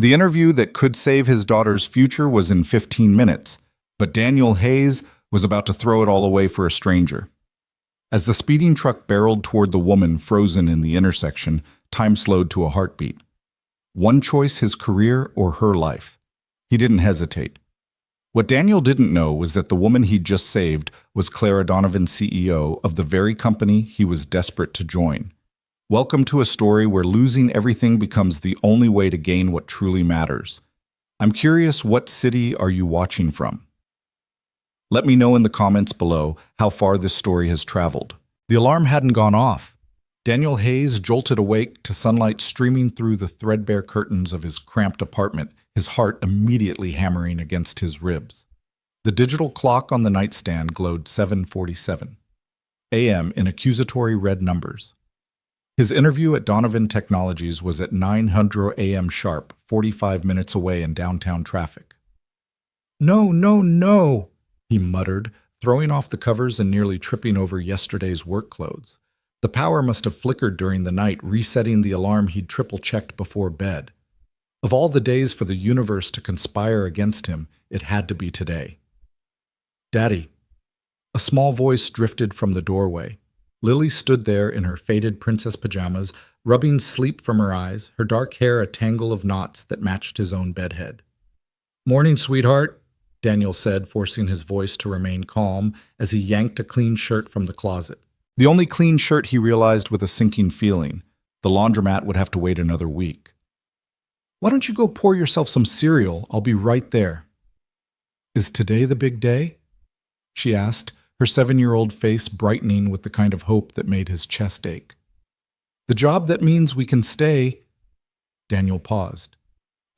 The interview that could save his daughter's future was in 15 minutes, but Daniel Hayes was about to throw it all away for a stranger. As the speeding truck barreled toward the woman frozen in the intersection, time slowed to a heartbeat. One choice: his career or her life. He didn't hesitate. What Daniel didn't know was that the woman he'd just saved was Clara Donovan, CEO of the very company he was desperate to join. Welcome to a story where losing everything becomes the only way to gain what truly matters. I'm curious, what city are you watching from? Let me know in the comments below how far this story has traveled. The alarm hadn't gone off. Daniel Hayes jolted awake to sunlight streaming through the threadbare curtains of his cramped apartment, his heart immediately hammering against his ribs. The digital clock on the nightstand glowed 7:47 a.m. in accusatory red numbers. His interview at Donovan Technologies was at 9:00 a.m. sharp, 45 minutes away in downtown traffic. No, no, no, he muttered, throwing off the covers and nearly tripping over yesterday's work clothes. The power must have flickered during the night, resetting the alarm he'd triple-checked before bed. Of all the days for the universe to conspire against him, it had to be today. Daddy. A small voice drifted from the doorway. Lily stood there in her faded princess pajamas, rubbing sleep from her eyes, her dark hair a tangle of knots that matched his own bedhead. "Morning, sweetheart," Daniel said, forcing his voice to remain calm as he yanked a clean shirt from the closet. The only clean shirt he realized with a sinking feeling. The laundromat would have to wait another week. "Why don't you go pour yourself some cereal? I'll be right there." "Is today the big day?" she asked, her 7-year-old face brightening with the kind of hope that made his chest ache. "The job that means we can stay." Daniel paused,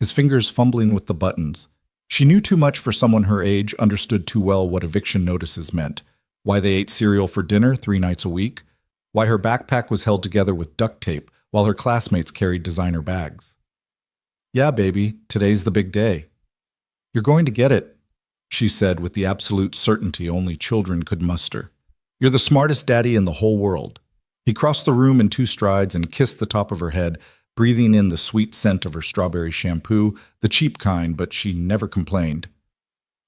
his fingers fumbling with the buttons. She knew too much for someone her age, understood too well what eviction notices meant, why they ate cereal for dinner 3 nights a week, why her backpack was held together with duct tape while her classmates carried designer bags. "Yeah, baby, today's the big day." "You're going to get it," she said with the absolute certainty only children could muster. "You're the smartest daddy in the whole world." He crossed the room in 2 strides and kissed the top of her head, breathing in the sweet scent of her strawberry shampoo, the cheap kind, but she never complained.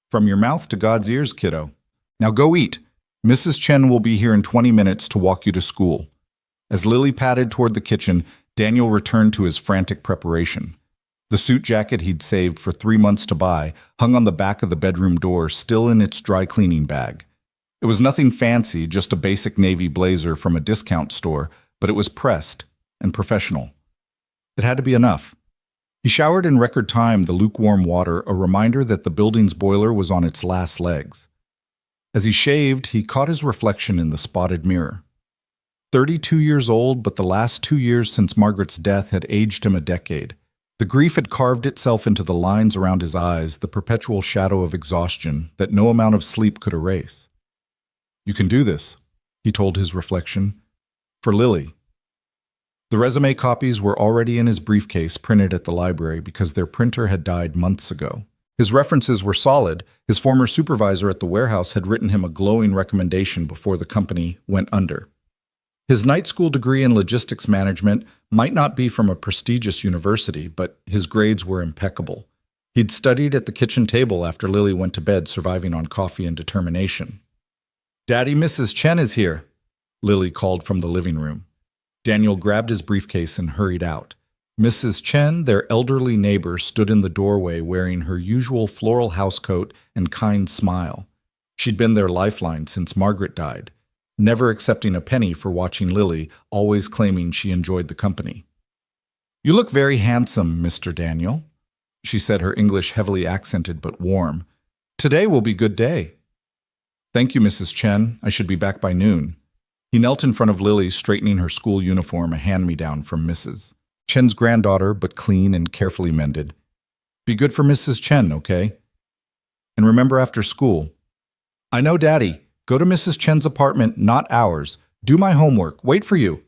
"From your mouth to God's ears, kiddo. Now go eat. Mrs. Chen will be here in 20 minutes to walk you to school." As Lily padded toward the kitchen, Daniel returned to his frantic preparation. The suit jacket he'd saved for 3 months to buy hung on the back of the bedroom door, still in its dry cleaning bag. It was nothing fancy, just a basic navy blazer from a discount store, but it was pressed and professional. It had to be enough. He showered in record time, the lukewarm water a reminder that the building's boiler was on its last legs. As he shaved, he caught his reflection in the spotted mirror. 32 years old, but the last 2 years since Margaret's death had aged him a decade. The grief had carved itself into the lines around his eyes, the perpetual shadow of exhaustion that no amount of sleep could erase. "You can do this," he told his reflection. "For Lily." The resume copies were already in his briefcase, printed at the library because their printer had died months ago. His references were solid. His former supervisor at the warehouse had written him a glowing recommendation before the company went under. His night school degree in logistics management might not be from a prestigious university, but his grades were impeccable. He'd studied at the kitchen table after Lily went to bed, surviving on coffee and determination. "Daddy, Mrs. Chen is here," Lily called from the living room. Daniel grabbed his briefcase and hurried out. Mrs. Chen, their elderly neighbor, stood in the doorway wearing her usual floral housecoat and kind smile. She'd been their lifeline since Margaret died, never accepting a penny for watching Lily, always claiming she enjoyed the company. "You look very handsome, Mr. Daniel," she said, her English heavily accented but warm. "Today will be good day." "Thank you, Mrs. Chen. I should be back by noon." He knelt in front of Lily, straightening her school uniform, a hand-me-down from Mrs. Chen's granddaughter, but clean and carefully mended. "Be good for Mrs. Chen, okay? And remember after school." "I know, Daddy. Go to Mrs. Chen's apartment, not ours. Do my homework. Wait for you."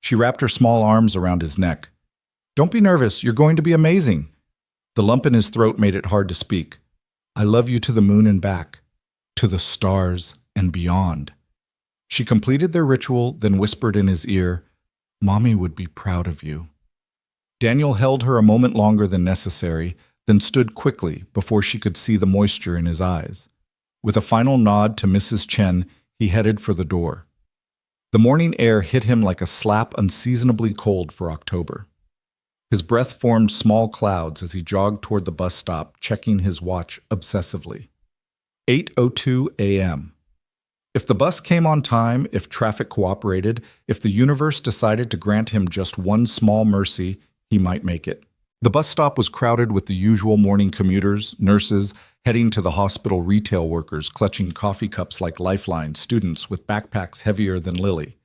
She wrapped her small arms around his neck. "Don't be nervous. You're going to be amazing." The lump in his throat made it hard to speak. "I love you to the moon and back, to the stars and beyond." She completed their ritual, then whispered in his ear, "Mommy would be proud of you." Daniel held her a moment longer than necessary, then stood quickly before she could see the moisture in his eyes. With a final nod to Mrs. Chen, he headed for the door. The morning air hit him like a slap unseasonably cold for October. His breath formed small clouds as he jogged toward the bus stop, checking his watch obsessively. 8:02 a.m. If the bus came on time, if traffic cooperated, if the universe decided to grant him just one small mercy, he might make it. The bus stop was crowded with the usual morning commuters, nurses, heading to the hospital, retail workers clutching coffee cups like lifelines, students with backpacks heavier than Lily.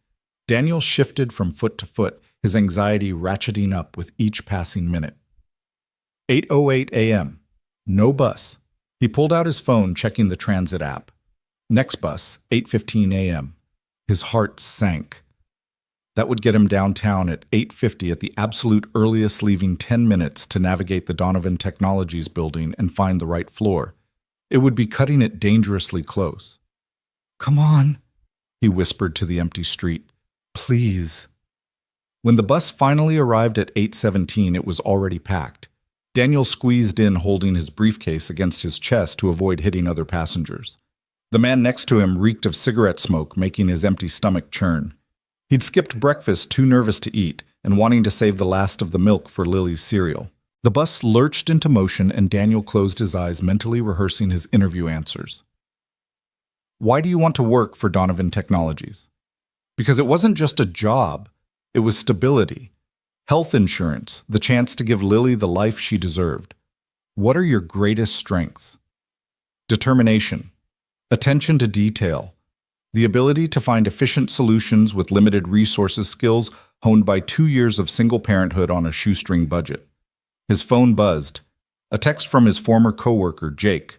Daniel shifted from foot to foot, his anxiety ratcheting up with each passing minute. 8:08 a.m. No bus. He pulled out his phone, checking the transit app. Next bus, 8:15 a.m. His heart sank. That would get him downtown at 8:50 at the absolute earliest, leaving 10 minutes to navigate the Donovan Technologies building and find the right floor. It would be cutting it dangerously close. "Come on," he whispered to the empty street. "Please." When the bus finally arrived at 8:17, it was already packed. Daniel squeezed in, holding his briefcase against his chest to avoid hitting other passengers. The man next to him reeked of cigarette smoke, making his empty stomach churn. He'd skipped breakfast, too nervous to eat, and wanting to save the last of the milk for Lily's cereal. The bus lurched into motion, and Daniel closed his eyes, mentally rehearsing his interview answers. Why do you want to work for Donovan Technologies? Because it wasn't just a job, it was stability, health insurance, the chance to give Lily the life she deserved. What are your greatest strengths? Determination, attention to detail, the ability to find efficient solutions with limited resources, skills honed by 2 years of single parenthood on a shoestring budget. His phone buzzed. A text from his former coworker, Jake.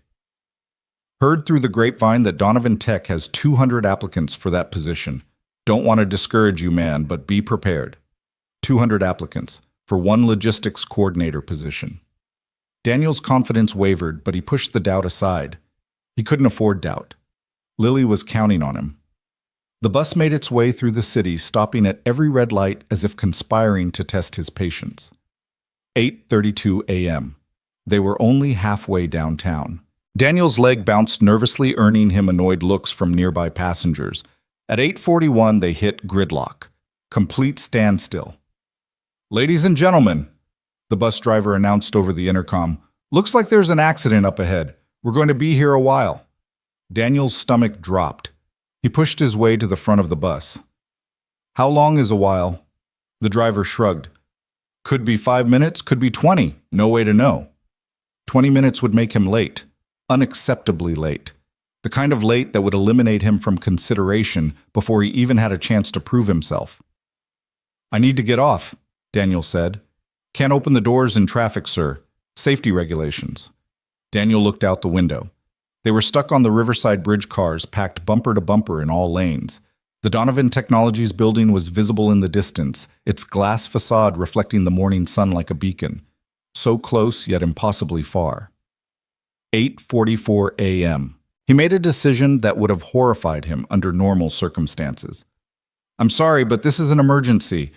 Heard through the grapevine that Donovan Tech has 200 applicants for that position. Don't want to discourage you, man, but be prepared. 200 applicants for one logistics coordinator position. Daniel's confidence wavered, but he pushed the doubt aside. He couldn't afford doubt. Lily was counting on him. The bus made its way through the city, stopping at every red light as if conspiring to test his patience. 8:32 a.m. They were only halfway downtown. Daniel's leg bounced nervously, earning him annoyed looks from nearby passengers. At 8:41, they hit gridlock. Complete standstill. "Ladies and gentlemen," the bus driver announced over the intercom, "looks like there's an accident up ahead. We're going to be here a while." Daniel's stomach dropped. He pushed his way to the front of the bus. "How long is a while?" The driver shrugged. "Could be 5 minutes, could be 20. No way to know." 20 minutes would make him late. Unacceptably late. The kind of late that would eliminate him from consideration before he even had a chance to prove himself. "I need to get off," Daniel said. "Can't open the doors in traffic, sir. Safety regulations." Daniel looked out the window. They were stuck on the Riverside Bridge cars, packed bumper to bumper in all lanes. The Donovan Technologies building was visible in the distance, its glass facade reflecting the morning sun like a beacon. So close, yet impossibly far. 8:44 a.m. He made a decision that would have horrified him under normal circumstances. "I'm sorry, but this is an emergency."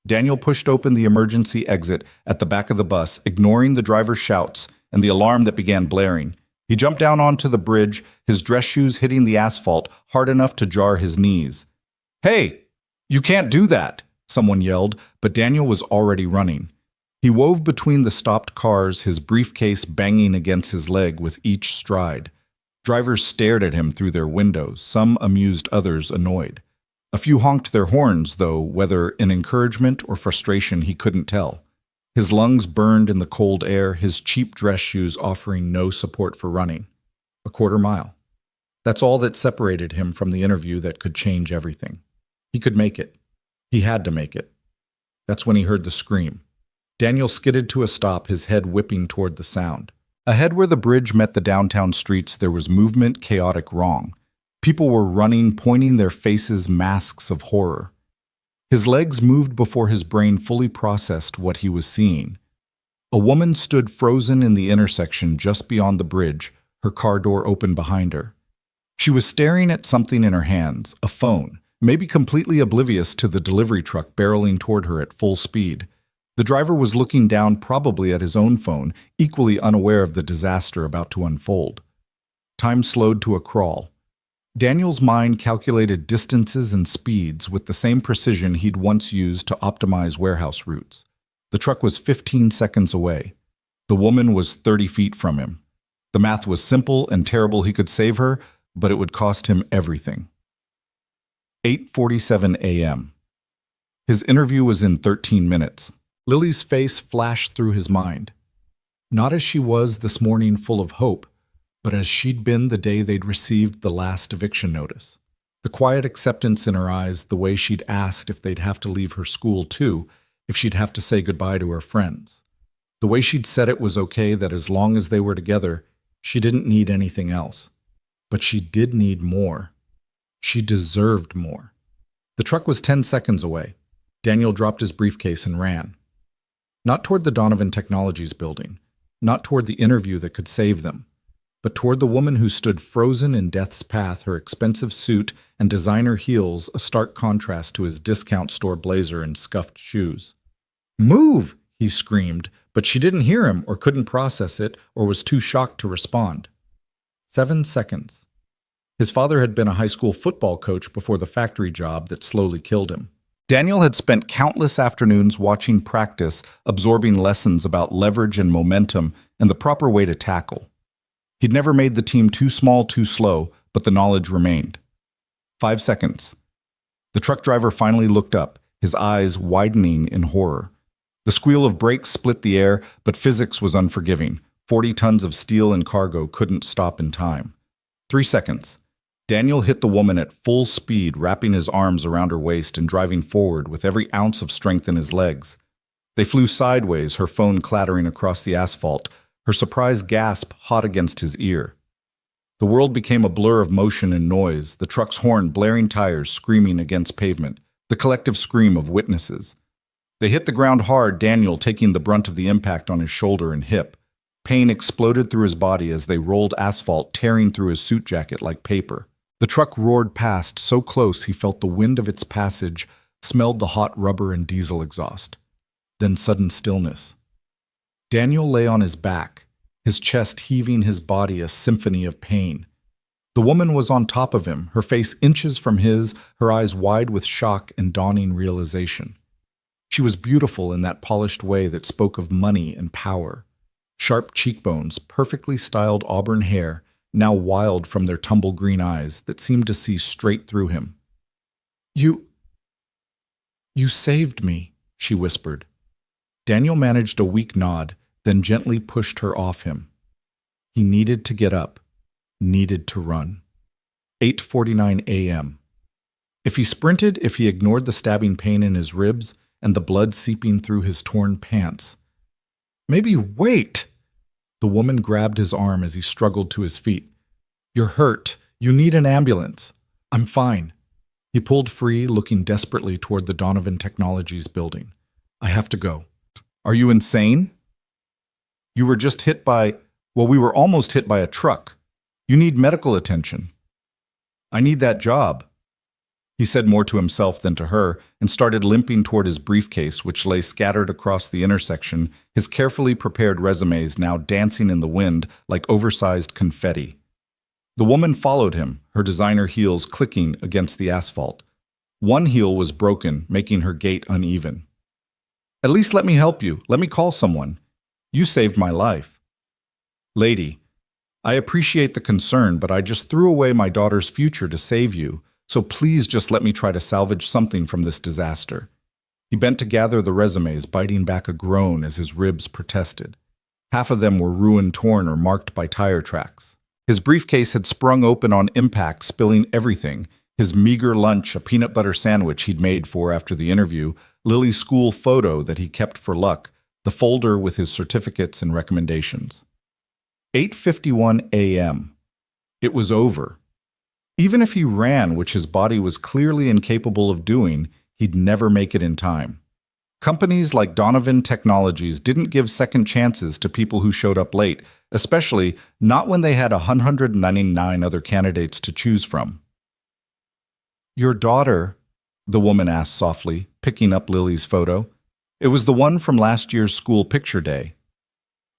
Daniel pushed open the emergency exit at the back of the bus, ignoring the driver's shouts and the alarm that began blaring. He jumped down onto the bridge, his dress shoes hitting the asphalt hard enough to jar his knees. "Hey, you can't do that," someone yelled, but Daniel was already running. He wove between the stopped cars, his briefcase banging against his leg with each stride. Drivers stared at him through their windows, some amused, others annoyed. A few honked their horns, though whether in encouragement or frustration he couldn't tell. His lungs burned in the cold air, his cheap dress shoes offering no support for running. A quarter mile. That's all that separated him from the interview that could change everything. He could make it. He had to make it. That's when he heard the scream. Daniel skidded to a stop, his head whipping toward the sound. Ahead where the bridge met the downtown streets, there was movement, chaotic, wrong. People were running, pointing their faces, masks of horror. His legs moved before his brain fully processed what he was seeing. A woman stood frozen in the intersection just beyond the bridge, her car door open behind her. She was staring at something in her hands, a phone, maybe completely oblivious to the delivery truck barreling toward her at full speed. The driver was looking down, probably at his own phone, equally unaware of the disaster about to unfold. Time slowed to a crawl. Daniel's mind calculated distances and speeds with the same precision he'd once used to optimize warehouse routes. The truck was 15 seconds away. The woman was 30 feet from him. The math was simple and terrible. He could save her, but it would cost him everything. 8:47 a.m. His interview was in 13 minutes. Lily's face flashed through his mind. Not as she was this morning, full of hope, but as she'd been the day they'd received the last eviction notice. The quiet acceptance in her eyes, the way she'd asked if they'd have to leave her school too, if she'd have to say goodbye to her friends. The way she'd said it was okay, that as long as they were together, she didn't need anything else. But she did need more. She deserved more. The truck was 10 seconds away. Daniel dropped his briefcase and ran. Not toward the Donovan Technologies building, not toward the interview that could save them, but toward the woman who stood frozen in death's path, her expensive suit and designer heels a stark contrast to his discount store blazer and scuffed shoes. "Move!" he screamed, but she didn't hear him or couldn't process it or was too shocked to respond. 7 seconds. His father had been a high school football coach before the factory job that slowly killed him. Daniel had spent countless afternoons watching practice, absorbing lessons about leverage and momentum and the proper way to tackle. He'd never made the team too small, too slow, but the knowledge remained. 5 seconds. The truck driver finally looked up, his eyes widening in horror. The squeal of brakes split the air, but physics was unforgiving. 40 tons of steel and cargo couldn't stop in time. 3 seconds. Daniel hit the woman at full speed, wrapping his arms around her waist and driving forward with every ounce of strength in his legs. They flew sideways, her phone clattering across the asphalt, her surprised gasp hot against his ear. The world became a blur of motion and noise, the truck's horn blaring tires screaming against pavement, the collective scream of witnesses. They hit the ground hard, Daniel taking the brunt of the impact on his shoulder and hip. Pain exploded through his body as they rolled asphalt, tearing through his suit jacket like paper. The truck roared past, so close he felt the wind of its passage, smelled the hot rubber and diesel exhaust. Then sudden stillness. Daniel lay on his back, his chest heaving, his body a symphony of pain. The woman was on top of him, her face inches from his, her eyes wide with shock and dawning realization. She was beautiful in that polished way that spoke of money and power. Sharp cheekbones, perfectly styled auburn hair, now wild from their tumble green eyes that seemed to see straight through him. You saved me," she whispered. Daniel managed a weak nod, then gently pushed her off him. He needed to get up, needed to run. 8:49 a.m. If he sprinted, if he ignored the stabbing pain in his ribs and the blood seeping through his torn pants. Maybe wait! The woman grabbed his arm as he struggled to his feet. "You're hurt. You need an ambulance." "I'm fine." He pulled free, looking desperately toward the Donovan Technologies building. "I have to go." "Are you insane? You were just hit by, we were almost hit by a truck. You need medical attention." "I need that job." He said more to himself than to her and started limping toward his briefcase, which lay scattered across the intersection, his carefully prepared resumes now dancing in the wind like oversized confetti. The woman followed him, her designer heels clicking against the asphalt. One heel was broken, making her gait uneven. "At least let me help you. Let me call someone. You saved my life." "Lady, I appreciate the concern, but I just threw away my daughter's future to save you. So please just let me try to salvage something from this disaster." He bent to gather the resumes, biting back a groan as his ribs protested. Half of them were ruin torn or marked by tire tracks. His briefcase had sprung open on impact, spilling everything. His meager lunch, a peanut butter sandwich he'd made for after the interview, Lily's school photo that he kept for luck, the folder with his certificates and recommendations. 8:51 a.m. It was over. Even if he ran, which his body was clearly incapable of doing, he'd never make it in time. Companies like Donovan Technologies didn't give second chances to people who showed up late, especially not when they had 199 other candidates to choose from. "Your daughter," the woman asked softly, picking up Lily's photo. It was the one from last year's school picture day.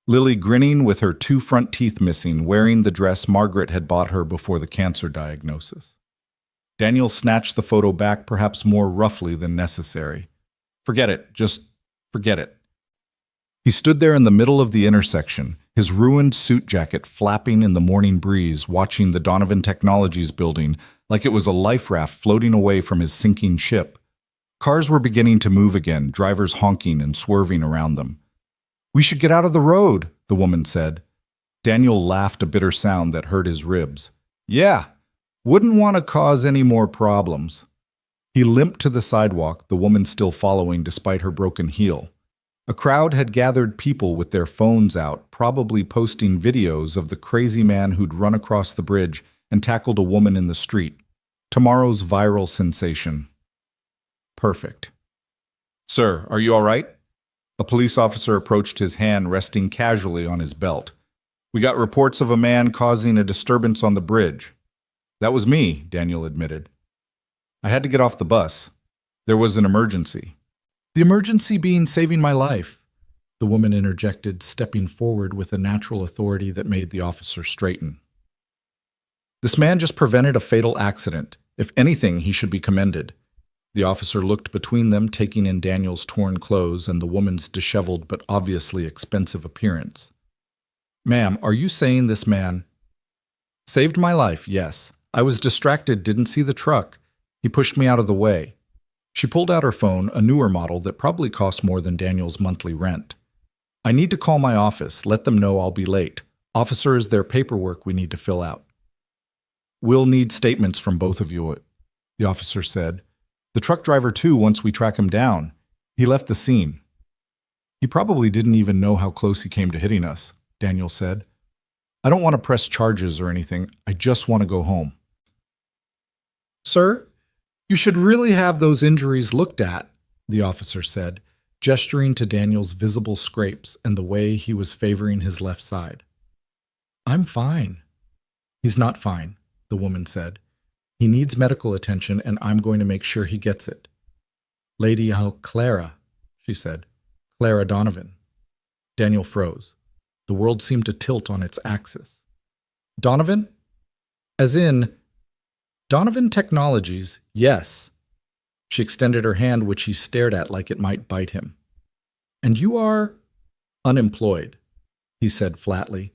Lily grinning with her 2 front teeth missing, wearing the dress Margaret had bought her before the cancer diagnosis. Daniel snatched the photo back perhaps more roughly than necessary. Forget it, just forget it. He stood there in the middle of the intersection, his ruined suit jacket flapping in the morning breeze, watching the Donovan Technologies building like it was a life raft floating away from his sinking ship. Cars were beginning to move again, drivers honking and swerving around them. "We should get out of the road," the woman said. Daniel laughed a bitter sound that hurt his ribs. "Yeah, wouldn't want to cause any more problems." He limped to the sidewalk, the woman still following despite her broken heel. A crowd had gathered, people with their phones out, probably posting videos of the crazy man who'd run across the bridge and tackled a woman in the street. Tomorrow's viral sensation. Perfect. "Sir, are you all right?" A police officer approached, his hand resting casually on his belt. "We got reports of a man causing a disturbance on the bridge." "That was me," Daniel admitted. "I had to get off the bus. There was an emergency." "The emergency being saving my life," the woman interjected, stepping forward with a natural authority that made the officer straighten. "This man just prevented a fatal accident. If anything, he should be commended." The officer looked between them, taking in Daniel's torn clothes and the woman's disheveled but obviously expensive appearance. "Ma'am, are you saying this man—" "Saved my life, yes. I was distracted, didn't see the truck. He pushed me out of the way." She pulled out her phone, a newer model that probably cost more than Daniel's monthly rent. "I need to call my office, let them know I'll be late. Officer, is there paperwork we need to fill out?" "We'll need statements from both of you," the officer said. "The truck driver too, once we track him down. He left the scene." "He probably didn't even know how close he came to hitting us," Daniel said. "I don't want to press charges or anything. I just want to go home." "Sir, you should really have those injuries looked at," the officer said, gesturing to Daniel's visible scrapes and the way he was favoring his left side. "I'm fine." "He's not fine," the woman said. "He needs medical attention, and I'm going to make sure he gets it." "Lady Clara," she said. "Clara Donovan." Daniel froze. The world seemed to tilt on its axis. "Donovan? As in, Donovan Technologies, yes." She extended her hand, which he stared at like it might bite him. "And you are—" "Unemployed," he said flatly.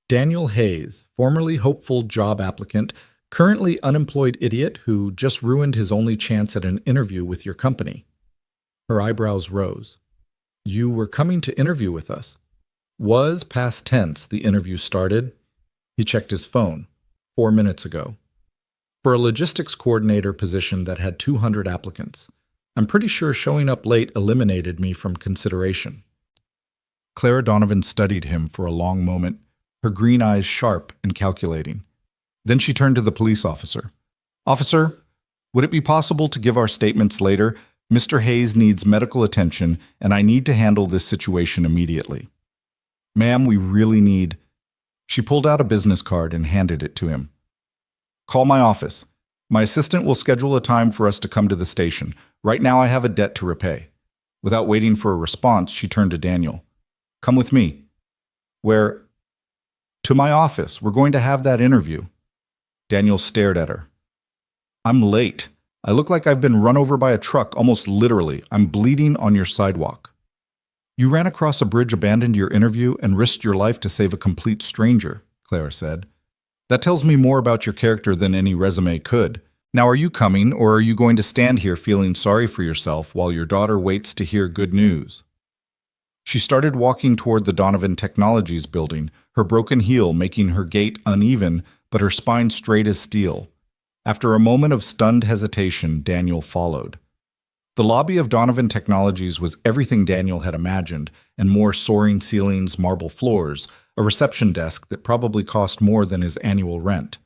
"Daniel Hayes, formerly hopeful job applicant, currently unemployed idiot who just ruined his only chance at an interview with your company." Her eyebrows rose. "You were coming to interview with us." "Was past tense, the interview started." He checked his phone. 4 minutes ago. "For a logistics coordinator position that had 200 applicants. I'm pretty sure showing up late eliminated me from consideration." Clara Donovan studied him for a long moment, her green eyes sharp and calculating. Then she turned to the police officer. "Officer, would it be possible to give our statements later? Mr. Hayes needs medical attention, and I need to handle this situation immediately." "Ma'am, we really need—" She pulled out a business card and handed it to him. "Call my office. My assistant will schedule a time for us to come to the station. Right now I have a debt to repay." Without waiting for a response, she turned to Daniel. "Come with me." "Where?" "To my office. We're going to have that interview." Daniel stared at her. "I'm late. I look like I've been run over by a truck, almost literally. I'm bleeding on your sidewalk." "You ran across a bridge, abandoned your interview, and risked your life to save a complete stranger," Clara said. "That tells me more about your character than any resume could. Now, are you coming, or are you going to stand here feeling sorry for yourself while your daughter waits to hear good news?" She started walking toward the Donovan Technologies building, her broken heel making her gait uneven, but her spine straight as steel. After a moment of stunned hesitation, Daniel followed. The lobby of Donovan Technologies was everything Daniel had imagined, and more: soaring ceilings, marble floors, a reception desk that probably cost more than his annual rent.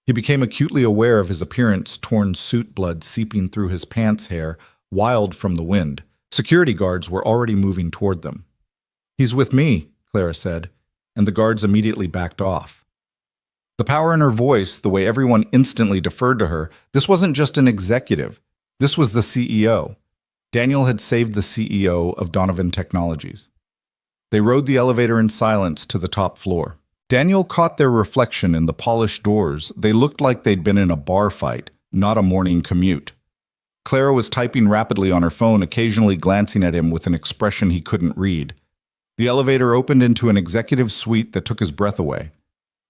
He became acutely aware of his appearance, torn suit blood seeping through his pants hair, wild from the wind. Security guards were already moving toward them. "He's with me," Clara said, and the guards immediately backed off. The power in her voice, the way everyone instantly deferred to her, this wasn't just an executive. This was the CEO. Daniel had saved the CEO of Donovan Technologies. They rode the elevator in silence to the top floor. Daniel caught their reflection in the polished doors. They looked like they'd been in a bar fight, not a morning commute. Clara was typing rapidly on her phone, occasionally glancing at him with an expression he couldn't read. The elevator opened into an executive suite that took his breath away.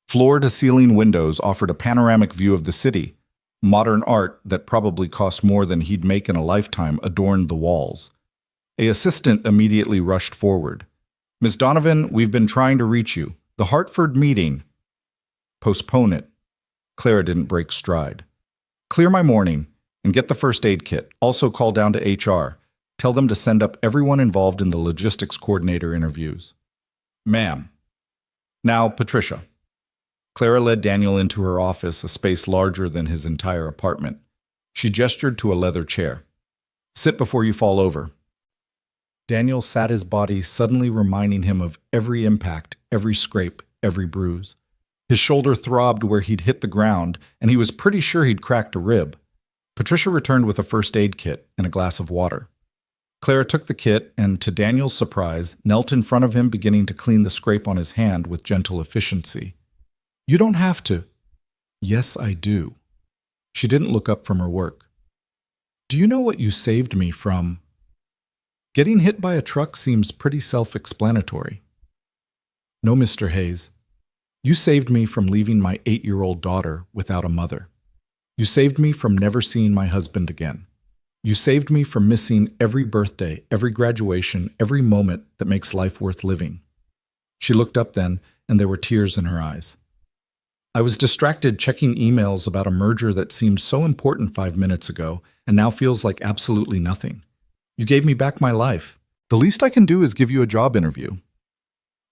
Floor-to-ceiling windows offered a panoramic view of the city. Modern art that probably cost more than he'd make in a lifetime adorned the walls. An assistant immediately rushed forward. "Miss Donovan, we've been trying to reach you. The Hartford meeting." "Postpone it." Clara didn't break stride. "Clear my morning and get the first aid kit. Also call down to HR. Tell them to send up everyone involved in the logistics coordinator interviews." "Ma'am." "Now, Patricia." Clara led Daniel into her office, a space larger than his entire apartment. She gestured to a leather chair. "Sit before you fall over." Daniel sat, his body suddenly reminding him of every impact, every scrape, every bruise. His shoulder throbbed where he'd hit the ground, and he was pretty sure he'd cracked a rib. Patricia returned with a first aid kit and a glass of water. Clara took the kit and, to Daniel's surprise, knelt in front of him, beginning to clean the scrape on his hand with gentle efficiency. "You don't have to." "Yes, I do." She didn't look up from her work. "Do you know what you saved me from?" "Getting hit by a truck seems pretty self-explanatory." "No, Mr. Hayes. You saved me from leaving my 8-year-old daughter without a mother. You saved me from never seeing my husband again. You saved me from missing every birthday, every graduation, every moment that makes life worth living." She looked up then, and there were tears in her eyes. "I was distracted checking emails about a merger that seemed so important 5 minutes ago and now feels like absolutely nothing. You gave me back my life. The least I can do is give you a job interview."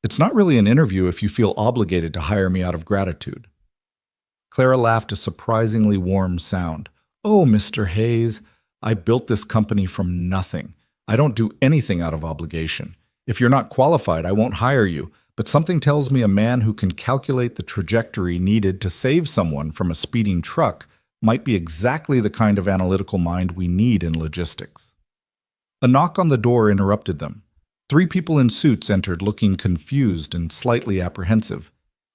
"It's not really an interview if you feel obligated to hire me out of gratitude." Clara laughed, a surprisingly warm sound. "Oh, Mr. Hayes, I built this company from nothing. I don't do anything out of obligation. If you're not qualified, I won't hire you, but something tells me a man who can calculate the trajectory needed to save someone from a speeding truck might be exactly the kind of analytical mind we need in logistics." A knock on the door interrupted them. 3 people in suits entered, looking confused and slightly apprehensive.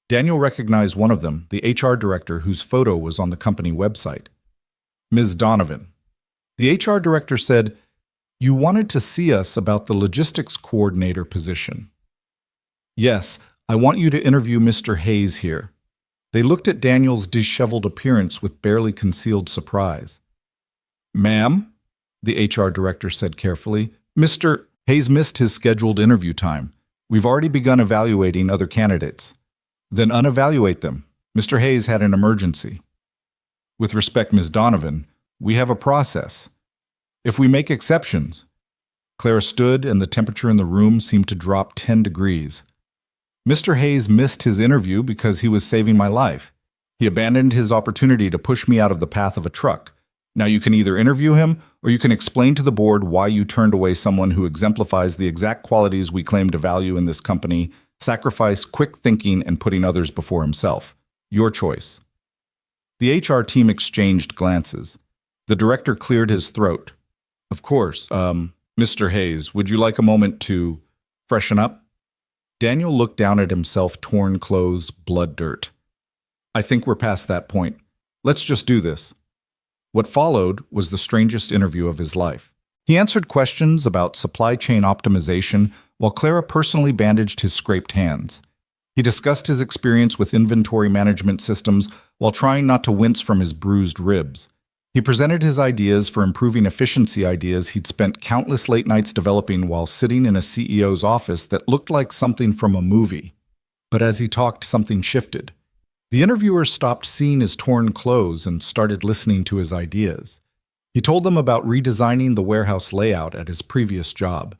Daniel recognized one of them, the HR director whose photo was on the company website. "Ms. Donovan." The HR director said, "You wanted to see us about the logistics coordinator position." "Yes, I want you to interview Mr. Hayes here." They looked at Daniel's disheveled appearance with barely concealed surprise. "Ma'am," the HR director said carefully, "Mr. Hayes missed his scheduled interview time. We've already begun evaluating other candidates." "Then unevaluate them. Mr. Hayes had an emergency." "With respect, Ms. Donovan, we have a process. If we make exceptions—" Clara stood, and the temperature in the room seemed to drop 10 degrees. "Mr. Hayes missed his interview because he was saving my life. He abandoned his opportunity to push me out of the path of a truck. Now you can either interview him, or you can explain to the board why you turned away someone who exemplifies the exact qualities we claim to value in this company: sacrifice, quick thinking, and putting others before himself. Your choice." The HR team exchanged glances. The director cleared his throat. "Of course, Mr. Hayes, would you like a moment to freshen up?" Daniel looked down at himself, torn clothes, blood dirt. "I think we're past that point. Let's just do this." What followed was the strangest interview of his life. He answered questions about supply chain optimization while Clara personally bandaged his scraped hands. He discussed his experience with inventory management systems while trying not to wince from his bruised ribs. He presented his ideas for improving efficiency, ideas he'd spent countless late nights developing while sitting in a CEO's office that looked like something from a movie. But as he talked, something shifted. The interviewer stopped seeing his torn clothes and started listening to his ideas. He told them about redesigning the warehouse layout at his previous job,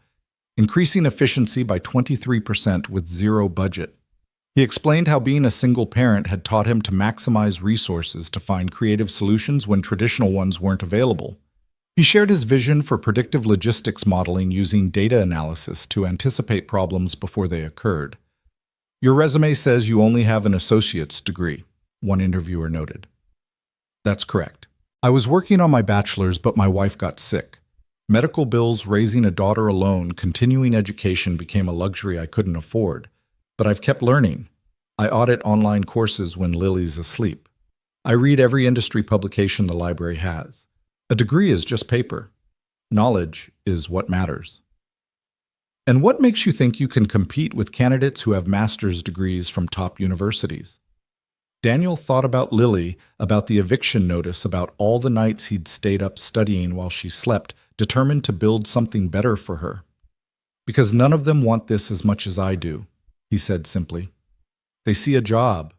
increasing efficiency by 23% with zero budget. He explained how being a single parent had taught him to maximize resources to find creative solutions when traditional ones weren't available. He shared his vision for predictive logistics modeling using data analysis to anticipate problems before they occurred. "Your resume says you only have an associate's degree," one interviewer noted. "That's correct. I was working on my bachelor's, but my wife got sick. Medical bills, raising a daughter alone, continuing education became a luxury I couldn't afford. But I've kept learning. I audit online courses when Lily's asleep. I read every industry publication the library has. A degree is just paper. Knowledge is what matters. And what makes you think you can compete with candidates who have master's degrees from top universities? Daniel thought about Lily, about the eviction notice, about all the nights he'd stayed up studying while she slept, determined to build something better for her. Because none of them want this as much as I do, he said simply. They see a job.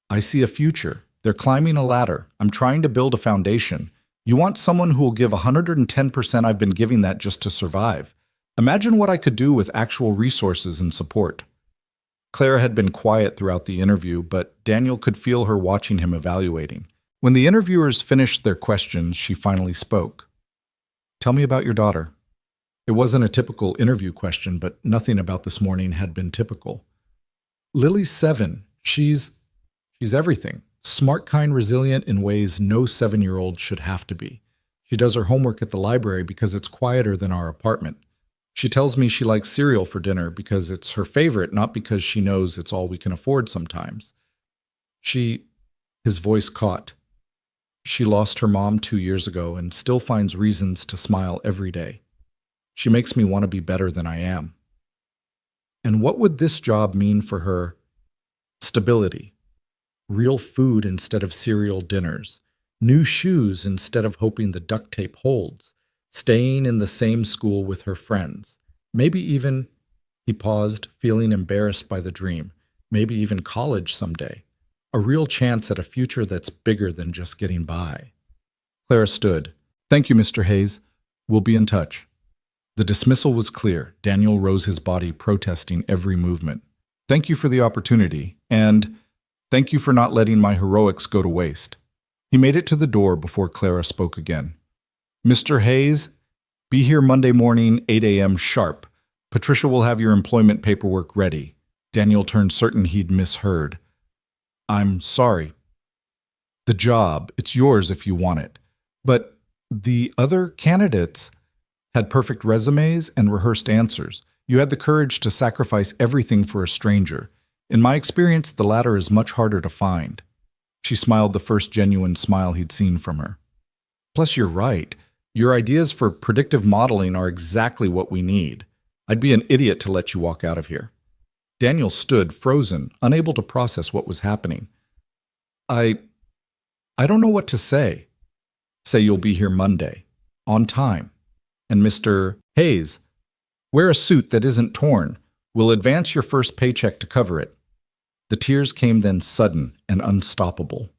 I see a future. They're climbing a ladder. I'm trying to build a foundation. You want someone who will give 110%. I've been giving that just to survive. Imagine what I could do with actual resources and support. Clara had been quiet throughout the interview, but Daniel could feel her watching him evaluating. When the interviewers finished their questions, she finally spoke. Tell me about your daughter. It wasn't a typical interview question, but nothing about this morning had been typical. Lily's 7. She's everything. Smart, kind, resilient in ways no 7-year-old should have to be. She does her homework at the library because it's quieter than our apartment. She tells me she likes cereal for dinner because it's her favorite, not because she knows it's all we can afford sometimes. His voice caught. She lost her mom 2 years ago and still finds reasons to smile every day. She makes me want to be better than I am. And what would this job mean for her? Stability. Real food instead of cereal dinners. New shoes instead of hoping the duct tape holds. Staying in the same school with her friends. Maybe even, he paused, feeling embarrassed by the dream, maybe even college someday. A real chance at a future that's bigger than just getting by. Clara stood. Thank you, Mr. Hayes. We'll be in touch. The dismissal was clear. Daniel rose, his body protesting every movement. Thank you for the opportunity, and thank you for not letting my heroics go to waste. He made it to the door before Clara spoke again. Mr. Hayes, be here Monday morning, 8 a.m. sharp. Patricia will have your employment paperwork ready. Daniel turned certain he'd misheard. I'm sorry. The job, it's yours if you want it. But the other candidates had perfect resumes and rehearsed answers. You had the courage to sacrifice everything for a stranger. In my experience, the latter is much harder to find. She smiled, the first genuine smile he'd seen from her. Plus, you're right. Your ideas for predictive modeling are exactly what we need. I'd be an idiot to let you walk out of here. Daniel stood, frozen, unable to process what was happening. I don't know what to say. Say you'll be here Monday, on time. And Mr. Hayes, wear a suit that isn't torn. We'll advance your first paycheck to cover it. The tears came then sudden and unstoppable.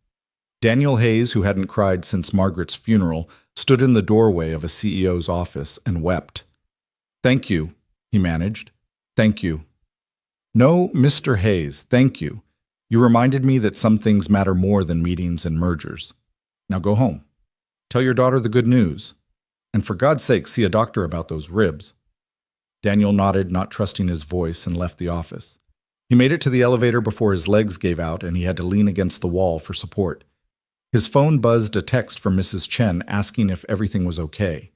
Daniel Hayes, who hadn't cried since Margaret's funeral, stood in the doorway of a CEO's office and wept. Thank you, he managed. Thank you. No, Mr. Hayes, thank you. You reminded me that some things matter more than meetings and mergers. Now go home. Tell your daughter the good news. And for God's sake, see a doctor about those ribs. Daniel nodded, not trusting his voice, and left the office. He made it to the elevator before his legs gave out and he had to lean against the wall for support. His phone buzzed a text from Mrs. Chen asking if everything was okay.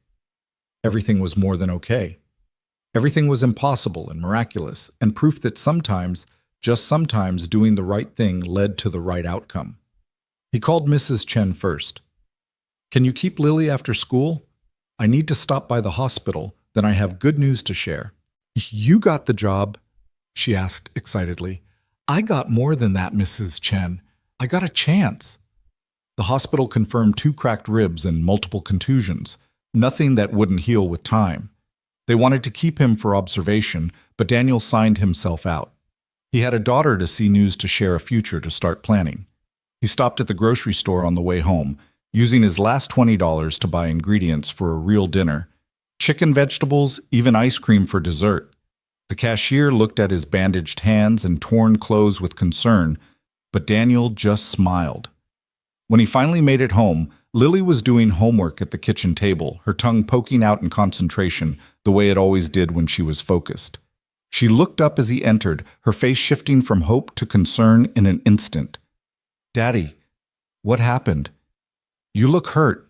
Everything was more than okay. Everything was impossible and miraculous, and proof that sometimes, just sometimes, doing the right thing led to the right outcome. He called Mrs. Chen first. Can you keep Lily after school? I need to stop by the hospital, then I have good news to share. You got the job, she asked excitedly. I got more than that, Mrs. Chen. I got a chance. The hospital confirmed 2 cracked ribs and multiple contusions, nothing that wouldn't heal with time. They wanted to keep him for observation, but Daniel signed himself out. He had a daughter to see, news to share, a future to start planning. He stopped at the grocery store on the way home, using his last $20 to buy ingredients for a real dinner. Chicken, vegetables, even ice cream for dessert. The cashier looked at his bandaged hands and torn clothes with concern, but Daniel just smiled. When he finally made it home, Lily was doing homework at the kitchen table, her tongue poking out in concentration, the way it always did when she was focused. She looked up as he entered, her face shifting from hope to concern in an instant. Daddy, what happened? You look hurt.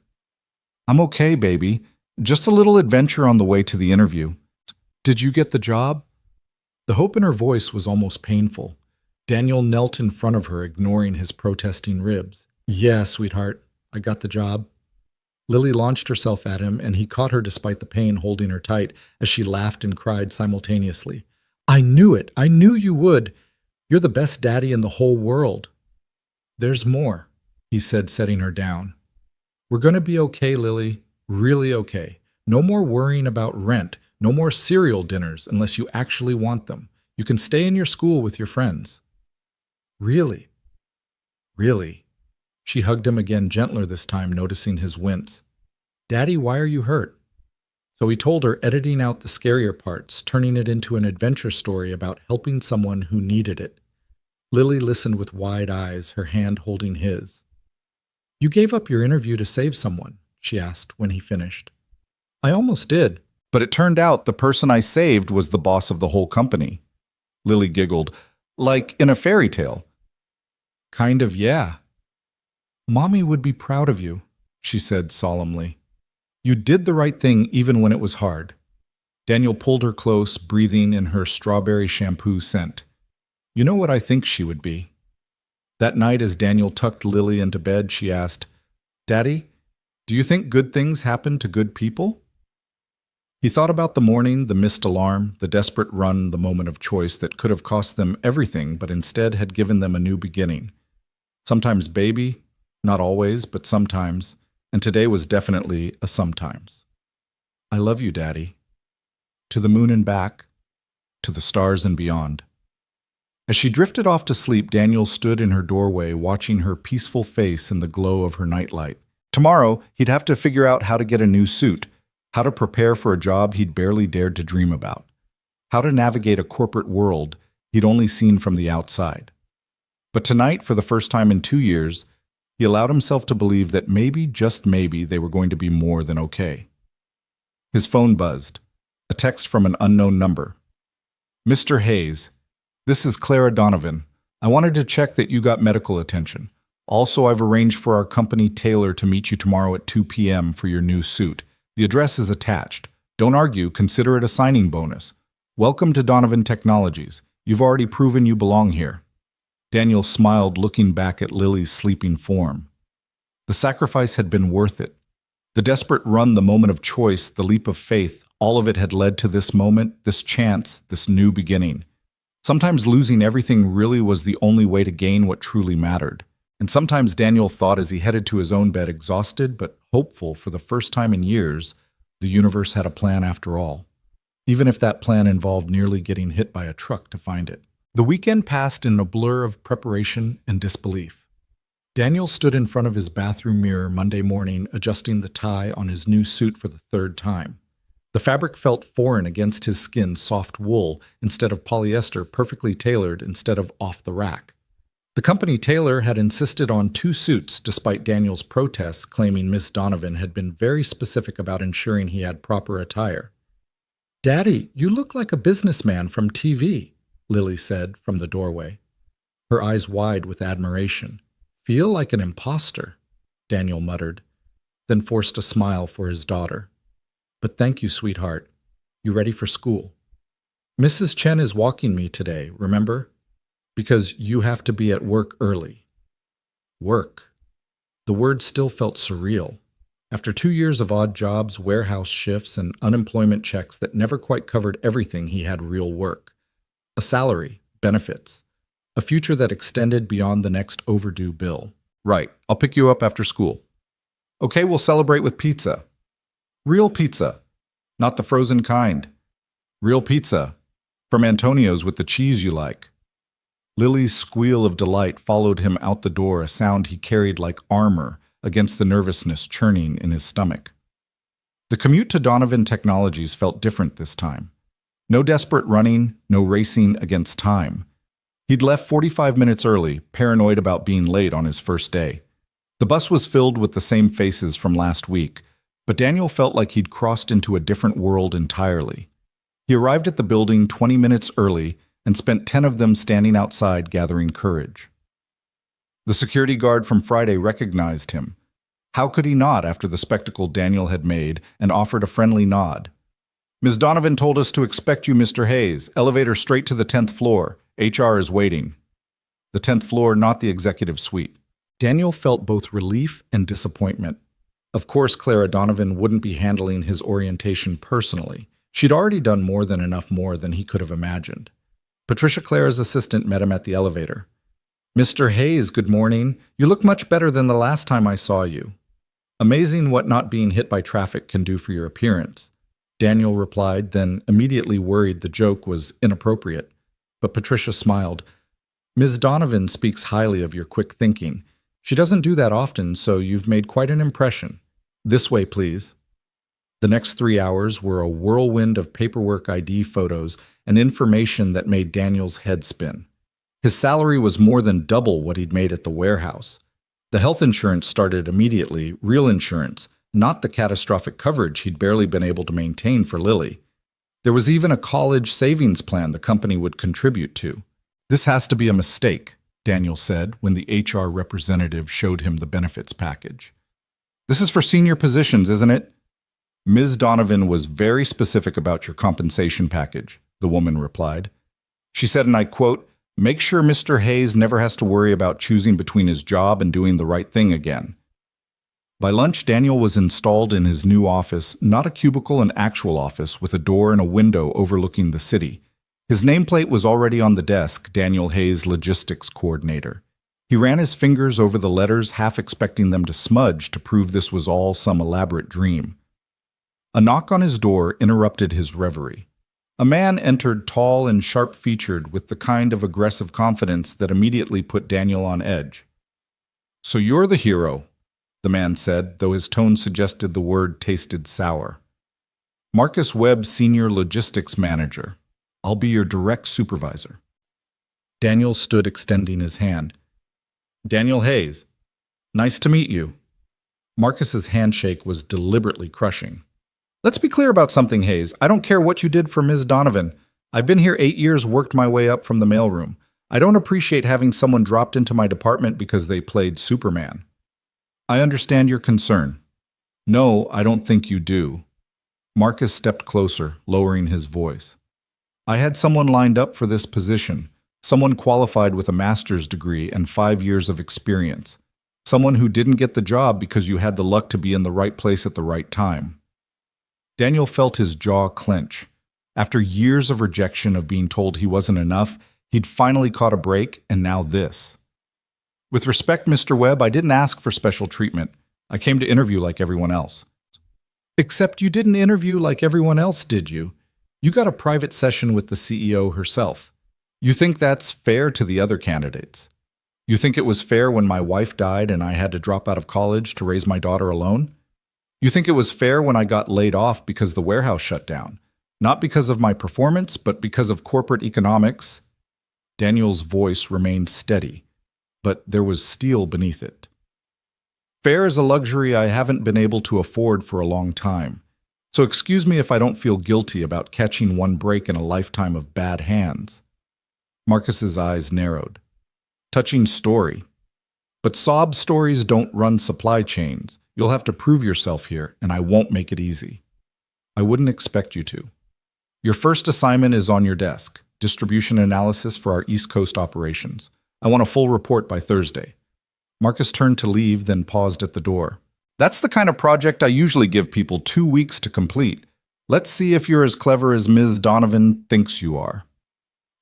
I'm okay, baby. Just a little adventure on the way to the interview. Did you get the job? The hope in her voice was almost painful. Daniel knelt in front of her, ignoring his protesting ribs. Yeah, sweetheart, I got the job. Lily launched herself at him, and he caught her despite the pain, holding her tight as she laughed and cried simultaneously. I knew it. I knew you would. You're the best daddy in the whole world. There's more, he said, setting her down. We're going to be okay, Lily. Really okay. No more worrying about rent. No more cereal dinners unless you actually want them. You can stay in your school with your friends. Really? Really? She hugged him again, gentler this time, noticing his wince. Daddy, why are you hurt? So he told her, editing out the scarier parts, turning it into an adventure story about helping someone who needed it. Lily listened with wide eyes, her hand holding his. You gave up your interview to save someone, she asked when he finished. I almost did. But it turned out the person I saved was the boss of the whole company. Lily giggled. Like in a fairy tale. Kind of, yeah. Mommy would be proud of you, she said solemnly. You did the right thing even when it was hard. Daniel pulled her close, breathing in her strawberry shampoo scent. You know what I think she would be? That night as Daniel tucked Lily into bed, she asked, Daddy, do you think good things happen to good people? He thought about the morning, the missed alarm, the desperate run, the moment of choice that could have cost them everything but instead had given them a new beginning. Sometimes baby, not always, but sometimes, and today was definitely a sometimes. I love you, Daddy. To the moon and back, to the stars and beyond. As she drifted off to sleep, Daniel stood in her doorway, watching her peaceful face in the glow of her nightlight. Tomorrow, he'd have to figure out how to get a new suit, how to prepare for a job he'd barely dared to dream about, how to navigate a corporate world he'd only seen from the outside. But tonight, for the first time in 2 years, he allowed himself to believe that maybe, just maybe, they were going to be more than okay. His phone buzzed. A text from an unknown number. Mr. Hayes, this is Clara Donovan. I wanted to check that you got medical attention. Also, I've arranged for our company tailor to meet you tomorrow at 2 p.m. for your new suit. The address is attached. Don't argue, consider it a signing bonus. Welcome to Donovan Technologies. You've already proven you belong here. Daniel smiled, looking back at Lily's sleeping form. The sacrifice had been worth it. The desperate run, the moment of choice, the leap of faith, all of it had led to this moment, this chance, this new beginning. Sometimes losing everything really was the only way to gain what truly mattered. And sometimes Daniel thought as he headed to his own bed, exhausted but hopeful for the first time in years, the universe had a plan after all, even if that plan involved nearly getting hit by a truck to find it. The weekend passed in a blur of preparation and disbelief. Daniel stood in front of his bathroom mirror Monday morning, adjusting the tie on his new suit for the third time. The fabric felt foreign against his skin, soft wool instead of polyester, perfectly tailored instead of off the rack. The company tailor had insisted on 2 suits despite Daniel's protests, claiming Miss Donovan had been very specific about ensuring he had proper attire. Daddy, you look like a businessman from TV, Lily said from the doorway, her eyes wide with admiration. Feel like an imposter, Daniel muttered, then forced a smile for his daughter. But thank you, sweetheart. You ready for school? Mrs. Chen is walking me today, remember? Because you have to be at work early. Work. The word still felt surreal. After 2 years of odd jobs, warehouse shifts, and unemployment checks that never quite covered everything, he had real work. A salary, benefits, a future that extended beyond the next overdue bill. Right, I'll pick you up after school. Okay, we'll celebrate with pizza. Real pizza, not the frozen kind. Real pizza, from Antonio's with the cheese you like. Lily's squeal of delight followed him out the door, a sound he carried like armor against the nervousness churning in his stomach. The commute to Donovan Technologies felt different this time. No desperate running, no racing against time. He'd left 45 minutes early, paranoid about being late on his first day. The bus was filled with the same faces from last week, but Daniel felt like he'd crossed into a different world entirely. He arrived at the building 20 minutes early and spent 10 of them standing outside gathering courage. The security guard from Friday recognized him. How could he not after the spectacle Daniel had made and offered a friendly nod? Ms. Donovan told us to expect you, Mr. Hayes. Elevator straight to the 10th floor. HR is waiting. The 10th floor, not the executive suite. Daniel felt both relief and disappointment. Of course, Clara Donovan wouldn't be handling his orientation personally. She'd already done more than he could have imagined. Patricia Clara's assistant met him at the elevator. Mr. Hayes, good morning. You look much better than the last time I saw you. Amazing what not being hit by traffic can do for your appearance, Daniel replied, then immediately worried the joke was inappropriate. But Patricia smiled. Ms. Donovan speaks highly of your quick thinking. She doesn't do that often, so you've made quite an impression. This way, please. The next 3 hours were a whirlwind of paperwork, ID photos, and information that made Daniel's head spin. His salary was more than double what he'd made at the warehouse. The health insurance started immediately, real insurance, not the catastrophic coverage he'd barely been able to maintain for Lily. There was even a college savings plan the company would contribute to. This has to be a mistake, Daniel said when the HR representative showed him the benefits package. This is for senior positions, isn't it? Ms. Donovan was very specific about your compensation package, the woman replied. She said, and I quote, make sure Mr. Hayes never has to worry about choosing between his job and doing the right thing again. By lunch, Daniel was installed in his new office, not a cubicle, an actual office with a door and a window overlooking the city. His nameplate was already on the desk, Daniel Hayes, logistics coordinator. He ran his fingers over the letters, half expecting them to smudge to prove this was all some elaborate dream. A knock on his door interrupted his reverie. A man entered, tall and sharp-featured, with the kind of aggressive confidence that immediately put Daniel on edge. So you're the hero, the man said, though his tone suggested the word tasted sour. Marcus Webb, Senior Logistics Manager. I'll be your direct supervisor. Daniel stood extending his hand. Daniel Hayes. Nice to meet you. Marcus's handshake was deliberately crushing. Let's be clear about something, Hayes. I don't care what you did for Ms. Donovan. I've been here 8 years, worked my way up from the mailroom. I don't appreciate having someone dropped into my department because they played Superman. I understand your concern. No, I don't think you do. Marcus stepped closer, lowering his voice. I had someone lined up for this position, someone qualified with a master's degree and 5 years of experience, someone who didn't get the job because you had the luck to be in the right place at the right time. Daniel felt his jaw clench. After years of rejection, of being told he wasn't enough, he'd finally caught a break, and now this. With respect, Mr. Webb, I didn't ask for special treatment. I came to interview like everyone else. Except you didn't interview like everyone else, did you? You got a private session with the CEO herself. You think that's fair to the other candidates? You think it was fair when my wife died and I had to drop out of college to raise my daughter alone? You think it was fair when I got laid off because the warehouse shut down? Not because of my performance, but because of corporate economics? Daniel's voice remained steady, but there was steel beneath it. Fair is a luxury I haven't been able to afford for a long time. So excuse me if I don't feel guilty about catching one break in a lifetime of bad hands. Marcus's eyes narrowed. Touching story. But sob stories don't run supply chains. You'll have to prove yourself here, and I won't make it easy. I wouldn't expect you to. Your first assignment is on your desk, distribution analysis for our East Coast operations. I want a full report by Thursday. Marcus turned to leave, then paused at the door. That's the kind of project I usually give people 2 weeks to complete. Let's see if you're as clever as Ms. Donovan thinks you are.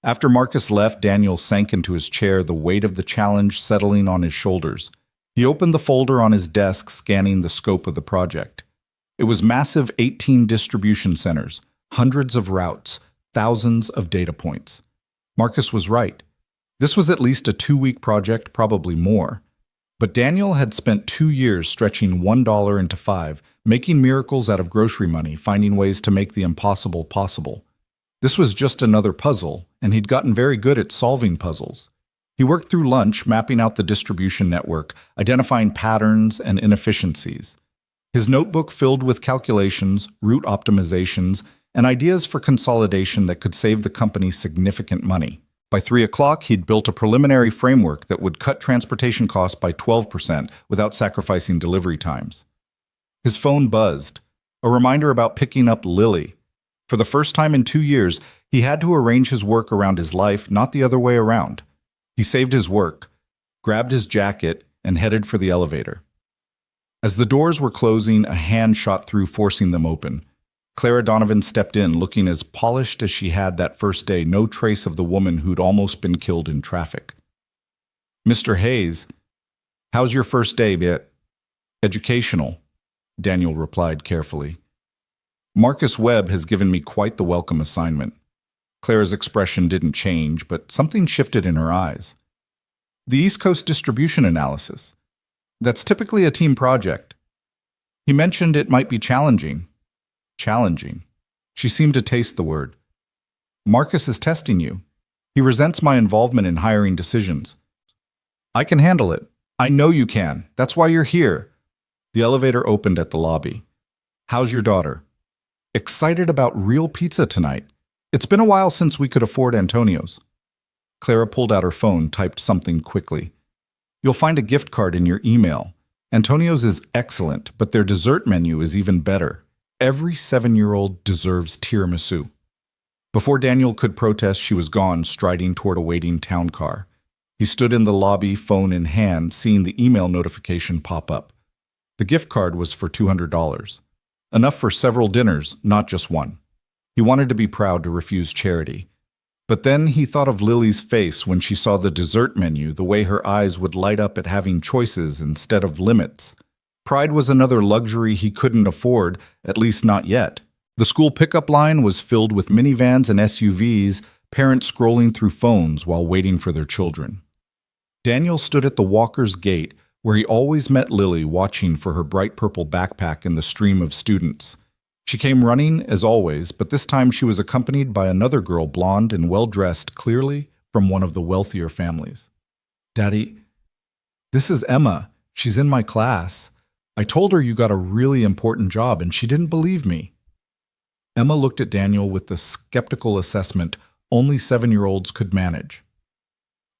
After Marcus left, Daniel sank into his chair, the weight of the challenge settling on his shoulders. He opened the folder on his desk, scanning the scope of the project. It was massive 18 distribution centers, hundreds of routes, thousands of data points. Marcus was right. This was at least a 2-week project, probably more. But Daniel had spent 2 years stretching $1 into 5, making miracles out of grocery money, finding ways to make the impossible possible. This was just another puzzle, and he'd gotten very good at solving puzzles. He worked through lunch, mapping out the distribution network, identifying patterns and inefficiencies. His notebook filled with calculations, route optimizations, and ideas for consolidation that could save the company significant money. By 3 o'clock, he'd built a preliminary framework that would cut transportation costs by 12% without sacrificing delivery times. His phone buzzed, a reminder about picking up Lily. For the first time in 2 years, he had to arrange his work around his life, not the other way around. He saved his work, grabbed his jacket, and headed for the elevator. As the doors were closing, a hand shot through, forcing them open. Clara Donovan stepped in, looking as polished as she had that first day, no trace of the woman who'd almost been killed in traffic. "Mr. Hayes, how's your first day, Educational," Daniel replied carefully. "Marcus Webb has given me quite the welcome assignment." Clara's expression didn't change, but something shifted in her eyes. "The East Coast distribution analysis. That's typically a team project. He mentioned it might be challenging." Challenging. She seemed to taste the word. "Marcus is testing you. He resents my involvement in hiring decisions." "I can handle it. I know you can. That's why you're here." The elevator opened at the lobby. "How's your daughter?" "Excited about real pizza tonight. It's been a while since we could afford Antonio's." Clara pulled out her phone, typed something quickly. "You'll find a gift card in your email. Antonio's is excellent, but their dessert menu is even better. Every 7-year-old deserves tiramisu." Before Daniel could protest, she was gone, striding toward a waiting town car. He stood in the lobby, phone in hand, seeing the email notification pop up. The gift card was for $200. Enough for several dinners, not just one. He wanted to be proud to refuse charity. But then he thought of Lily's face when she saw the dessert menu, the way her eyes would light up at having choices instead of limits. Pride was another luxury he couldn't afford, at least not yet. The school pickup line was filled with minivans and SUVs, parents scrolling through phones while waiting for their children. Daniel stood at the Walker's gate, where he always met Lily, watching for her bright purple backpack in the stream of students. She came running, as always, but this time she was accompanied by another girl, blonde and well-dressed, clearly from one of the wealthier families. "Daddy, this is Emma. She's in my class. I told her you got a really important job, and she didn't believe me." Emma looked at Daniel with the skeptical assessment only 7-year-olds could manage.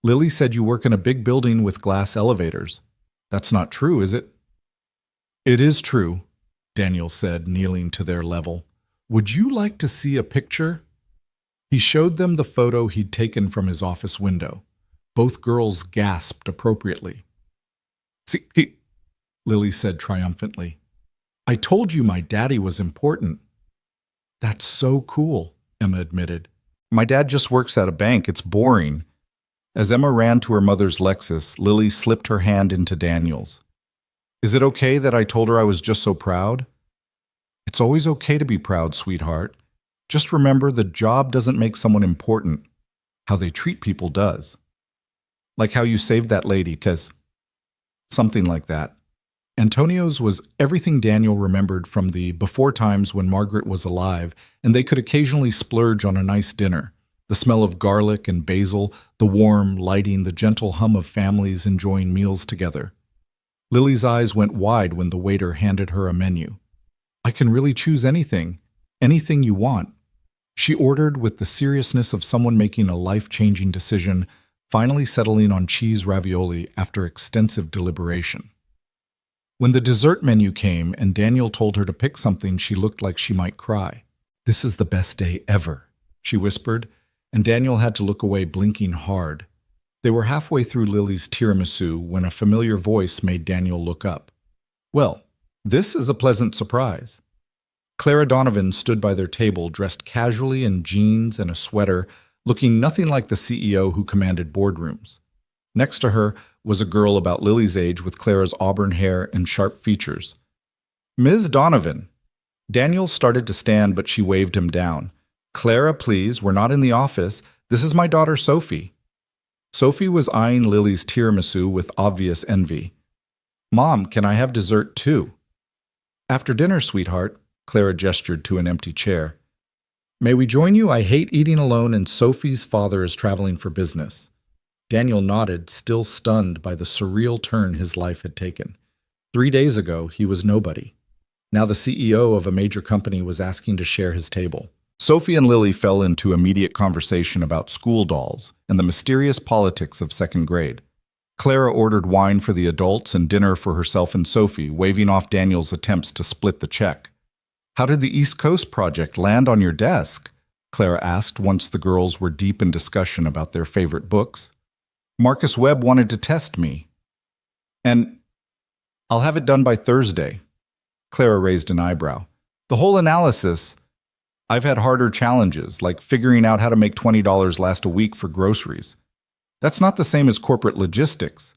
"Lily said you work in a big building with glass elevators. That's not true, is it?" "It is true," Daniel said, kneeling to their level. "Would you like to see a picture?" He showed them the photo he'd taken from his office window. Both girls gasped appropriately. "See," Lily said triumphantly. "I told you my daddy was important." "That's so cool," Emma admitted. "My dad just works at a bank. It's boring." As Emma ran to her mother's Lexus, Lily slipped her hand into Daniel's. "Is it okay that I told her I was just so proud?" "It's always okay to be proud, sweetheart. Just remember, the job doesn't make someone important. How they treat people does. Like how you saved that lady, 'cause..." Something like that. Antonio's was everything Daniel remembered from the before times when Margaret was alive, and they could occasionally splurge on a nice dinner. The smell of garlic and basil, the warm lighting, the gentle hum of families enjoying meals together. Lily's eyes went wide when the waiter handed her a menu. "I can really choose anything you want." She ordered with the seriousness of someone making a life-changing decision, finally settling on cheese ravioli after extensive deliberation. When the dessert menu came and Daniel told her to pick something, she looked like she might cry. "This is the best day ever," she whispered, and Daniel had to look away, blinking hard. They were halfway through Lily's tiramisu when a familiar voice made Daniel look up. "Well, this is a pleasant surprise." Clara Donovan stood by their table, dressed casually in jeans and a sweater, looking nothing like the CEO who commanded boardrooms. Next to her was a girl about Lily's age with Clara's auburn hair and sharp features. "Ms. Donovan." Daniel started to stand, but she waved him down. "Clara, please, we're not in the office. This is my daughter, Sophie." Sophie was eyeing Lily's tiramisu with obvious envy. "Mom, can I have dessert too?" "After dinner, sweetheart," Clara gestured to an empty chair. "May we join you? I hate eating alone, and Sophie's father is traveling for business." Daniel nodded, still stunned by the surreal turn his life had taken. 3 days ago, he was nobody. Now the CEO of a major company was asking to share his table. Sophie and Lily fell into immediate conversation about school dolls and the mysterious politics of second grade. Clara ordered wine for the adults and dinner for herself and Sophie, waving off Daniel's attempts to split the check. "How did the East Coast project land on your desk?" Clara asked once the girls were deep in discussion about their favorite books. "Marcus Webb wanted to test me. And I'll have it done by Thursday." Clara raised an eyebrow. "The whole analysis. I've had harder challenges, like figuring out how to make $20 last a week for groceries. That's not the same as corporate logistics.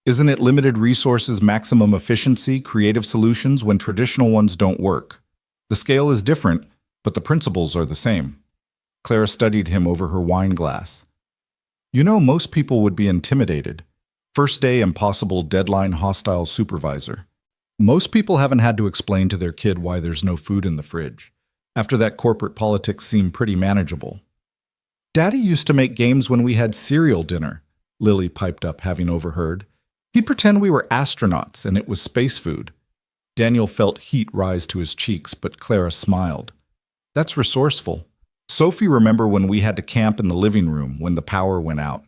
Isn't it limited resources, maximum efficiency, creative solutions when traditional ones don't work? The scale is different, but the principles are the same." Clara studied him over her wine glass. "You know, most people would be intimidated. First day impossible, deadline hostile supervisor. Most people haven't had to explain to their kid why there's no food in the fridge. After that, corporate politics seem pretty manageable." "Daddy used to make games when we had cereal dinner," Lily piped up, having overheard. "He'd pretend we were astronauts and it was space food." Daniel felt heat rise to his cheeks, but Clara smiled. "That's resourceful. Sophie, remember when we had to camp in the living room when the power went out?"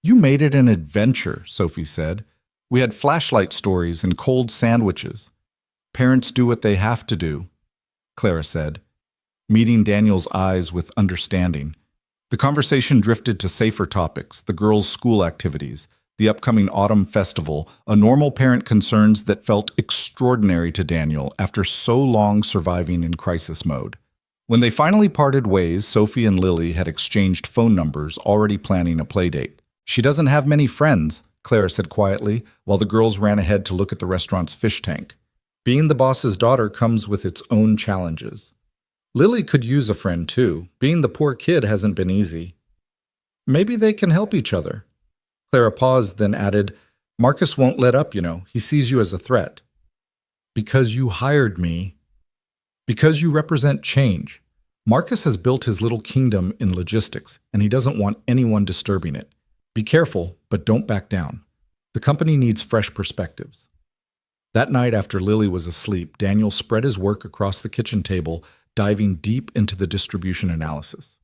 "You made it an adventure," Sophie said. "We had flashlight stories and cold sandwiches." "Parents do what they have to do," Clara said, meeting Daniel's eyes with understanding. The conversation drifted to safer topics, the girls' school activities, the upcoming autumn festival, a normal parent concerns that felt extraordinary to Daniel after so long surviving in crisis mode. When they finally parted ways, Sophie and Lily had exchanged phone numbers, already planning a playdate. "She doesn't have many friends," Clara said quietly, while the girls ran ahead to look at the restaurant's fish tank. "Being the boss's daughter comes with its own challenges." "Lily could use a friend, too. Being the poor kid hasn't been easy." "Maybe they can help each other." Clara paused, then added, "Marcus won't let up, you know. He sees you as a threat." "Because you hired me. Because you represent change. Marcus has built his little kingdom in logistics, and he doesn't want anyone disturbing it. Be careful, but don't back down. The company needs fresh perspectives." That night, after Lily was asleep, Daniel spread his work across the kitchen table, diving deep into the distribution analysis.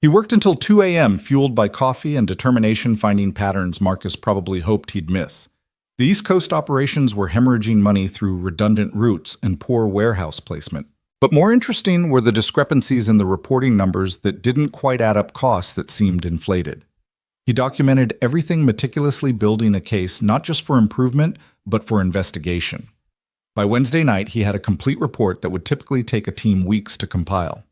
He worked until 2 a.m., fueled by coffee and determination, finding patterns Marcus probably hoped he'd miss. The East Coast operations were hemorrhaging money through redundant routes and poor warehouse placement. But more interesting were the discrepancies in the reporting numbers that didn't quite add up, costs that seemed inflated. He documented everything, meticulously building a case not just for improvement, but for investigation. By Wednesday night, he had a complete report that would typically take a team weeks to compile.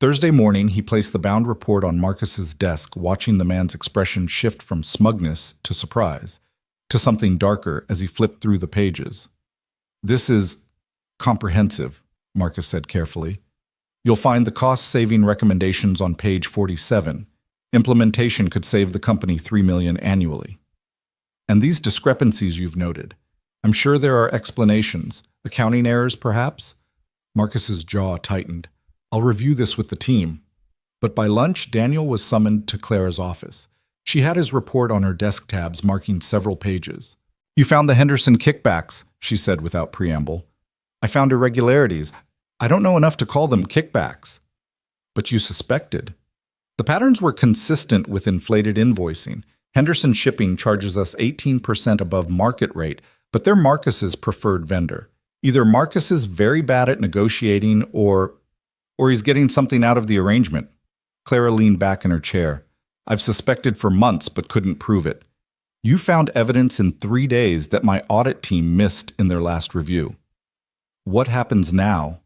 Thursday morning, he placed the bound report on Marcus's desk, watching the man's expression shift from smugness to surprise, to something darker as he flipped through the pages. "This is comprehensive," Marcus said carefully. "You'll find the cost-saving recommendations on page 47. Implementation could save the company $3 million annually. And these discrepancies you've noted. I'm sure there are explanations. Accounting errors, perhaps?" Marcus's jaw tightened. "I'll review this with the team." But by lunch, Daniel was summoned to Clara's office. She had his report on her desk tabs, marking several pages. "You found the Henderson kickbacks," she said without preamble. "I found irregularities. I don't know enough to call them kickbacks." "But you suspected." "The patterns were consistent with inflated invoicing. Henderson Shipping charges us 18% above market rate, but they're Marcus's preferred vendor. Either Marcus is very bad at negotiating or he's getting something out of the arrangement." Clara leaned back in her chair. "I've suspected for months but couldn't prove it. You found evidence in 3 days that my audit team missed in their last review. What happens now?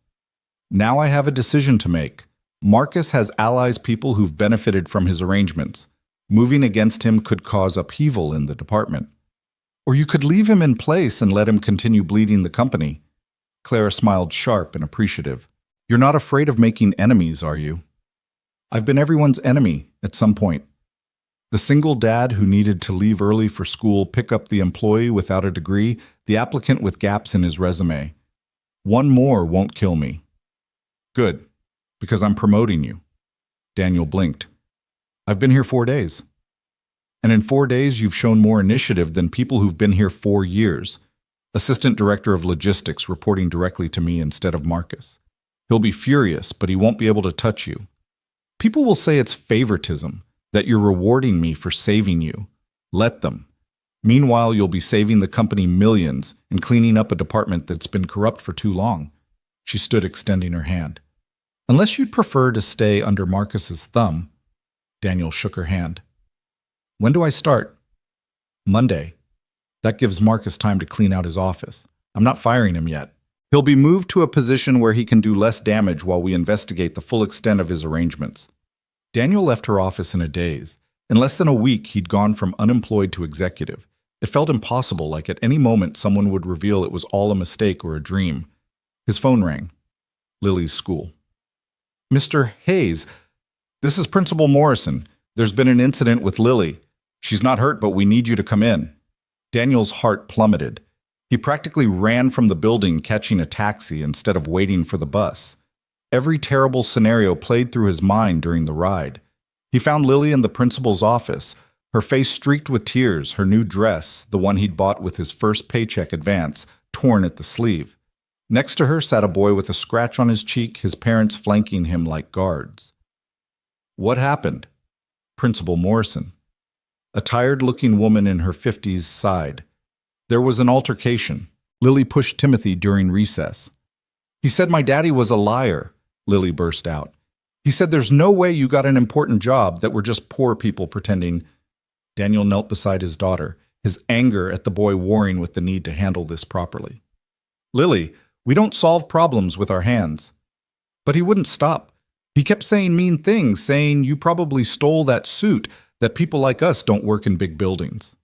Now I have a decision to make. Marcus has allies, people who've benefited from his arrangements. Moving against him could cause upheaval in the department. Or you could leave him in place and let him continue bleeding the company." Clara smiled, sharp and appreciative. "You're not afraid of making enemies, are you?" "I've been everyone's enemy at some point. The single dad who needed to leave early for school, pick up the employee without a degree, the applicant with gaps in his resume. One more won't kill me." "Good, because I'm promoting you." Daniel blinked. "I've been here 4 days. And in 4 days, you've shown more initiative than people who've been here 4 years. Assistant Director of Logistics, reporting directly to me instead of Marcus. He'll be furious, but he won't be able to touch you. People will say it's favoritism, that you're rewarding me for saving you. Let them. Meanwhile, you'll be saving the company millions and cleaning up a department that's been corrupt for too long." She stood extending her hand. "Unless you'd prefer to stay under Marcus's thumb." Daniel shook her hand. "When do I start?" "Monday. That gives Marcus time to clean out his office. I'm not firing him yet. He'll be moved to a position where he can do less damage while we investigate the full extent of his arrangements." Daniel left her office in a daze. In less than a week, he'd gone from unemployed to executive. It felt impossible, like at any moment someone would reveal it was all a mistake or a dream. His phone rang. Lily's school. "Mr. Hayes, this is Principal Morrison. There's been an incident with Lily. She's not hurt, but we need you to come in." Daniel's heart plummeted. He practically ran from the building, catching a taxi instead of waiting for the bus. Every terrible scenario played through his mind during the ride. He found Lily in the principal's office, her face streaked with tears, her new dress, the one he'd bought with his first paycheck advance, torn at the sleeve. Next to her sat a boy with a scratch on his cheek, his parents flanking him like guards. "What happened?" Principal Morrison. A tired-looking woman in her 50s sighed. "There was an altercation. Lily pushed Timothy during recess." "He said my daddy was a liar," Lily burst out. "He said there's no way you got an important job, that we're just poor people pretending." Daniel knelt beside his daughter, his anger at the boy warring with the need to handle this properly. "Lily, we don't solve problems with our hands." But he wouldn't stop. He kept saying mean things, saying you probably stole that suit, that people like us don't work in big buildings.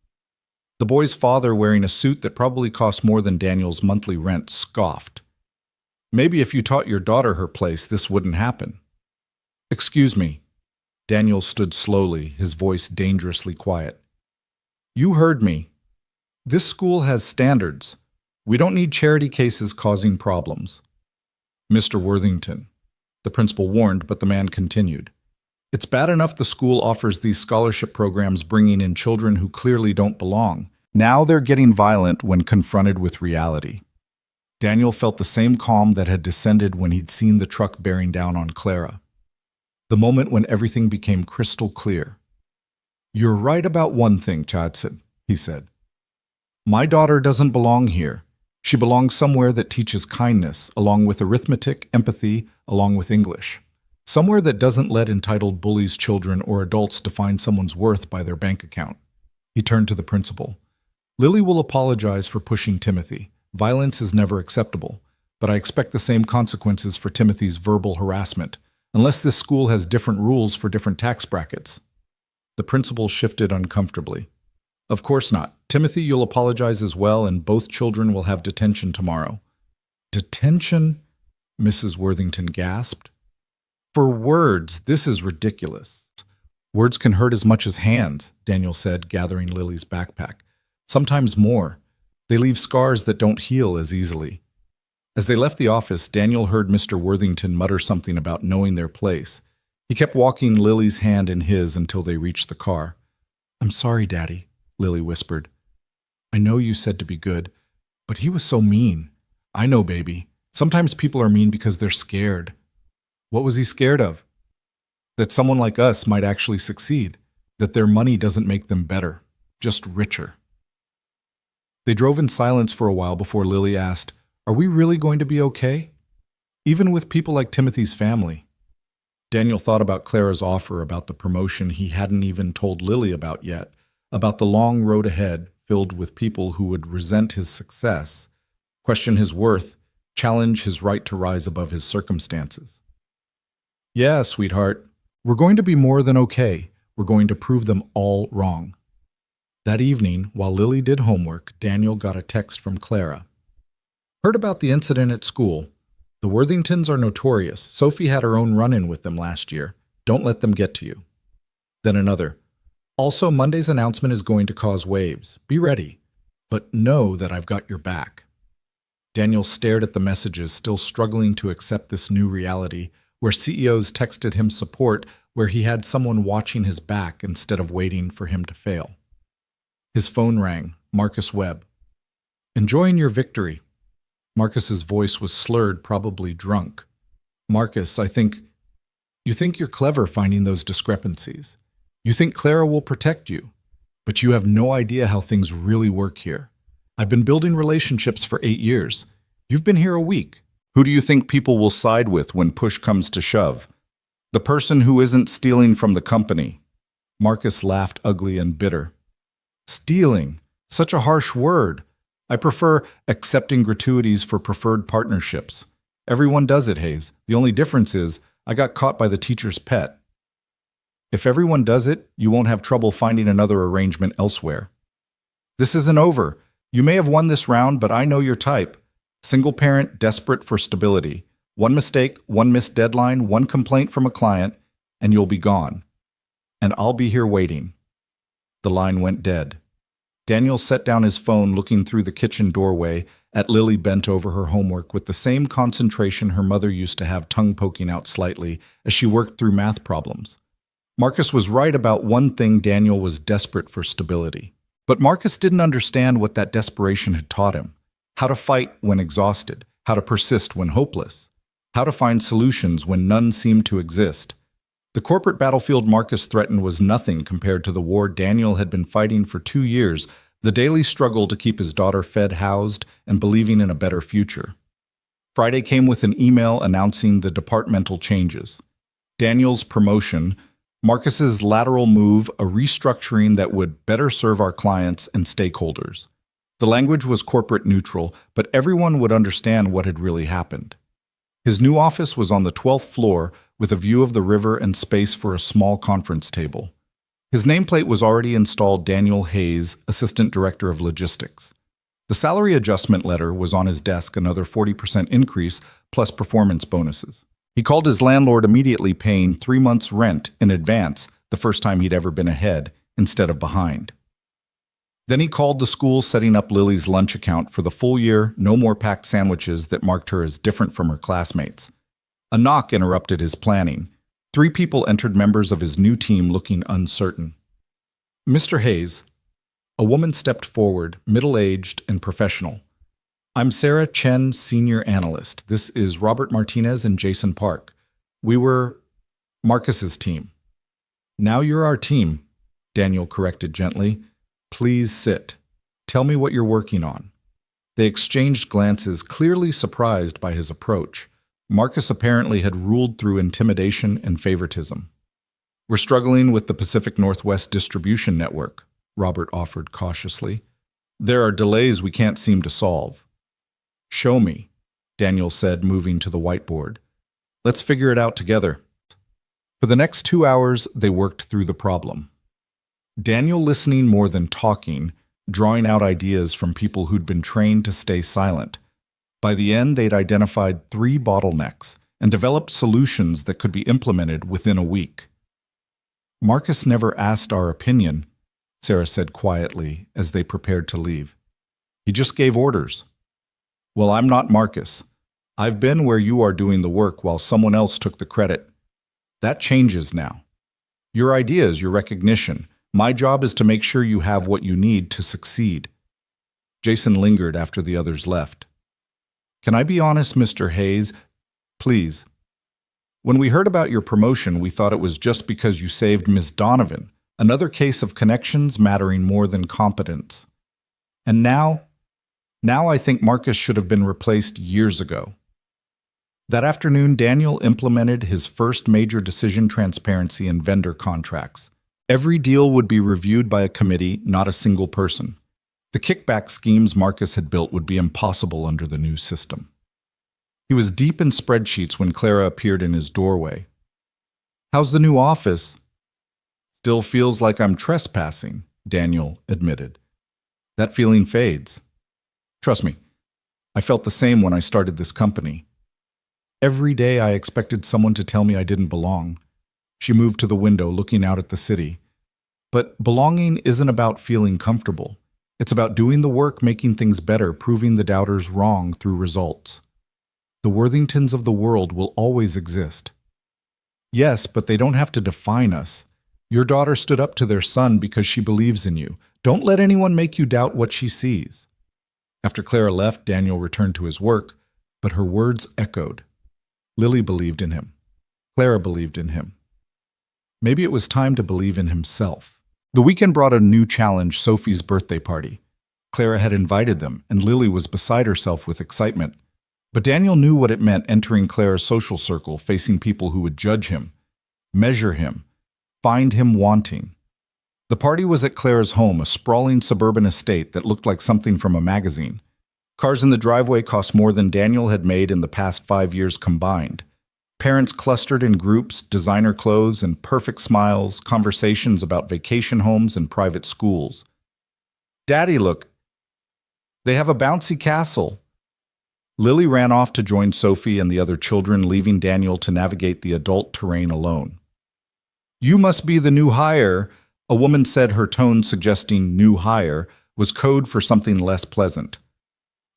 The boy's father, wearing a suit that probably cost more than Daniel's monthly rent, scoffed. "Maybe if you taught your daughter her place, this wouldn't happen." "Excuse me." Daniel stood slowly, his voice dangerously quiet. "You heard me. This school has standards. We don't need charity cases causing problems." "Mr. Worthington," the principal warned, but the man continued. "It's bad enough the school offers these scholarship programs bringing in children who clearly don't belong. Now they're getting violent when confronted with reality." Daniel felt the same calm that had descended when he'd seen the truck bearing down on Clara. The moment when everything became crystal clear. "You're right about one thing, Chadson," he said. "My daughter doesn't belong here. She belongs somewhere that teaches kindness, along with arithmetic, empathy, along with English. Somewhere that doesn't let entitled bullies children or adults define someone's worth by their bank account." He turned to the principal. "Lily will apologize for pushing Timothy. Violence is never acceptable, but I expect the same consequences for Timothy's verbal harassment, unless this school has different rules for different tax brackets." The principal shifted uncomfortably. "Of course not. Timothy, you'll apologize as well, and both children will have detention tomorrow." "Detention?" Mrs. Worthington gasped. "For words, this is ridiculous." "Words can hurt as much as hands," Daniel said, gathering Lily's backpack. "Sometimes more. They leave scars that don't heal as easily." As they left the office, Daniel heard Mr. Worthington mutter something about knowing their place. He kept walking Lily's hand in his until they reached the car. "I'm sorry, Daddy," Lily whispered. "I know you said to be good, but he was so mean." "I know, baby. Sometimes people are mean because they're scared." "What was he scared of?" "That someone like us might actually succeed, that their money doesn't make them better, just richer." They drove in silence for a while before Lily asked, "Are we really going to be okay? Even with people like Timothy's family?" Daniel thought about Clara's offer, about the promotion he hadn't even told Lily about yet, about the long road ahead filled with people who would resent his success, question his worth, challenge his right to rise above his circumstances. "Yeah, sweetheart, we're going to be more than okay. We're going to prove them all wrong." That evening, while Lily did homework, Daniel got a text from Clara. "Heard about the incident at school. The Worthingtons are notorious. Sophie had her own run-in with them last year. Don't let them get to you." Then another. "Also, Monday's announcement is going to cause waves. Be ready. But know that I've got your back." Daniel stared at the messages, still struggling to accept this new reality, where CEOs texted him support, where he had someone watching his back instead of waiting for him to fail. His phone rang. Marcus Webb. "Enjoying your victory." Marcus's voice was slurred, probably drunk. Marcus, you think you're clever finding those discrepancies. You think Clara will protect you, but you have no idea how things really work here. I've been building relationships for 8 years. You've been here a week. Who do you think people will side with when push comes to shove? The person who isn't stealing from the company. Marcus laughed ugly and bitter. Stealing. Such a harsh word. I prefer accepting gratuities for preferred partnerships. Everyone does it, Hayes. The only difference is I got caught by the teacher's pet. If everyone does it, you won't have trouble finding another arrangement elsewhere. This isn't over. You may have won this round, but I know your type. Single parent, desperate for stability. One mistake, one missed deadline, one complaint from a client, and you'll be gone. And I'll be here waiting. The line went dead. Daniel set down his phone, looking through the kitchen doorway at Lily bent over her homework with the same concentration her mother used to have, tongue poking out slightly as she worked through math problems. Marcus was right about one thing: Daniel was desperate for stability. But Marcus didn't understand what that desperation had taught him. How to fight when exhausted, how to persist when hopeless, how to find solutions when none seemed to exist. The corporate battlefield Marcus threatened was nothing compared to the war Daniel had been fighting for 2 years, the daily struggle to keep his daughter fed, housed, and believing in a better future. Friday came with an email announcing the departmental changes. Daniel's promotion, Marcus's lateral move, a restructuring that would better serve our clients and stakeholders. The language was corporate neutral, but everyone would understand what had really happened. His new office was on the 12th floor with a view of the river and space for a small conference table. His nameplate was already installed: Daniel Hayes, Assistant Director of Logistics. The salary adjustment letter was on his desk, another 40% increase plus performance bonuses. He called his landlord, immediately paying 3 months' rent in advance, the first time he'd ever been ahead instead of behind. Then he called the school, setting up Lily's lunch account for the full year, no more packed sandwiches that marked her as different from her classmates. A knock interrupted his planning. 3 people entered, members of his new team, looking uncertain. Mr. Hayes. A woman stepped forward, middle-aged and professional. I'm Sarah Chen, Senior Analyst. This is Robert Martinez and Jason Park. We were Marcus's team. Now you're our team, Daniel corrected gently. Please sit. Tell me what you're working on. They exchanged glances, clearly surprised by his approach. Marcus apparently had ruled through intimidation and favoritism. We're struggling with the Pacific Northwest distribution network, Robert offered cautiously. There are delays we can't seem to solve. Show me, Daniel said, moving to the whiteboard. Let's figure it out together. For the next 2 hours, they worked through the problem. Daniel listening more than talking, drawing out ideas from people who'd been trained to stay silent. By the end, they'd identified 3 bottlenecks and developed solutions that could be implemented within a week. Marcus never asked our opinion, Sarah said quietly as they prepared to leave. He just gave orders. Well, I'm not Marcus. I've been where you are doing the work while someone else took the credit. That changes now. Your ideas, your recognition. My job is to make sure you have what you need to succeed. Jason lingered after the others left. Can I be honest, Mr. Hayes? Please. When we heard about your promotion, we thought it was just because you saved Ms. Donovan, another case of connections mattering more than competence. And now I think Marcus should have been replaced years ago. That afternoon, Daniel implemented his first major decision: transparency in vendor contracts. Every deal would be reviewed by a committee, not a single person. The kickback schemes Marcus had built would be impossible under the new system. He was deep in spreadsheets when Clara appeared in his doorway. How's the new office? Still feels like I'm trespassing, Daniel admitted. That feeling fades. Trust me, I felt the same when I started this company. Every day I expected someone to tell me I didn't belong. She moved to the window, looking out at the city. But belonging isn't about feeling comfortable. It's about doing the work, making things better, proving the doubters wrong through results. The Worthingtons of the world will always exist. Yes, but they don't have to define us. Your daughter stood up to their son because she believes in you. Don't let anyone make you doubt what she sees. After Clara left, Daniel returned to his work, but her words echoed. Lily believed in him. Clara believed in him. Maybe it was time to believe in himself. The weekend brought a new challenge, Sophie's birthday party. Clara had invited them, and Lily was beside herself with excitement. But Daniel knew what it meant entering Clara's social circle, facing people who would judge him, measure him, find him wanting. The party was at Clara's home, a sprawling suburban estate that looked like something from a magazine. Cars in the driveway cost more than Daniel had made in the past 5 years combined. Parents clustered in groups, designer clothes and perfect smiles, conversations about vacation homes and private schools. "Daddy, look, they have a bouncy castle." Lily ran off to join Sophie and the other children, leaving Daniel to navigate the adult terrain alone. "You must be the new hire," a woman said, her tone suggesting new hire was code for something less pleasant.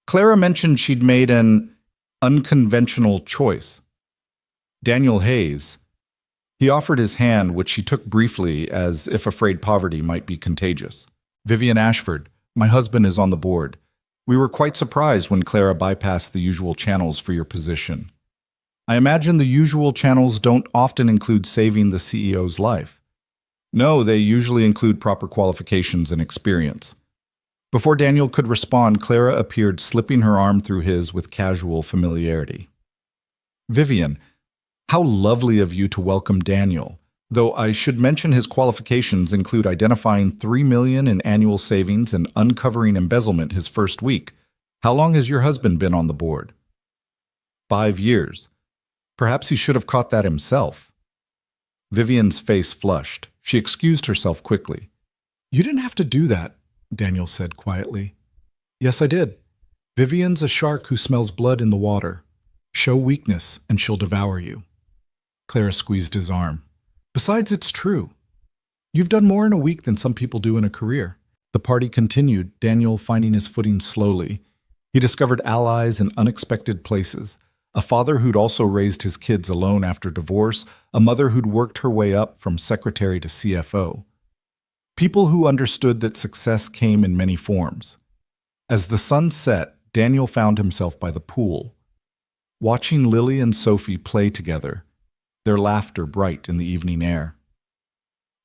Clara mentioned she'd made an unconventional choice. Daniel Hayes. He offered his hand, which she took briefly as if afraid poverty might be contagious. "Vivian Ashford, my husband is on the board. We were quite surprised when Clara bypassed the usual channels for your position. I imagine the usual channels don't often include saving the CEO's life." "No, they usually include proper qualifications and experience." Before Daniel could respond, Clara appeared, slipping her arm through his with casual familiarity. "Vivian, how lovely of you to welcome Daniel, though I should mention his qualifications include identifying $3 million in annual savings and uncovering embezzlement his first week. How long has your husband been on the board?" 5 years. Perhaps he should have caught that himself. Vivian's face flushed. She excused herself quickly. "You didn't have to do that," Daniel said quietly. "Yes, I did. Vivian's a shark who smells blood in the water. Show weakness and she'll devour you." Clara squeezed his arm. "Besides, it's true. You've done more in a week than some people do in a career." The party continued, Daniel finding his footing slowly. He discovered allies in unexpected places. A father who'd also raised his kids alone after divorce, a mother who'd worked her way up from secretary to CFO. People who understood that success came in many forms. As the sun set, Daniel found himself by the pool, watching Lily and Sophie play together, their laughter bright in the evening air.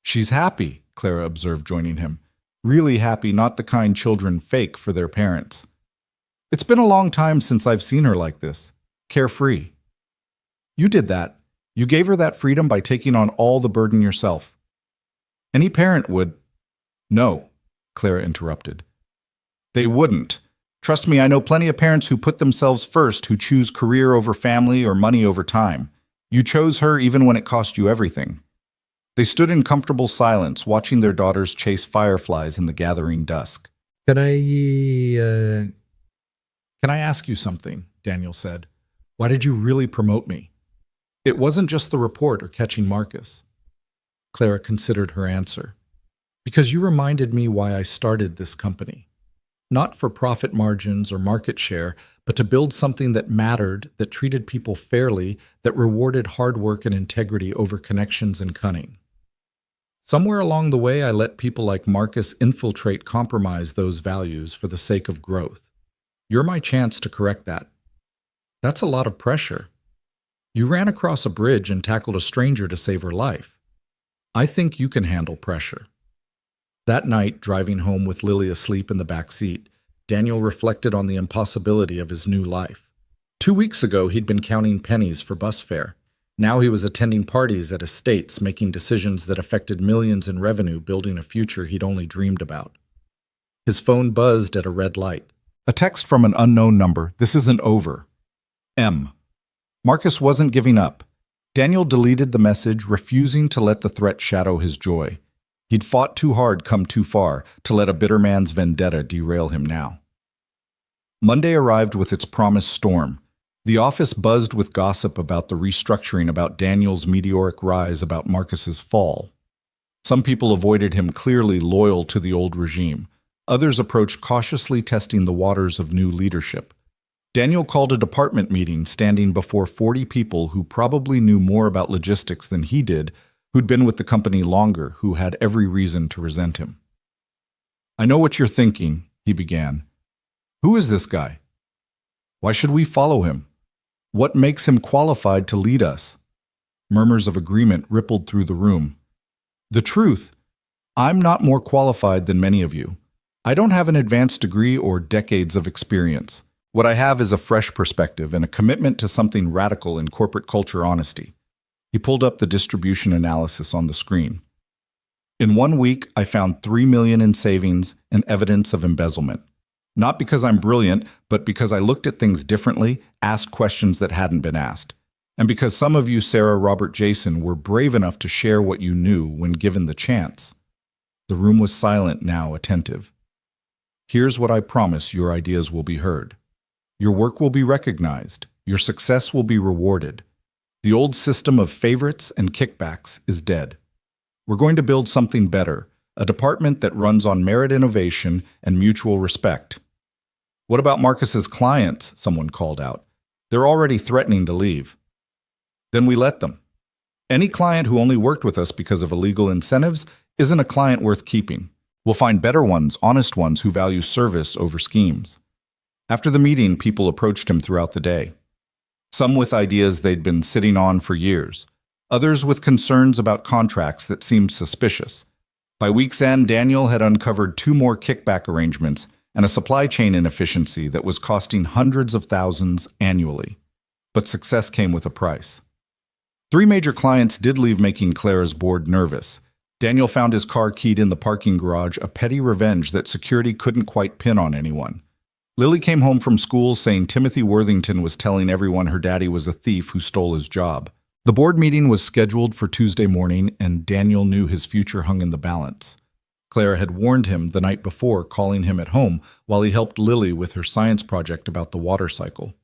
"She's happy," Clara observed, joining him. "Really happy, not the kind children fake for their parents. It's been a long time since I've seen her like this, carefree." "You did that. You gave her that freedom by taking on all the burden yourself." "Any parent would." "No," Clara interrupted. "They wouldn't. Trust me, I know plenty of parents who put themselves first, who choose career over family or money over time. You chose her even when it cost you everything." They stood in comfortable silence, watching their daughters chase fireflies in the gathering dusk. Can I ask you something?" Daniel said. "Why did you really promote me?" "It wasn't just the report or catching Marcus." Clara considered her answer. "Because you reminded me why I started this company. Not for profit margins or market share, but to build something that mattered, that treated people fairly, that rewarded hard work and integrity over connections and cunning. Somewhere along the way, I let people like Marcus compromise those values for the sake of growth. You're my chance to correct that. That's a lot of pressure. You ran across a bridge and tackled a stranger to save her life. I think you can handle pressure." That night, driving home with Lily asleep in the back seat, Daniel reflected on the impossibility of his new life. 2 weeks ago, he'd been counting pennies for bus fare. Now he was attending parties at estates, making decisions that affected millions in revenue, building a future he'd only dreamed about. His phone buzzed at a red light. A text from an unknown number. "This isn't over. M." Marcus wasn't giving up. Daniel deleted the message, refusing to let the threat shadow his joy. He'd fought too hard, come too far, to let a bitter man's vendetta derail him now. Monday arrived with its promised storm. The office buzzed with gossip about the restructuring, about Daniel's meteoric rise, about Marcus's fall. Some people avoided him, clearly loyal to the old regime. Others approached cautiously, testing the waters of new leadership. Daniel called a department meeting, standing before 40 people who probably knew more about logistics than he did, who'd been with the company longer, who had every reason to resent him. "I know what you're thinking," he began. "Who is this guy? Why should we follow him? What makes him qualified to lead us? Murmurs of agreement rippled through the room. The truth, I'm not more qualified than many of you. I don't have an advanced degree or decades of experience. What I have is a fresh perspective and a commitment to something radical in corporate culture honesty. He pulled up the distribution analysis on the screen. In 1 week, I found $3 million in savings and evidence of embezzlement. Not because I'm brilliant, but because I looked at things differently, asked questions that hadn't been asked. And because some of you, Sarah, Robert, Jason, were brave enough to share what you knew when given the chance. The room was silent now, attentive. Here's what I promise: your ideas will be heard. Your work will be recognized. Your success will be rewarded. The old system of favorites and kickbacks is dead. We're going to build something better, a department that runs on merit, innovation, and mutual respect. What about Marcus's clients? Someone called out. They're already threatening to leave. Then we let them. Any client who only worked with us because of illegal incentives isn't a client worth keeping. We'll find better ones, honest ones who value service over schemes. After the meeting, people approached him throughout the day. Some with ideas they'd been sitting on for years. Others with concerns about contracts that seemed suspicious. By week's end, Daniel had uncovered 2 more kickback arrangements and a supply chain inefficiency that was costing hundreds of thousands annually. But success came with a price. 3 major clients did leave, making Clara's board nervous. Daniel found his car keyed in the parking garage, a petty revenge that security couldn't quite pin on anyone. Lily came home from school saying Timothy Worthington was telling everyone her daddy was a thief who stole his job. The board meeting was scheduled for Tuesday morning, and Daniel knew his future hung in the balance. Clara had warned him the night before, calling him at home while he helped Lily with her science project about the water cycle.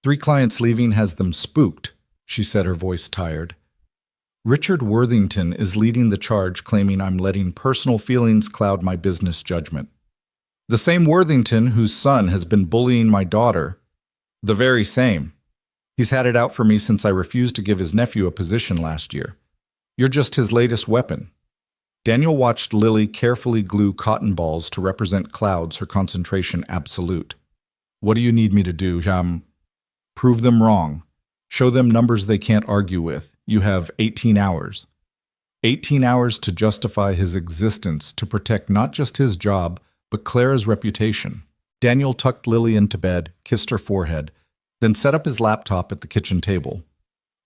3 clients leaving has them spooked, she said, her voice tired. Richard Worthington is leading the charge, claiming I'm letting personal feelings cloud my business judgment. The same Worthington whose son has been bullying my daughter. The very same. He's had it out for me since I refused to give his nephew a position last year. You're just his latest weapon. Daniel watched Lily carefully glue cotton balls to represent clouds, her concentration absolute. What do you need me to do? Prove them wrong. Show them numbers they can't argue with. You have 18 hours. 18 hours to justify his existence, to protect not just his job, but Clara's reputation. Daniel tucked Lily into bed, kissed her forehead, then set up his laptop at the kitchen table.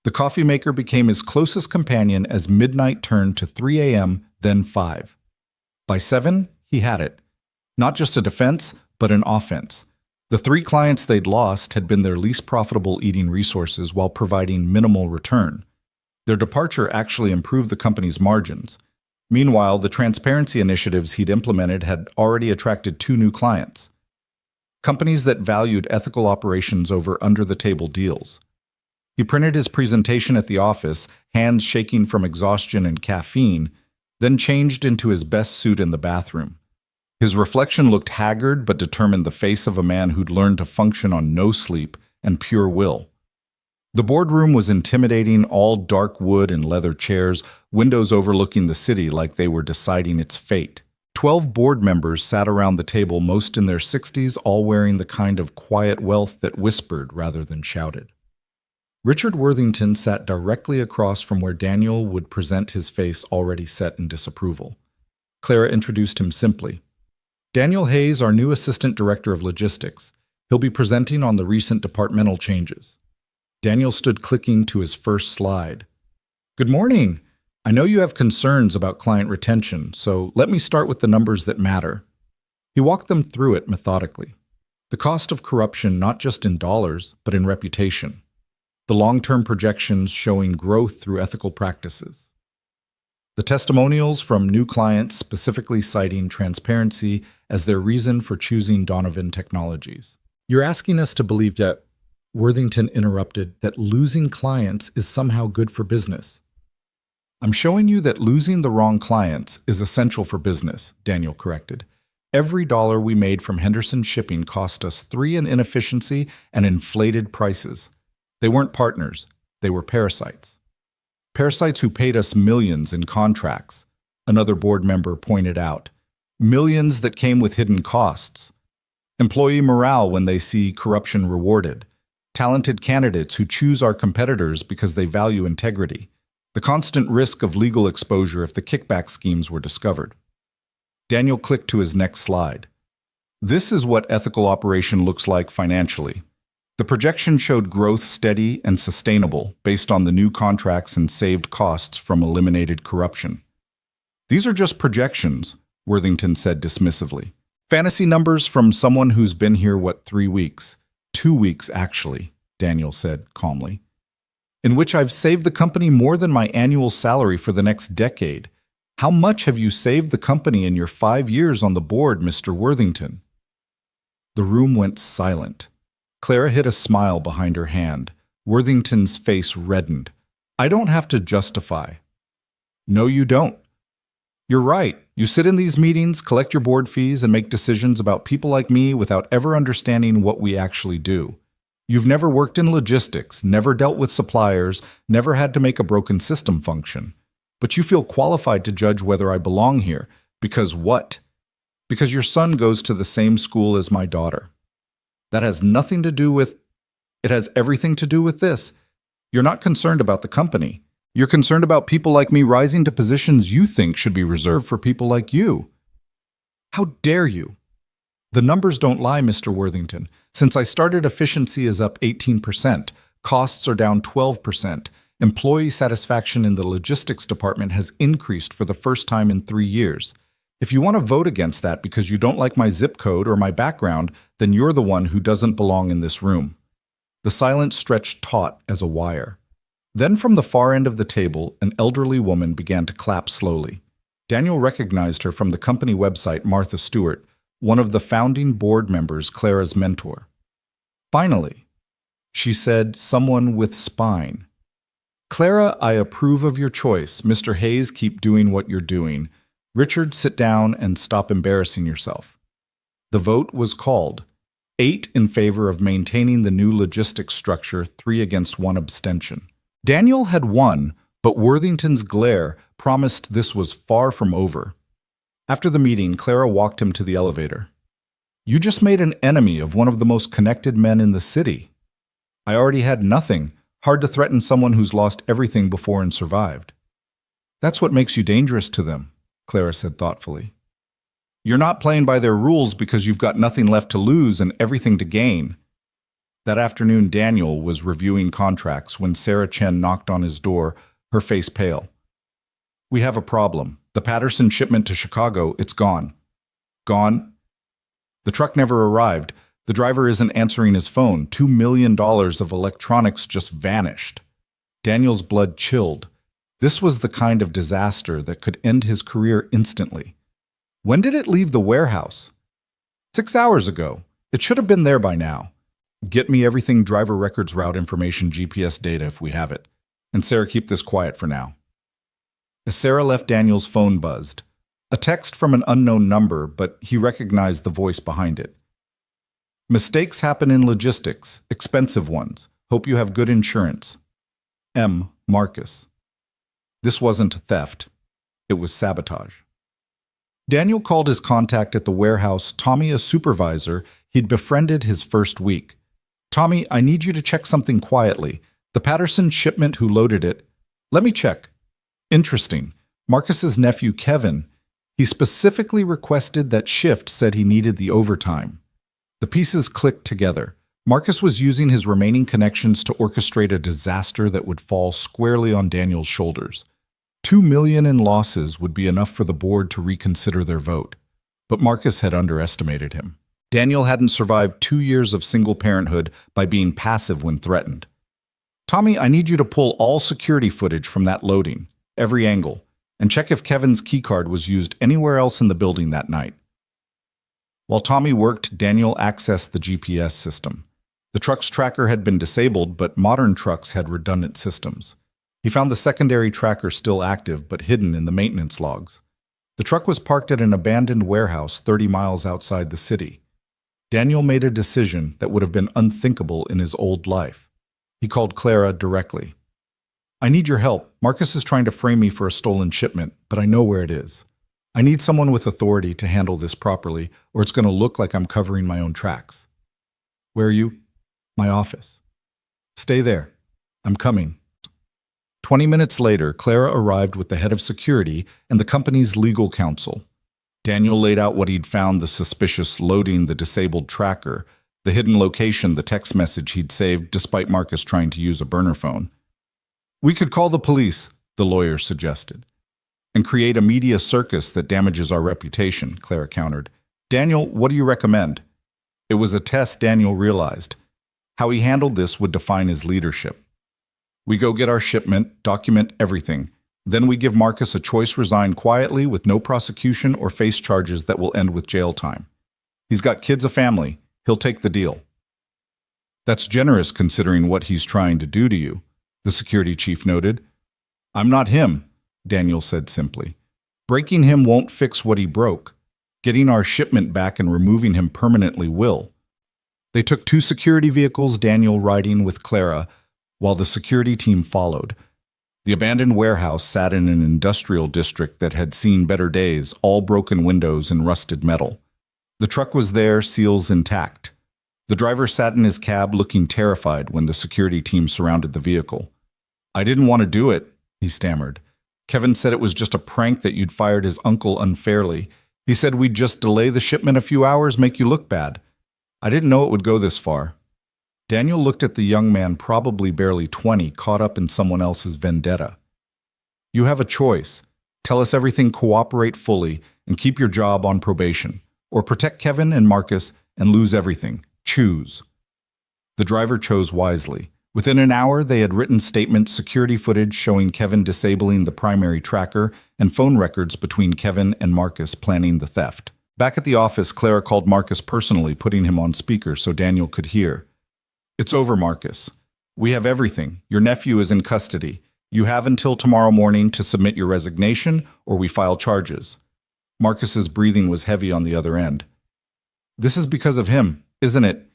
The coffee maker became his closest companion as midnight turned to 3 a.m., then 5. By 7, he had it. Not just a defense, but an offense. The 3 clients they'd lost had been their least profitable eating resources while providing minimal return. Their departure actually improved the company's margins. Meanwhile, the transparency initiatives he'd implemented had already attracted 2 new clients. Companies that valued ethical operations over under-the-table deals. He printed his presentation at the office, hands shaking from exhaustion and caffeine, then changed into his best suit in the bathroom. His reflection looked haggard but determined, the face of a man who'd learned to function on no sleep and pure will. The boardroom was intimidating, all dark wood and leather chairs, windows overlooking the city like they were deciding its fate. 12 board members sat around the table, most in their 60s, all wearing the kind of quiet wealth that whispered rather than shouted. Richard Worthington sat directly across from where Daniel would present, his face already set in disapproval. Clara introduced him simply. Daniel Hayes, our new Assistant Director of Logistics. He'll be presenting on the recent departmental changes. Daniel stood clicking to his first slide. Good morning. I know you have concerns about client retention, so let me start with the numbers that matter. He walked them through it methodically. The cost of corruption, not just in dollars, but in reputation. The long-term projections showing growth through ethical practices. The testimonials from new clients specifically citing transparency as their reason for choosing Donovan Technologies. You're asking us to believe that, Worthington interrupted, that losing clients is somehow good for business. I'm showing you that losing the wrong clients is essential for business, Daniel corrected. Every dollar we made from Henderson Shipping cost us 3 in inefficiency and inflated prices. They weren't partners, they were parasites. Parasites who paid us millions in contracts, another board member pointed out. Millions that came with hidden costs. Employee morale when they see corruption rewarded. talented candidates who choose our competitors because they value integrity, the constant risk of legal exposure if the kickback schemes were discovered. Daniel clicked to his next slide. This is what ethical operation looks like financially. The projection showed growth steady and sustainable based on the new contracts and saved costs from eliminated corruption. These are just projections, Worthington said dismissively. Fantasy numbers from someone who's been here, 3 weeks? 2 weeks, actually, Daniel said calmly. In which I've saved the company more than my annual salary for the next decade. How much have you saved the company in your 5 years on the board, Mr. Worthington? The room went silent. Clara hid a smile behind her hand. Worthington's face reddened. I don't have to justify. No, you don't. You're right. You sit in these meetings, collect your board fees, and make decisions about people like me without ever understanding what we actually do. You've never worked in logistics, never dealt with suppliers, never had to make a broken system function. But you feel qualified to judge whether I belong here. Because what? Because your son goes to the same school as my daughter. That has nothing to do with... It has everything to do with this. You're not concerned about the company. You're concerned about people like me rising to positions you think should be reserved for people like you. How dare you? The numbers don't lie, Mr. Worthington. Since I started, efficiency is up 18%, costs are down 12%, employee satisfaction in the logistics department has increased for the first time in 3 years. If you want to vote against that because you don't like my zip code or my background, then you're the one who doesn't belong in this room. The silence stretched taut as a wire. Then from the far end of the table, an elderly woman began to clap slowly. Daniel recognized her from the company website, Martha Stewart, one of the founding board members, Clara's mentor. Finally, she said, someone with spine. Clara, I approve of your choice. Mr. Hayes, keep doing what you're doing. Richard, sit down and stop embarrassing yourself. The vote was called. 8 in favor of maintaining the new logistics structure, 3 against 1 abstention. Daniel had won, but Worthington's glare promised this was far from over. After the meeting, Clara walked him to the elevator. You just made an enemy of one of the most connected men in the city. I already had nothing. Hard to threaten someone who's lost everything before and survived. That's what makes you dangerous to them, Clara said thoughtfully. You're not playing by their rules because you've got nothing left to lose and everything to gain. That afternoon, Daniel was reviewing contracts when Sarah Chen knocked on his door, her face pale. We have a problem. The Patterson shipment to Chicago, it's gone. Gone? The truck never arrived. The driver isn't answering his phone. $2 million of electronics just vanished. Daniel's blood chilled. This was the kind of disaster that could end his career instantly. When did it leave the warehouse? 6 hours ago. It should have been there by now. Get me everything, driver records, route information, GPS data if we have it. And Sarah, keep this quiet for now. As Sarah left, Daniel's phone buzzed. A text from an unknown number, but he recognized the voice behind it. Mistakes happen in logistics, expensive ones. Hope you have good insurance. M. Marcus. This wasn't theft. It was sabotage. Daniel called his contact at the warehouse, Tommy, a supervisor he'd befriended his first week. Tommy, I need you to check something quietly. The Patterson shipment, who loaded it? Let me check. Interesting. Marcus's nephew, Kevin. He specifically requested that shift, said he needed the overtime. The pieces clicked together. Marcus was using his remaining connections to orchestrate a disaster that would fall squarely on Daniel's shoulders. $2 million in losses would be enough for the board to reconsider their vote. But Marcus had underestimated him. Daniel hadn't survived 2 years of single parenthood by being passive when threatened. Tommy, I need you to pull all security footage from that loading, every angle, and check if Kevin's keycard was used anywhere else in the building that night. While Tommy worked, Daniel accessed the GPS system. The truck's tracker had been disabled, but modern trucks had redundant systems. He found the secondary tracker still active, but hidden in the maintenance logs. The truck was parked at an abandoned warehouse 30 miles outside the city. Daniel made a decision that would have been unthinkable in his old life. He called Clara directly. I need your help. Marcus is trying to frame me for a stolen shipment, but I know where it is. I need someone with authority to handle this properly, or it's going to look like I'm covering my own tracks. Where are you? My office. Stay there. I'm coming. 20 minutes later, Clara arrived with the head of security and the company's legal counsel. Daniel laid out what he'd found: the suspicious loading, the disabled tracker, the hidden location, the text message he'd saved despite Marcus trying to use a burner phone. We could call the police, the lawyer suggested, and create a media circus that damages our reputation, Clara countered. Daniel, what do you recommend? It was a test, Daniel realized. How he handled this would define his leadership. We go get our shipment, document everything. Then we give Marcus a choice: resign quietly with no prosecution or face charges that will end with jail time. He's got kids, a family. He'll take the deal. That's generous considering what he's trying to do to you, the security chief noted. I'm not him, Daniel said simply. Breaking him won't fix what he broke. Getting our shipment back and removing him permanently will. They took 2 security vehicles, Daniel riding with Clara, while the security team followed. The abandoned warehouse sat in an industrial district that had seen better days, all broken windows and rusted metal. The truck was there, seals intact. The driver sat in his cab looking terrified when the security team surrounded the vehicle. I didn't want to do it, he stammered. Kevin said it was just a prank, that you'd fired his uncle unfairly. He said we'd just delay the shipment a few hours, make you look bad. I didn't know it would go this far. Daniel looked at the young man, probably barely 20, caught up in someone else's vendetta. You have a choice. Tell us everything, cooperate fully, and keep your job on probation. Or protect Kevin and Marcus and lose everything. Choose. The driver chose wisely. Within an hour, they had written statements, security footage showing Kevin disabling the primary tracker, and phone records between Kevin and Marcus planning the theft. Back at the office, Clara called Marcus personally, putting him on speaker so Daniel could hear. It's over, Marcus. We have everything. Your nephew is in custody. You have until tomorrow morning to submit your resignation, or we file charges. Marcus's breathing was heavy on the other end. This is because of him, isn't it?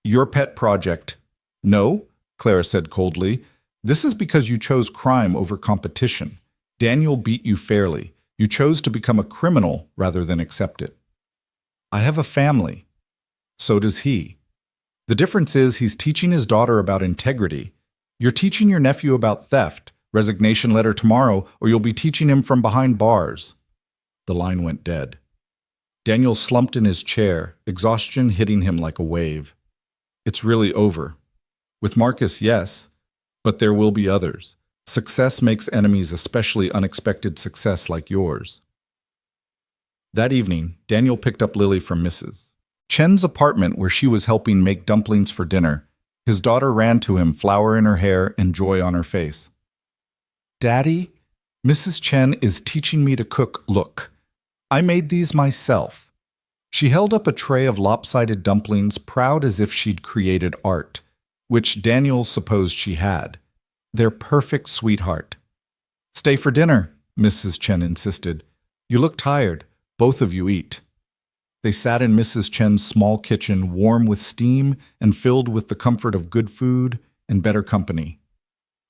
Your pet project. No, Clara said coldly. This is because you chose crime over competition. Daniel beat you fairly. You chose to become a criminal rather than accept it. I have a family. So does he. The difference is he's teaching his daughter about integrity. You're teaching your nephew about theft. Resignation letter tomorrow, or you'll be teaching him from behind bars. The line went dead. Daniel slumped in his chair, exhaustion hitting him like a wave. It's really over. With Marcus, yes, but there will be others. Success makes enemies, especially unexpected success like yours. That evening, Daniel picked up Lily from Mrs. Chen's apartment where she was helping make dumplings for dinner. His daughter ran to him, flower in her hair and joy on her face. Daddy, Mrs. Chen is teaching me to cook. Look, I made these myself. She held up a tray of lopsided dumplings, proud as if she'd created art, which Daniel supposed she had. They're perfect, sweetheart. Stay for dinner, Mrs. Chen insisted. You look tired. Both of you eat. They sat in Mrs. Chen's small kitchen, warm with steam and filled with the comfort of good food and better company.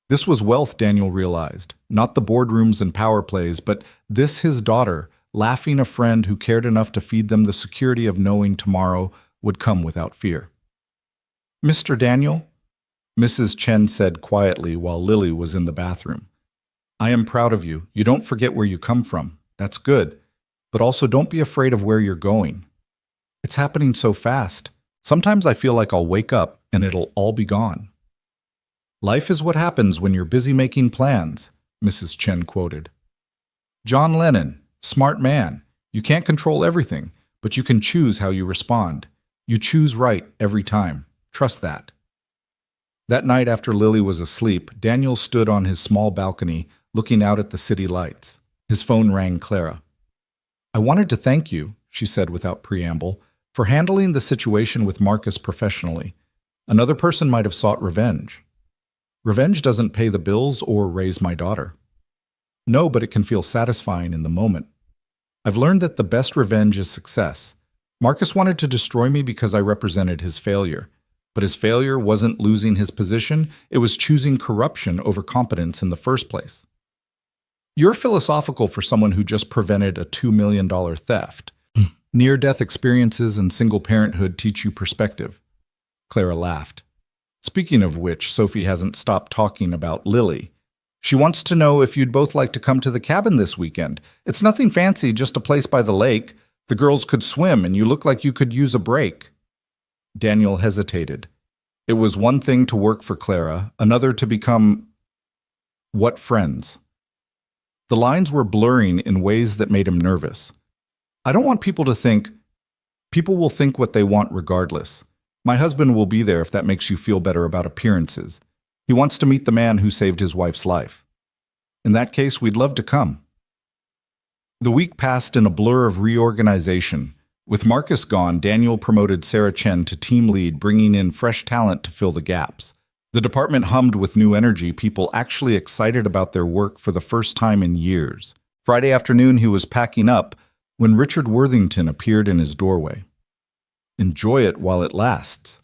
This was wealth, Daniel realized. Not the boardrooms and power plays, but this his daughter, laughing, a friend who cared enough to feed them the security of knowing tomorrow would come without fear. Mr. Daniel, Mrs. Chen said quietly while Lily was in the bathroom. I am proud of you. You don't forget where you come from. That's good. But also don't be afraid of where you're going. It's happening so fast. Sometimes I feel like I'll wake up and it'll all be gone. Life is what happens when you're busy making plans, Mrs. Chen quoted. John Lennon, smart man. You can't control everything, but you can choose how you respond. You choose right every time. Trust that. That night after Lily was asleep, Daniel stood on his small balcony looking out at the city lights. His phone rang Clara. I wanted to thank you, she said without preamble, for handling the situation with Marcus professionally. Another person might have sought revenge. Revenge doesn't pay the bills or raise my daughter. No, but it can feel satisfying in the moment. I've learned that the best revenge is success. Marcus wanted to destroy me because I represented his failure. But his failure wasn't losing his position, it was choosing corruption over competence in the first place. You're philosophical for someone who just prevented a $2 million theft. Near-death experiences and single parenthood teach you perspective. Clara laughed. Speaking of which, Sophie hasn't stopped talking about Lily. She wants to know if you'd both like to come to the cabin this weekend. It's nothing fancy, just a place by the lake. The girls could swim, and you look like you could use a break. Daniel hesitated. It was one thing to work for Clara, another to become what friends? The lines were blurring in ways that made him nervous. I don't want people to think. People will think what they want regardless. My husband will be there if that makes you feel better about appearances. He wants to meet the man who saved his wife's life. In that case, we'd love to come. The week passed in a blur of reorganization. With Marcus gone, Daniel promoted Sarah Chen to team lead, bringing in fresh talent to fill the gaps. The department hummed with new energy, people actually excited about their work for the first time in years. Friday afternoon, he was packing up when Richard Worthington appeared in his doorway. Enjoy it while it lasts.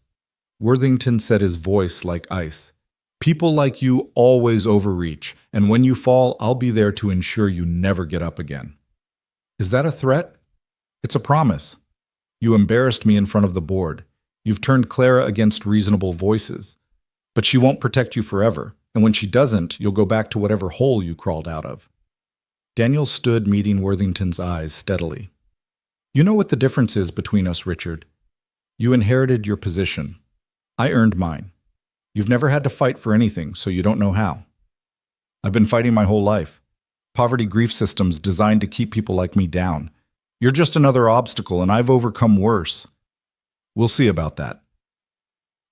Worthington said, his voice like ice. People like you always overreach, and when you fall, I'll be there to ensure you never get up again. Is that a threat? It's a promise. You embarrassed me in front of the board. You've turned Clara against reasonable voices. But she won't protect you forever, and when she doesn't, you'll go back to whatever hole you crawled out of. Daniel stood meeting Worthington's eyes steadily. You know what the difference is between us, Richard. You inherited your position. I earned mine. You've never had to fight for anything, so you don't know how. I've been fighting my whole life. Poverty grief systems designed to keep people like me down. You're just another obstacle, and I've overcome worse. We'll see about that.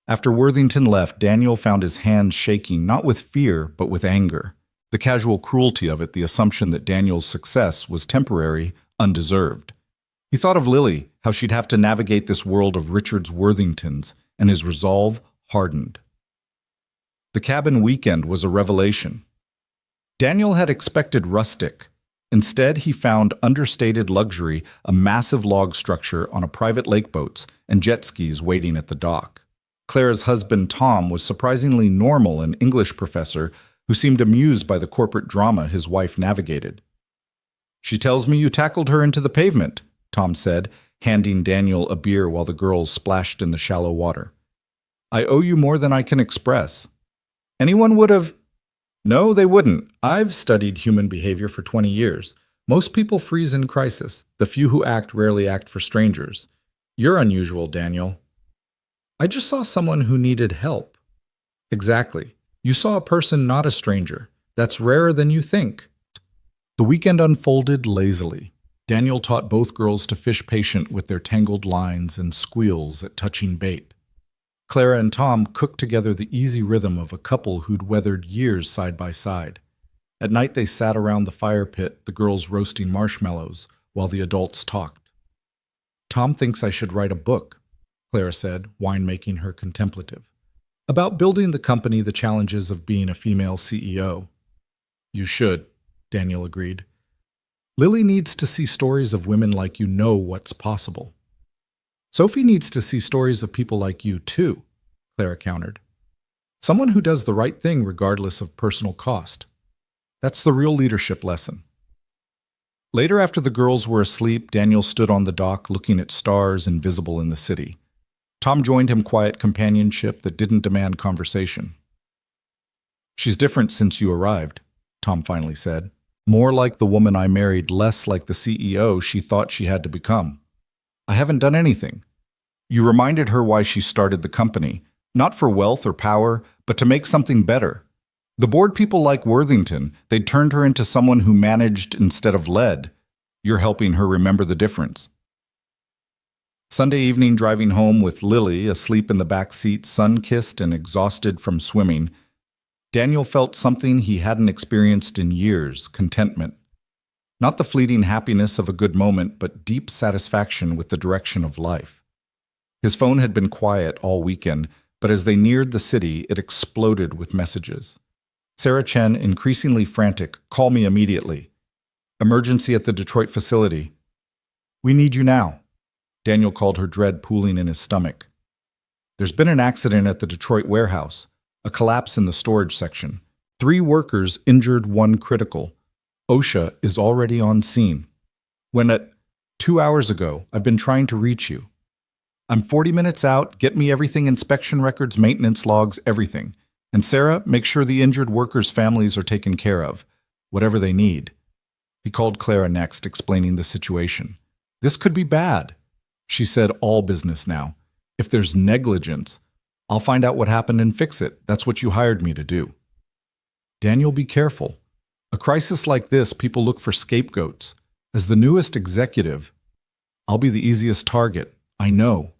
After Worthington left, Daniel found his hands shaking, not with fear, but with anger. The casual cruelty of it, the assumption that Daniel's success was temporary, undeserved. He thought of Lily, how she'd have to navigate this world of Richard's Worthingtons, and his resolve hardened. The cabin weekend was a revelation. Daniel had expected rustic. Instead, he found understated luxury, a massive log structure on a private lake boats, and jet skis waiting at the dock. Clara's husband, Tom, was surprisingly normal, an English professor who seemed amused by the corporate drama his wife navigated. She tells me you tackled her into the pavement, Tom said, handing Daniel a beer while the girls splashed in the shallow water. I owe you more than I can express. Anyone would have... No, they wouldn't. I've studied human behavior for 20 years. Most people freeze in crisis. The few who act rarely act for strangers. You're unusual, Daniel. I just saw someone who needed help. Exactly. You saw a person, not a stranger. That's rarer than you think. The weekend unfolded lazily. Daniel taught both girls to fish patient with their tangled lines and squeals at touching bait. Clara and Tom cooked together the easy rhythm of a couple who'd weathered years side by side. At night they sat around the fire pit, the girls roasting marshmallows, while the adults talked. Tom thinks I should write a book, Clara said, wine-making her contemplative. About building the company, the challenges of being a female CEO. You should, Daniel agreed. Lily needs to see stories of women like you know what's possible. Sophie needs to see stories of people like you too, Clara countered. Someone who does the right thing regardless of personal cost. That's the real leadership lesson. Later, after the girls were asleep, Daniel stood on the dock looking at stars invisible in the city. Tom joined him, quiet companionship that didn't demand conversation. She's different since you arrived, Tom finally said. More like the woman I married, less like the CEO she thought she had to become. I haven't done anything. You reminded her why she started the company, not for wealth or power, but to make something better. The board people like Worthington, they turned her into someone who managed instead of led. You're helping her remember the difference. Sunday evening, driving home with Lily asleep in the back seat, sun-kissed and exhausted from swimming, Daniel felt something he hadn't experienced in years, contentment. Not the fleeting happiness of a good moment, but deep satisfaction with the direction of life. His phone had been quiet all weekend, but as they neared the city, it exploded with messages. Sarah Chen, increasingly frantic, call me immediately. Emergency at the Detroit facility. We need you now. Daniel called her, dread pooling in his stomach. There's been an accident at the Detroit warehouse, a collapse in the storage section. 3 workers injured, 1 critical. OSHA is already on scene. When at 2 hours ago, I've been trying to reach you. I'm 40 minutes out. Get me everything: inspection records, maintenance logs, everything. And Sarah, make sure the injured workers' families are taken care of, whatever they need. He called Clara next, explaining the situation. This could be bad. She said, all business now. If there's negligence, I'll find out what happened and fix it. That's what you hired me to do. Daniel, be careful. A crisis like this, people look for scapegoats. As the newest executive, I'll be the easiest target. I know.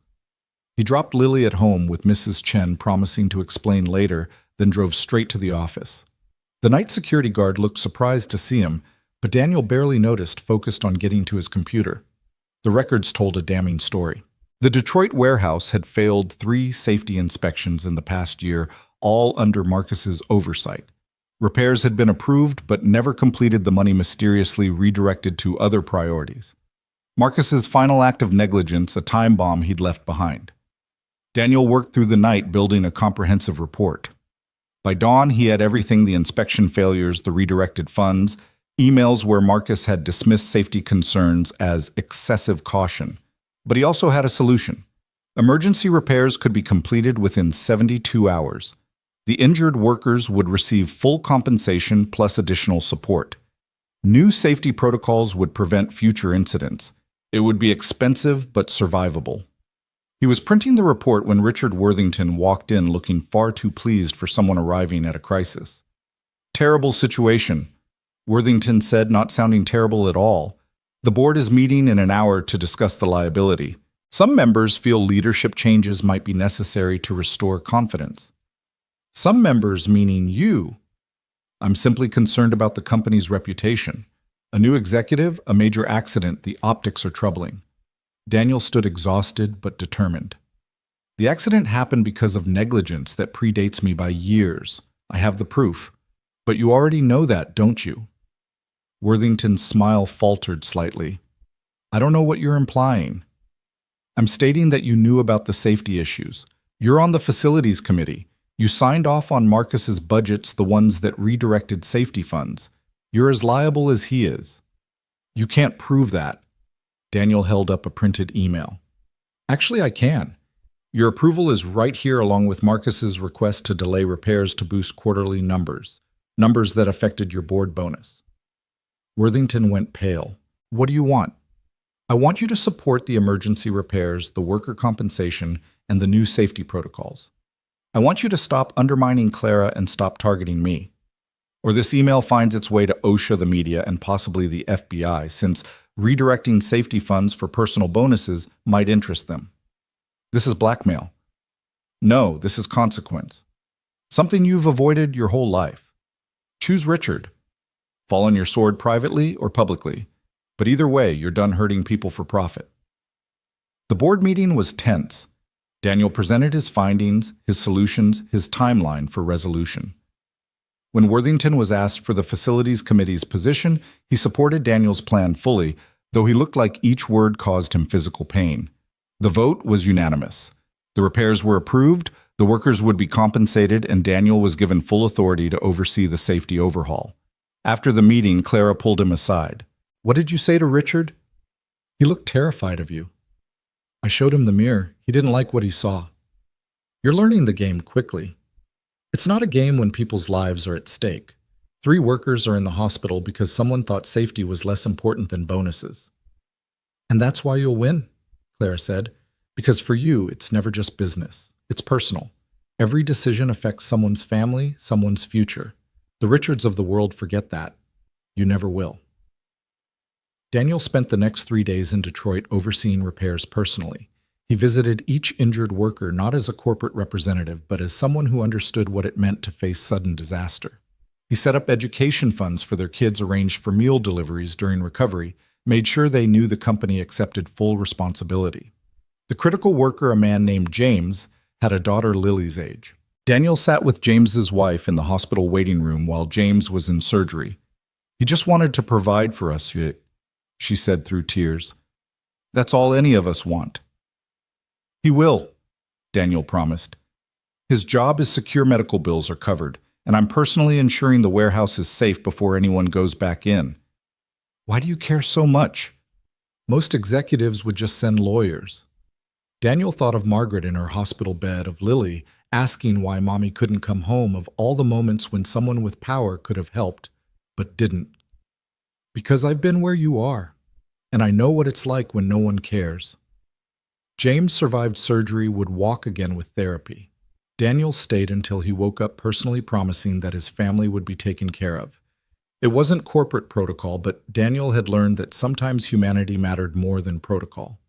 He dropped Lily at home with Mrs. Chen, promising to explain later, then drove straight to the office. The night security guard looked surprised to see him, but Daniel barely noticed, focused on getting to his computer. The records told a damning story. The Detroit warehouse had failed 3 safety inspections in the past year, all under Marcus's oversight. Repairs had been approved, but never completed. The money mysteriously redirected to other priorities. Marcus's final act of negligence, a time bomb he'd left behind. Daniel worked through the night building a comprehensive report. By dawn, he had everything: the inspection failures, the redirected funds, emails where Marcus had dismissed safety concerns as excessive caution. But he also had a solution. Emergency repairs could be completed within 72 hours. The injured workers would receive full compensation plus additional support. New safety protocols would prevent future incidents. It would be expensive but survivable. He was printing the report when Richard Worthington walked in, looking far too pleased for someone arriving at a crisis. Terrible situation, Worthington said, not sounding terrible at all. The board is meeting in an hour to discuss the liability. Some members feel leadership changes might be necessary to restore confidence. Some members, meaning you. I'm simply concerned about the company's reputation. A new executive, a major accident, the optics are troubling. Daniel stood exhausted but determined. The accident happened because of negligence that predates me by years. I have the proof. But you already know that, don't you? Worthington's smile faltered slightly. I don't know what you're implying. I'm stating that you knew about the safety issues. You're on the facilities committee. You signed off on Marcus's budgets, the ones that redirected safety funds. You're as liable as he is. You can't prove that. Daniel held up a printed email. Actually, I can. Your approval is right here, along with Marcus's request to delay repairs to boost quarterly numbers that affected your board bonus. Worthington went pale. What do you want? I want you to support the emergency repairs, the worker compensation, and the new safety protocols. I want you to stop undermining Clara and stop targeting me. Or this email finds its way to OSHA, the media, and possibly the FBI, since redirecting safety funds for personal bonuses might interest them. This is blackmail. No, this is consequence. Something you've avoided your whole life. Choose Richard. Fall on your sword privately or publicly, but either way, you're done hurting people for profit. The board meeting was tense. Daniel presented his findings, his solutions, his timeline for resolution. When Worthington was asked for the facilities committee's position, he supported Daniel's plan fully, though he looked like each word caused him physical pain. The vote was unanimous. The repairs were approved, the workers would be compensated, and Daniel was given full authority to oversee the safety overhaul. After the meeting, Clara pulled him aside. What did you say to Richard? He looked terrified of you. I showed him the mirror. He didn't like what he saw. You're learning the game quickly. It's not a game when people's lives are at stake. 3 workers are in the hospital because someone thought safety was less important than bonuses. And that's why you'll win, Clara said, because for you, it's never just business. It's personal. Every decision affects someone's family, someone's future. The Richards of the world forget that. You never will. Daniel spent the next 3 days in Detroit overseeing repairs personally. He visited each injured worker not as a corporate representative, but as someone who understood what it meant to face sudden disaster. He set up education funds for their kids, arranged for meal deliveries during recovery, made sure they knew the company accepted full responsibility. The critical worker, a man named James, had a daughter Lily's age. Daniel sat with James's wife in the hospital waiting room while James was in surgery. He just wanted to provide for us, Vic, she said through tears. That's all any of us want. He will, Daniel promised. His job is secure medical bills are covered, and I'm personally ensuring the warehouse is safe before anyone goes back in. Why do you care so much? Most executives would just send lawyers. Daniel thought of Margaret in her hospital bed, of Lily asking why Mommy couldn't come home, of all the moments when someone with power could have helped, but didn't. Because I've been where you are, and I know what it's like when no one cares. James survived surgery, would walk again with therapy. Daniel stayed until he woke up, personally promising that his family would be taken care of. It wasn't corporate protocol, but Daniel had learned that sometimes humanity mattered more than protocol.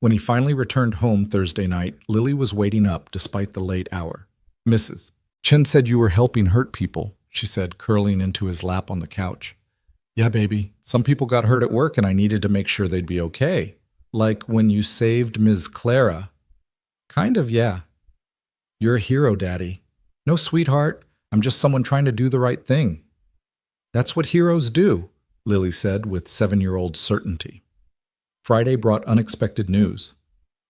When he finally returned home Thursday night, Lily was waiting up despite the late hour. "Mrs. Chen said you were helping hurt people," she said, curling into his lap on the couch. "Yeah, baby. Some people got hurt at work and I needed to make sure they'd be okay. Like when you saved Ms. Clara." "Kind of, yeah." "You're a hero, Daddy." "No, sweetheart. I'm just someone trying to do the right thing." "That's what heroes do," Lily said with 7-year-old certainty. Friday brought unexpected news.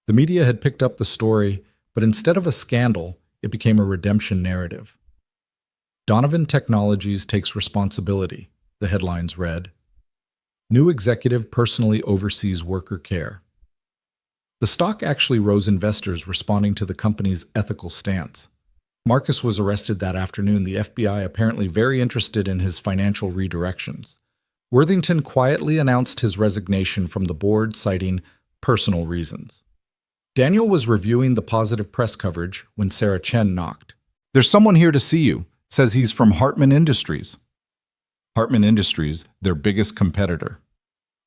The media had picked up the story, but instead of a scandal, it became a redemption narrative. "Donovan Technologies takes responsibility," the headlines read. "New executive personally oversees worker care." The stock actually rose, investors responding to the company's ethical stance. Marcus was arrested that afternoon, the FBI apparently very interested in his financial redirections. Worthington quietly announced his resignation from the board, citing personal reasons. Daniel was reviewing the positive press coverage when Sarah Chen knocked. "There's someone here to see you. Says he's from Hartman Industries." Hartman Industries, their biggest competitor.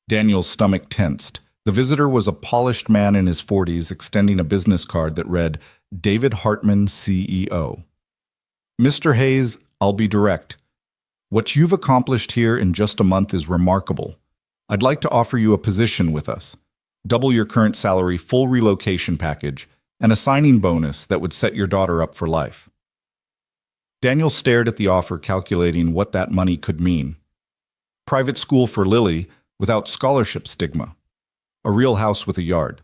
Daniel's stomach tensed. The visitor was a polished man in his 40s, extending a business card that read, "David Hartman, CEO." "Mr. Hayes, I'll be direct. What you've accomplished here in just a month is remarkable. I'd like to offer you a position with us. Double your current salary, full relocation package, and a signing bonus that would set your daughter up for life." Daniel stared at the offer, calculating what that money could mean. Private school for Lily without scholarship stigma. A real house with a yard.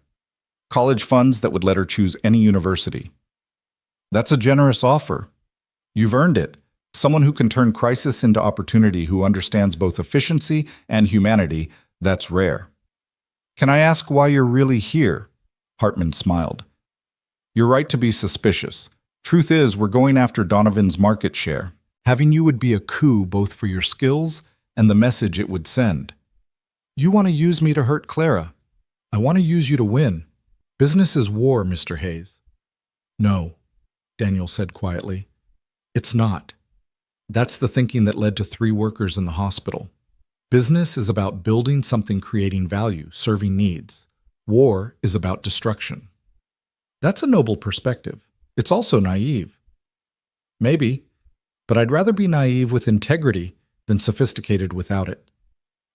College funds that would let her choose any university. That's a generous offer. You've earned it. Someone who can turn crisis into opportunity, who understands both efficiency and humanity, that's rare. "Can I ask why you're really here?" Hartman smiled. "You're right to be suspicious. Truth is, we're going after Donovan's market share. Having you would be a coup, both for your skills and the message it would send." "You want to use me to hurt Clara. I want to use you to win. Business is war, Mr. Hayes." "No," Daniel said quietly. "It's not. That's the thinking that led to 3 workers in the hospital. Business is about building something, creating value, serving needs. War is about destruction." That's a noble perspective. It's also naive. Maybe, but I'd rather be naive with integrity than sophisticated without it.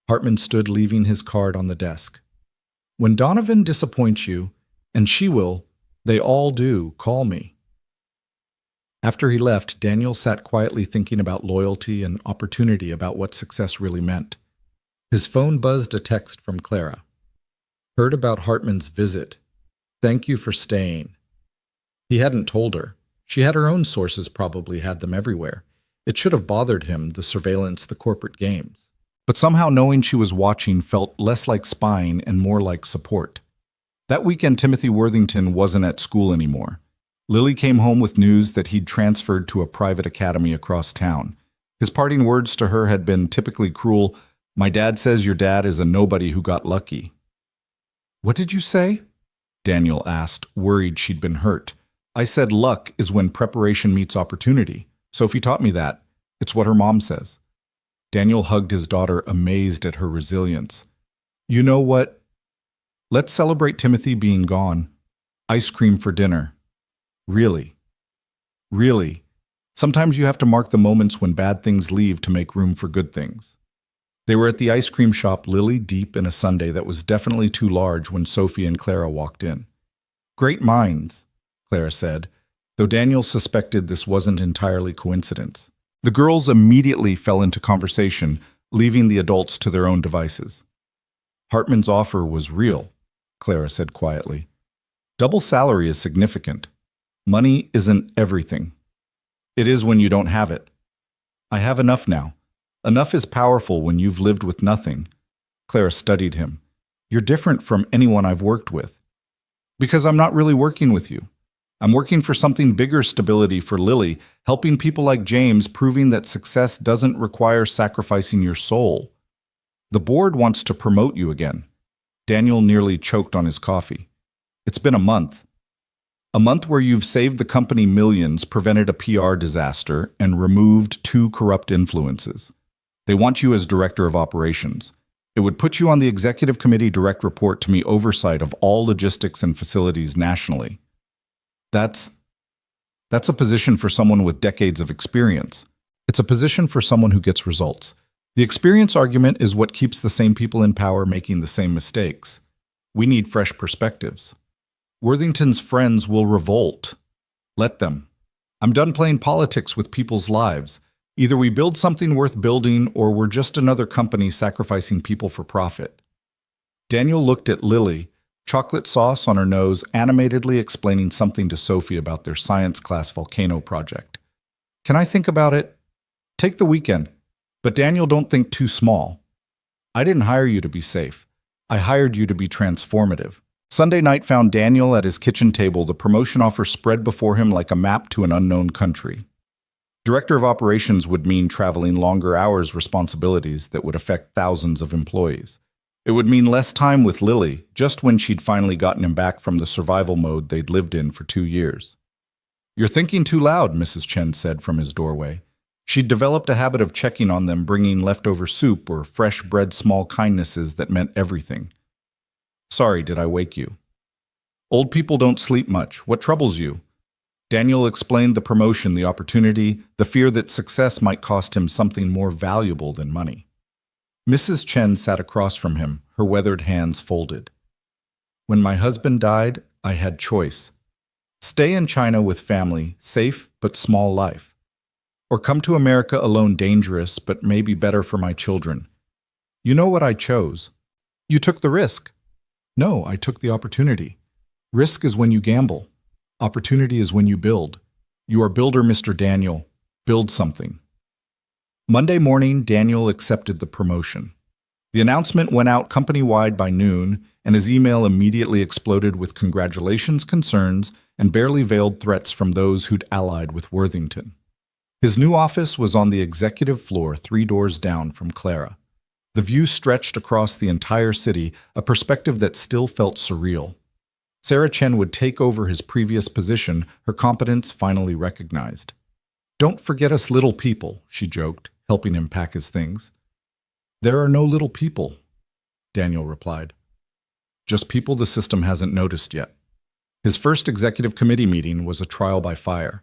Hartman stood, leaving his card on the desk. "When Donovan disappoints you, and she will, they all do, call me." After he left, Daniel sat quietly thinking about loyalty and opportunity, about what success really meant. His phone buzzed, a text from Clara. "Heard about Hartman's visit. Thank you for staying." He hadn't told her. She had her own sources, probably had them everywhere. It should have bothered him, the surveillance, the corporate games. But somehow knowing she was watching felt less like spying and more like support. That weekend, Timothy Worthington wasn't at school anymore. Lily came home with news that he'd transferred to a private academy across town. His parting words to her had been typically cruel. "My dad says your dad is a nobody who got lucky." "What did you say?" Daniel asked, worried she'd been hurt. "I said luck is when preparation meets opportunity. Sophie taught me that. It's what her mom says." Daniel hugged his daughter, amazed at her resilience. "You know what? Let's celebrate Timothy being gone. Ice cream for dinner." "Really? Really? Sometimes you have to mark the moments when bad things leave to make room for good things." They were at the ice cream shop, Lily deep in a sundae that was definitely too large, when Sophie and Clara walked in. "Great minds," Clara said, though Daniel suspected this wasn't entirely coincidence. The girls immediately fell into conversation, leaving the adults to their own devices. "Hartman's offer was real," Clara said quietly. "Double salary is significant. Money isn't everything. It is when you don't have it. I have enough now. Enough is powerful when you've lived with nothing." Clara studied him. "You're different from anyone I've worked with." Because I'm not really working with you. I'm working for something bigger: stability for Lily, helping people like James, proving that success doesn't require sacrificing your soul. The board wants to promote you again. Daniel nearly choked on his coffee. It's been a month. A month where you've saved the company millions, prevented a PR disaster, and removed 2 corrupt influences. They want you as director of operations. It would put you on the executive committee, direct report to me, oversight of all logistics and facilities nationally. That's a position for someone with decades of experience. It's a position for someone who gets results. The experience argument is what keeps the same people in power making the same mistakes. We need fresh perspectives. Worthington's friends will revolt. Let them. I'm done playing politics with people's lives. Either we build something worth building, or we're just another company sacrificing people for profit. Daniel looked at Lily, chocolate sauce on her nose, animatedly explaining something to Sophie about their science class volcano project. Can I think about it? Take the weekend. But Daniel, don't think too small. I didn't hire you to be safe. I hired you to be transformative. Sunday night found Daniel at his kitchen table, the promotion offer spread before him like a map to an unknown country. Director of operations would mean traveling longer hours, responsibilities that would affect thousands of employees. It would mean less time with Lily, just when she'd finally gotten him back from the survival mode they'd lived in for 2 years. You're thinking too loud, Mrs. Chen said from his doorway. She'd developed a habit of checking on them, bringing leftover soup or fresh bread, small kindnesses that meant everything. Sorry, did I wake you? Old people don't sleep much. What troubles you? Daniel explained the promotion, the opportunity, the fear that success might cost him something more valuable than money. Mrs. Chen sat across from him, her weathered hands folded. When my husband died, I had choice. Stay in China with family, safe but small life. Or come to America alone, dangerous but maybe better for my children. You know what I chose. You took the risk. No, I took the opportunity. Risk is when you gamble. Opportunity is when you build. You are builder, Mr. Daniel. Build something. Monday morning, Daniel accepted the promotion. The announcement went out company-wide by noon, and his email immediately exploded with congratulations, concerns, and barely veiled threats from those who'd allied with Worthington. His new office was on the executive floor, 3 doors down from Clara. The view stretched across the entire city, a perspective that still felt surreal. Sarah Chen would take over his previous position, her competence finally recognized. Don't forget us little people, she joked, helping him pack his things. There are no little people, Daniel replied. Just people the system hasn't noticed yet. His first executive committee meeting was a trial by fire.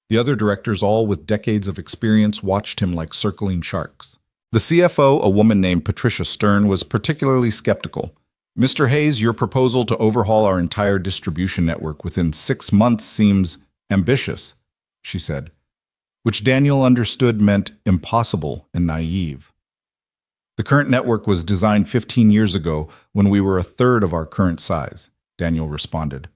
The other directors, all with decades of experience, watched him like circling sharks. The CFO, a woman named Patricia Stern, was particularly skeptical. Mr. Hayes, your proposal to overhaul our entire distribution network within 6 months seems ambitious, she said, which Daniel understood meant impossible and naive. The current network was designed 15 years ago when we were a third of our current size, Daniel responded.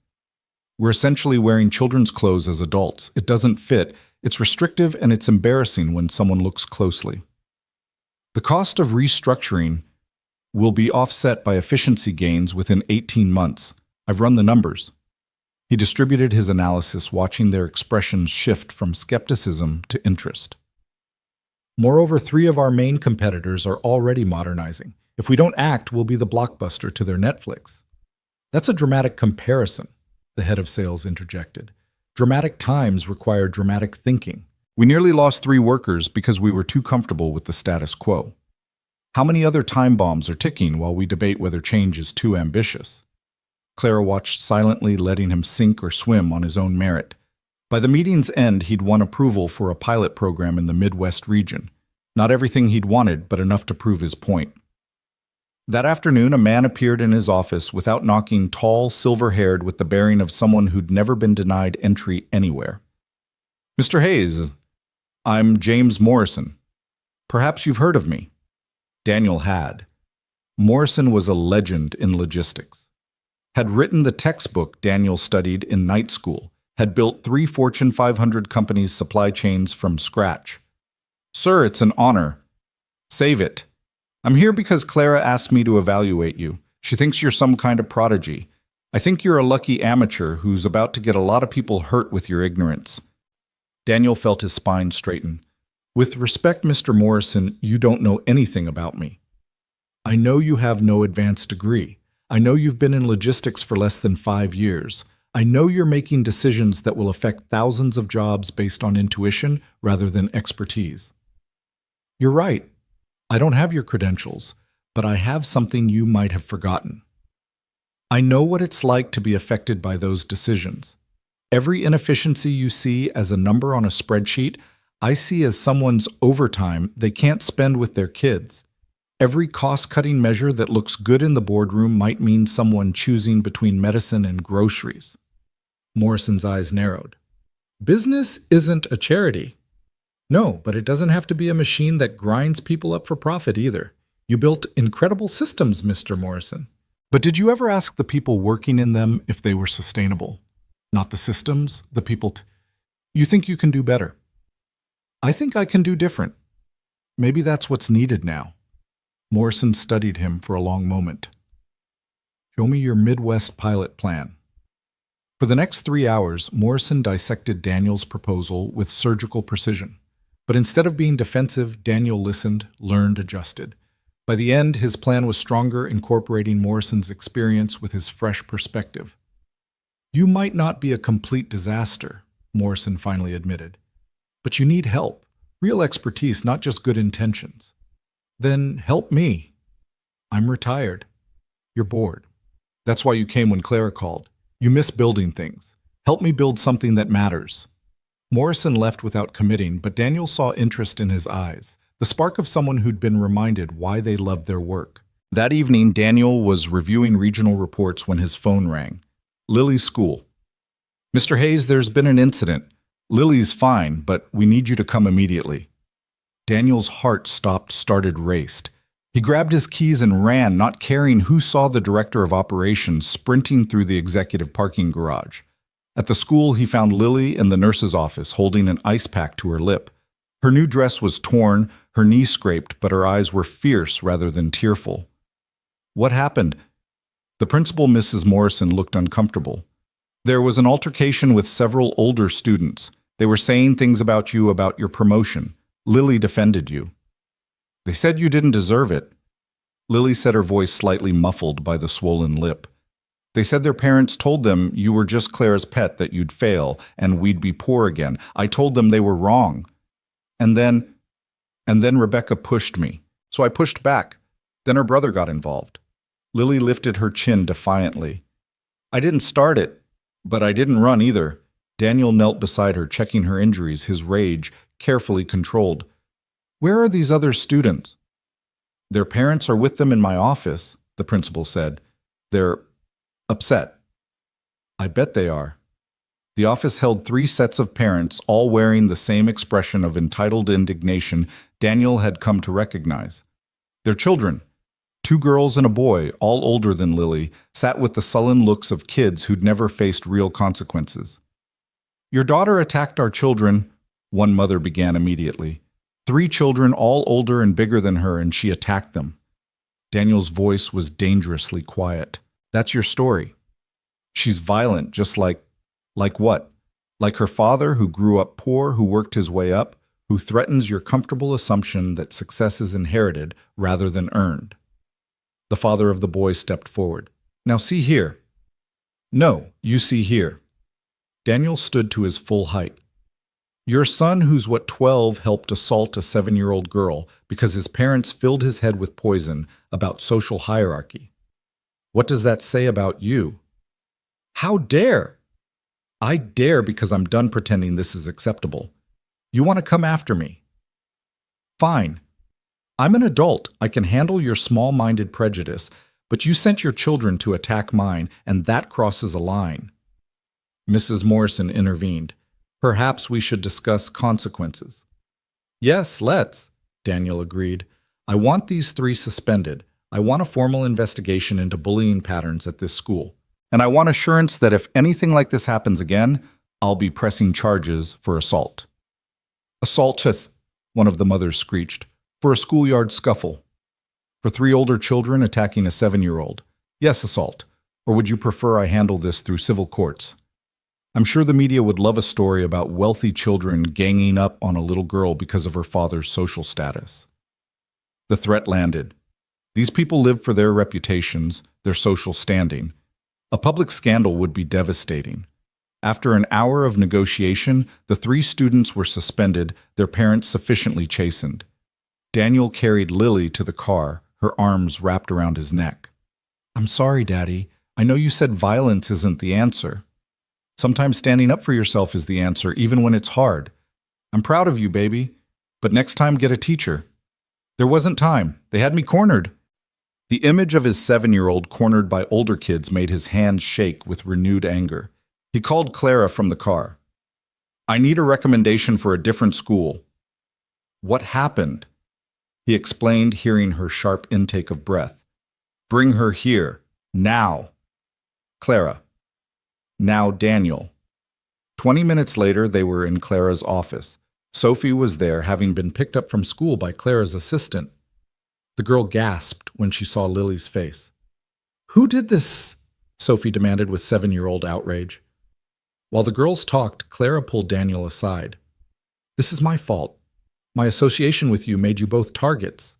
We're essentially wearing children's clothes as adults. It doesn't fit, it's restrictive, and it's embarrassing when someone looks closely. The cost of restructuring will be offset by efficiency gains within 18 months. I've run the numbers. He distributed his analysis, watching their expressions shift from skepticism to interest. Moreover, 3 of our main competitors are already modernizing. If we don't act, we'll be the Blockbuster to their Netflix. That's a dramatic comparison, the head of sales interjected. Dramatic times require dramatic thinking. We nearly lost 3 workers because we were too comfortable with the status quo. How many other time bombs are ticking while we debate whether change is too ambitious? Clara watched silently, letting him sink or swim on his own merit. By the meeting's end, he'd won approval for a pilot program in the Midwest region. Not everything he'd wanted, but enough to prove his point. That afternoon, a man appeared in his office without knocking, tall, silver-haired, with the bearing of someone who'd never been denied entry anywhere. Mr. Hayes, I'm James Morrison. Perhaps you've heard of me. Daniel had. Morrison was a legend in logistics. Had written the textbook Daniel studied in night school, had built 3 Fortune 500 companies' supply chains from scratch. Sir, it's an honor. Save it. I'm here because Clara asked me to evaluate you. She thinks you're some kind of prodigy. I think you're a lucky amateur who's about to get a lot of people hurt with your ignorance. Daniel felt his spine straighten. With respect, Mr. Morrison, you don't know anything about me. I know you have no advanced degree. I know you've been in logistics for less than 5 years. I know you're making decisions that will affect thousands of jobs based on intuition rather than expertise. You're right. I don't have your credentials, but I have something you might have forgotten. I know what it's like to be affected by those decisions. Every inefficiency you see as a number on a spreadsheet, I see as someone's overtime they can't spend with their kids. Every cost-cutting measure that looks good in the boardroom might mean someone choosing between medicine and groceries. Morrison's eyes narrowed. Business isn't a charity. No, but it doesn't have to be a machine that grinds people up for profit either. You built incredible systems, Mr. Morrison. But did you ever ask the people working in them if they were sustainable? Not the systems, the people. You think you can do better. I think I can do different. Maybe that's what's needed now. Morrison studied him for a long moment. Show me your Midwest pilot plan. For the next 3 hours, Morrison dissected Daniel's proposal with surgical precision. But instead of being defensive, Daniel listened, learned, adjusted. By the end, his plan was stronger, incorporating Morrison's experience with his fresh perspective. You might not be a complete disaster, Morrison finally admitted. But you need help, real expertise, not just good intentions. Then help me. I'm retired. You're bored. That's why you came when Clara called. You miss building things. Help me build something that matters. Morrison left without committing, but Daniel saw interest in his eyes, the spark of someone who'd been reminded why they loved their work. That evening, Daniel was reviewing regional reports when his phone rang. Lily's school. Mr. Hayes, there's been an incident. Lily's fine, but we need you to come immediately. Daniel's heart started raced. He grabbed his keys and ran, not caring who saw the director of operations sprinting through the executive parking garage. At the school, he found Lily in the nurse's office, holding an ice pack to her lip. Her new dress was torn, her knee scraped, but her eyes were fierce rather than tearful. What happened? The principal, Mrs. Morrison, looked uncomfortable. There was an altercation with several older students. They were saying things about you, about your promotion. Lily defended you. They said you didn't deserve it. Lily said, her voice slightly muffled by the swollen lip. They said their parents told them you were just Clara's pet, that you'd fail, and we'd be poor again. I told them they were wrong. And then Rebecca pushed me. So I pushed back. Then her brother got involved. Lily lifted her chin defiantly. I didn't start it, but I didn't run either. Daniel knelt beside her, checking her injuries, his rage carefully controlled. Where are these other students? Their parents are with them in my office, the principal said. They're upset. I bet they are. The office held 3 sets of parents, all wearing the same expression of entitled indignation Daniel had come to recognize. Their children, 2 girls and a boy, all older than Lily, sat with the sullen looks of kids who'd never faced real consequences. Your daughter attacked our children, one mother began immediately. 3 children, all older and bigger than her, and she attacked them. Daniel's voice was dangerously quiet. That's your story. She's violent, just like what? Like her father, who grew up poor, who worked his way up, who threatens your comfortable assumption that success is inherited rather than earned. The father of the boy stepped forward. Now see here. No, you see here. Daniel stood to his full height. Your son, who's 12, helped assault a 7-year-old girl because his parents filled his head with poison about social hierarchy. What does that say about you? How dare? I dare because I'm done pretending this is acceptable. You want to come after me? Fine. I'm an adult. I can handle your small-minded prejudice, but you sent your children to attack mine, and that crosses a line. Mrs. Morrison intervened. Perhaps we should discuss consequences. Yes, let's, Daniel agreed. I want these 3 suspended. I want a formal investigation into bullying patterns at this school. And I want assurance that if anything like this happens again, I'll be pressing charges for assault. Assault, one of the mothers screeched, for a schoolyard scuffle. For 3 older children attacking a 7-year-old. Yes, assault. Or would you prefer I handle this through civil courts? I'm sure the media would love a story about wealthy children ganging up on a little girl because of her father's social status. The threat landed. These people live for their reputations, their social standing. A public scandal would be devastating. After an hour of negotiation, the 3 students were suspended, their parents sufficiently chastened. Daniel carried Lily to the car, her arms wrapped around his neck. I'm sorry, Daddy. I know you said violence isn't the answer. Sometimes standing up for yourself is the answer, even when it's hard. I'm proud of you, baby. But next time, get a teacher. There wasn't time. They had me cornered. The image of his 7-year-old cornered by older kids made his hands shake with renewed anger. He called Clara from the car. I need a recommendation for a different school. What happened? He explained, hearing her sharp intake of breath. Bring her here, now. Clara. Now Daniel. 20 minutes later, they were in Clara's office. Sophie was there, having been picked up from school by Clara's assistant. The girl gasped when she saw Lily's face. Who did this? Sophie demanded with 7-year-old outrage. While the girls talked, Clara pulled Daniel aside. This is my fault. My association with you made you both targets.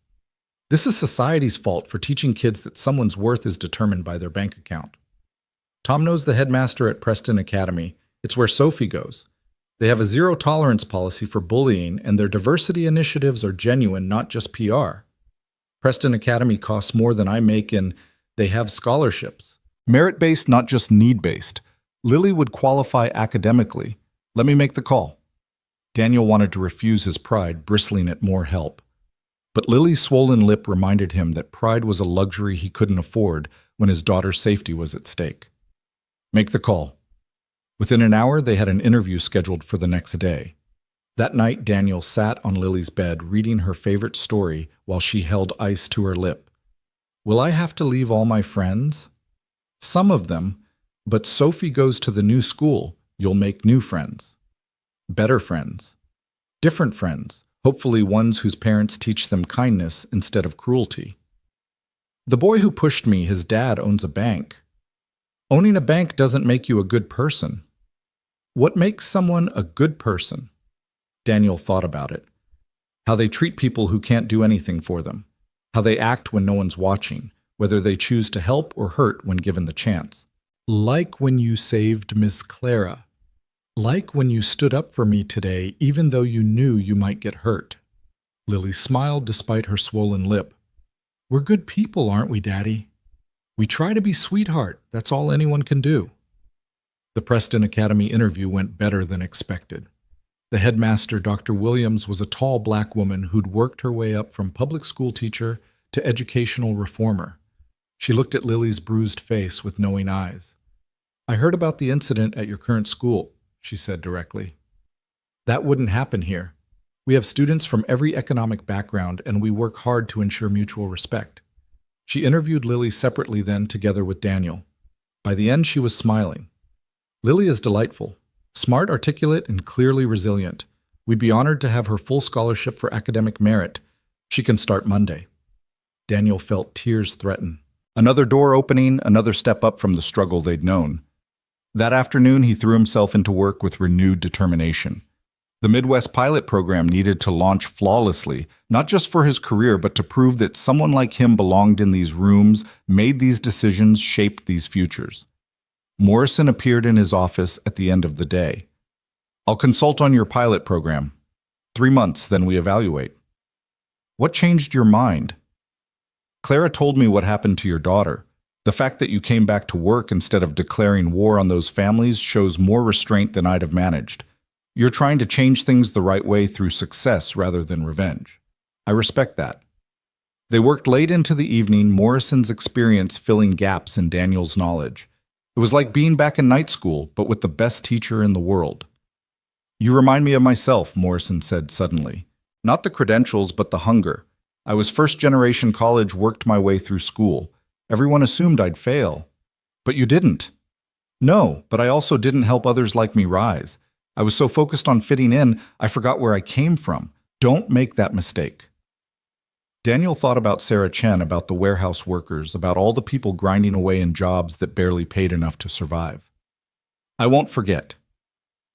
This is society's fault for teaching kids that someone's worth is determined by their bank account. Tom knows the headmaster at Preston Academy. It's where Sophie goes. They have a zero-tolerance policy for bullying, and their diversity initiatives are genuine, not just PR. Preston Academy costs more than I make, and they have scholarships. Merit-based, not just need-based. Lily would qualify academically. Let me make the call. Daniel wanted to refuse his pride, bristling at more help. But Lily's swollen lip reminded him that pride was a luxury he couldn't afford when his daughter's safety was at stake. Make the call. Within an hour, they had an interview scheduled for the next day. That night, Daniel sat on Lily's bed, reading her favorite story while she held ice to her lip. Will I have to leave all my friends? Some of them, but Sophie goes to the new school. You'll make new friends. Better friends. Different friends, hopefully ones whose parents teach them kindness instead of cruelty. The boy who pushed me, his dad owns a bank. Owning a bank doesn't make you a good person. What makes someone a good person? Daniel thought about it. How they treat people who can't do anything for them. How they act when no one's watching, whether they choose to help or hurt when given the chance. Like when you saved Miss Clara. Like when you stood up for me today, even though you knew you might get hurt. Lily smiled despite her swollen lip. We're good people, aren't we, Daddy? We try to be sweetheart. That's all anyone can do. The Preston Academy interview went better than expected. The headmaster, Dr. Williams, was a tall black woman who'd worked her way up from public school teacher to educational reformer. She looked at Lily's bruised face with knowing eyes. I heard about the incident at your current school, she said directly. That wouldn't happen here. We have students from every economic background, and we work hard to ensure mutual respect. She interviewed Lily separately then, together with Daniel. By the end, she was smiling. Lily is delightful, smart, articulate, and clearly resilient. We'd be honored to have her full scholarship for academic merit. She can start Monday. Daniel felt tears threaten. Another door opening, another step up from the struggle they'd known. That afternoon, he threw himself into work with renewed determination. The Midwest Pilot Program needed to launch flawlessly, not just for his career, but to prove that someone like him belonged in these rooms, made these decisions, shaped these futures. Morrison appeared in his office at the end of the day. I'll consult on your pilot program. 3 months, then we evaluate. What changed your mind? Clara told me what happened to your daughter. The fact that you came back to work instead of declaring war on those families shows more restraint than I'd have managed. You're trying to change things the right way through success rather than revenge. I respect that. They worked late into the evening, Morrison's experience filling gaps in Daniel's knowledge. It was like being back in night school, but with the best teacher in the world. You remind me of myself, Morrison said suddenly. Not the credentials, but the hunger. I was first-generation college, worked my way through school. Everyone assumed I'd fail. But you didn't. No, but I also didn't help others like me rise. I was so focused on fitting in, I forgot where I came from. Don't make that mistake. Daniel thought about Sarah Chen, about the warehouse workers, about all the people grinding away in jobs that barely paid enough to survive. I won't forget.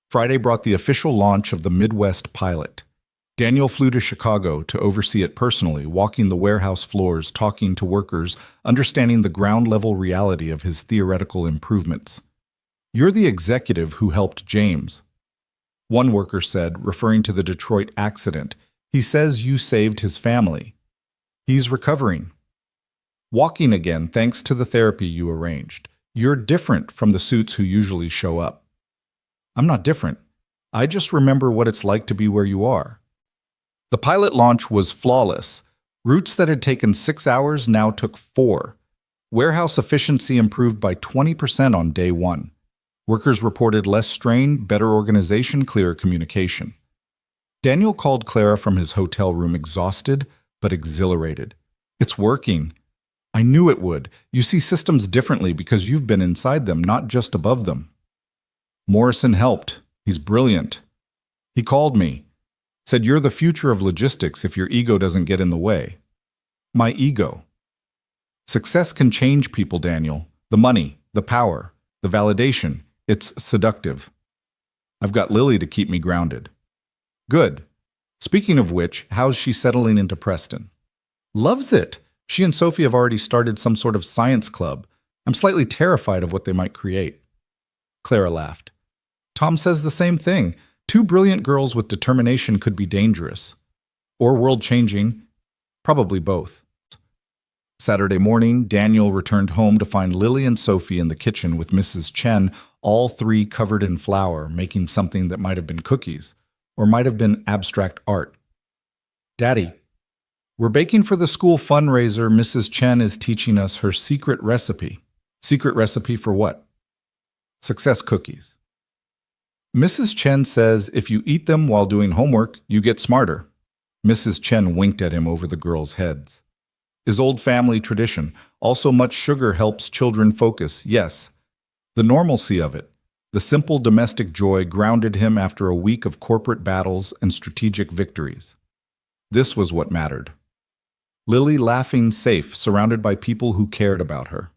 Friday brought the official launch of the Midwest pilot. Daniel flew to Chicago to oversee it personally, walking the warehouse floors, talking to workers, understanding the ground-level reality of his theoretical improvements. "You're the executive who helped James," one worker said, referring to the Detroit accident. "He says you saved his family. He's recovering. Walking again thanks to the therapy you arranged. You're different from the suits who usually show up." "I'm not different. I just remember what it's like to be where you are." The pilot launch was flawless. Routes that had taken 6 hours now took 4. Warehouse efficiency improved by 20% on day 1. Workers reported less strain, better organization, clearer communication. Daniel called Clara from his hotel room, exhausted but exhilarated. "It's working. I knew it would. You see systems differently because you've been inside them, not just above them." "Morrison helped. He's brilliant. He called me. Said you're the future of logistics if your ego doesn't get in the way." "My ego." Success can change people, Daniel. The money, the power, the validation. It's seductive. I've got Lily to keep me grounded. Good. Speaking of which, how's she settling into Preston? Loves it. She and Sophie have already started some sort of science club. I'm slightly terrified of what they might create. Clara laughed. Tom says the same thing. 2 brilliant girls with determination could be dangerous. Or world-changing. Probably both. Saturday morning, Daniel returned home to find Lily and Sophie in the kitchen with Mrs. Chen, all 3 covered in flour, making something that might have been cookies, or might have been abstract art. "Daddy, we're baking for the school fundraiser. Mrs. Chen is teaching us her secret recipe." "Secret recipe for what?" "Success cookies. Mrs. Chen says if you eat them while doing homework, you get smarter." Mrs. Chen winked at him over the girls' heads. "Is old family tradition. Also much sugar helps children focus, yes. The normalcy of it, the simple domestic joy grounded him after a week of corporate battles and strategic victories. This was what mattered. Lily laughing safe, surrounded by people who cared about her.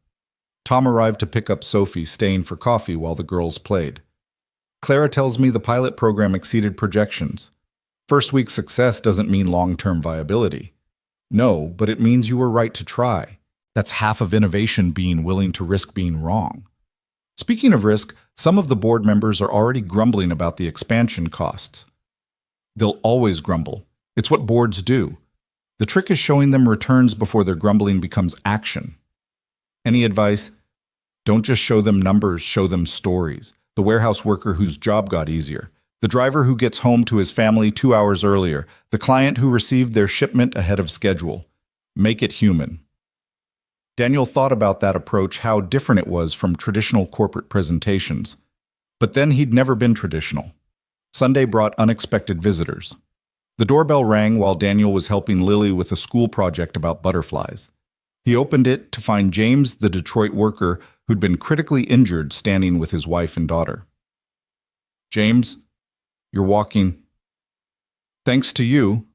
Tom arrived to pick up Sophie, staying for coffee while the girls played. "Clara tells me the pilot program exceeded projections. First week success doesn't mean long-term viability. No, but it means you were right to try. That's half of innovation, being willing to risk being wrong." Speaking of risk, some of the board members are already grumbling about the expansion costs. They'll always grumble. It's what boards do. The trick is showing them returns before their grumbling becomes action. Any advice? Don't just show them numbers, show them stories. The warehouse worker whose job got easier. The driver who gets home to his family 2 hours earlier. The client who received their shipment ahead of schedule. Make it human. Daniel thought about that approach, how different it was from traditional corporate presentations. But then he'd never been traditional. Sunday brought unexpected visitors. The doorbell rang while Daniel was helping Lily with a school project about butterflies. He opened it to find James, the Detroit worker who'd been critically injured, standing with his wife and daughter. "James, you're walking." "Thanks to you,"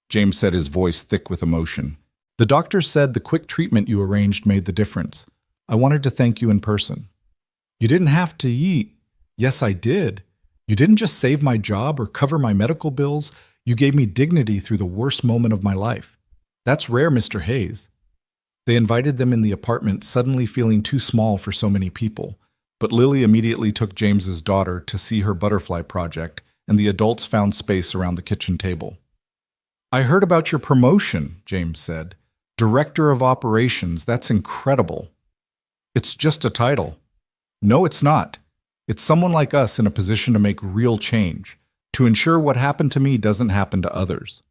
James said, his voice thick with emotion. "The doctor said the quick treatment you arranged made the difference. I wanted to thank you in person." "You didn't have to eat." "Yes, I did. You didn't just save my job or cover my medical bills. You gave me dignity through the worst moment of my life. That's rare, Mr. Hayes." They invited them in the apartment, suddenly feeling too small for so many people. But Lily immediately took James's daughter to see her butterfly project, and the adults found space around the kitchen table. "I heard about your promotion," James said. "Director of Operations, that's incredible." "It's just a title." "No, it's not. It's someone like us in a position to make real change, to ensure what happened to me doesn't happen to others."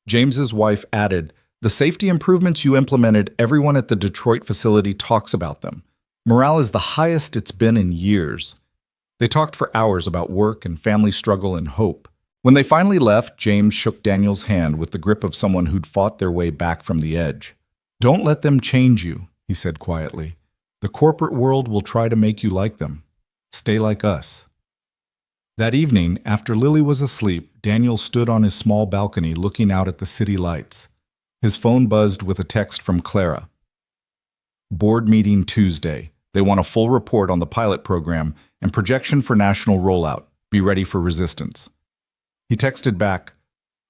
James's wife added, "The safety improvements you implemented, everyone at the Detroit facility talks about them. Morale is the highest it's been in years." They talked for hours about work and family struggle and hope. When they finally left, James shook Daniel's hand with the grip of someone who'd fought their way back from the edge. "Don't let them change you," he said quietly. "The corporate world will try to make you like them. Stay like us." That evening, after Lily was asleep, Daniel stood on his small balcony looking out at the city lights. His phone buzzed with a text from Clara. Board meeting Tuesday. They want a full report on the pilot program and projection for national rollout. Be ready for resistance. He texted back,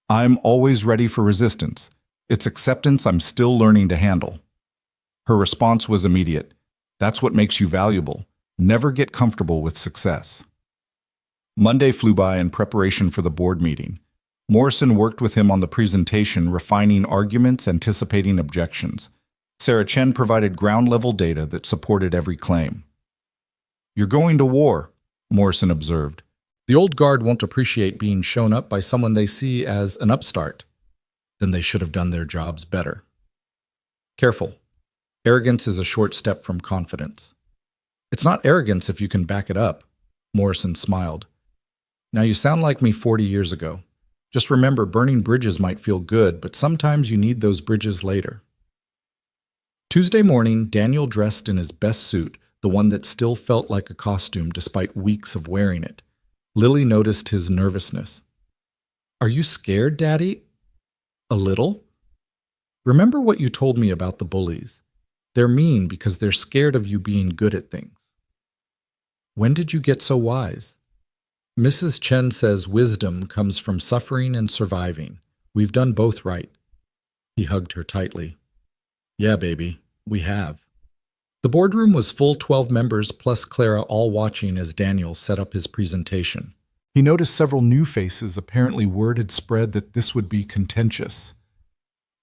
I'm always ready for resistance. It's acceptance I'm still learning to handle. Her response was immediate. That's what makes you valuable. Never get comfortable with success. Monday flew by in preparation for the board meeting. Morrison worked with him on the presentation, refining arguments, anticipating objections. Sarah Chen provided ground-level data that supported every claim. You're going to war, Morrison observed. The old guard won't appreciate being shown up by someone they see as an upstart. Then they should have done their jobs better. Careful. Arrogance is a short step from confidence. It's not arrogance if you can back it up, Morrison smiled. Now you sound like me 40 years ago. Just remember, burning bridges might feel good, but sometimes you need those bridges later. Tuesday morning, Daniel dressed in his best suit, the one that still felt like a costume despite weeks of wearing it. Lily noticed his nervousness. Are you scared, Daddy? A little? Remember what you told me about the bullies. They're mean because they're scared of you being good at things. When did you get so wise? Mrs. Chen says wisdom comes from suffering and surviving. We've done both right. He hugged her tightly. Yeah, baby, we have. The boardroom was full 12 members plus Clara, all watching as Daniel set up his presentation. He noticed several new faces. Apparently word had spread that this would be contentious.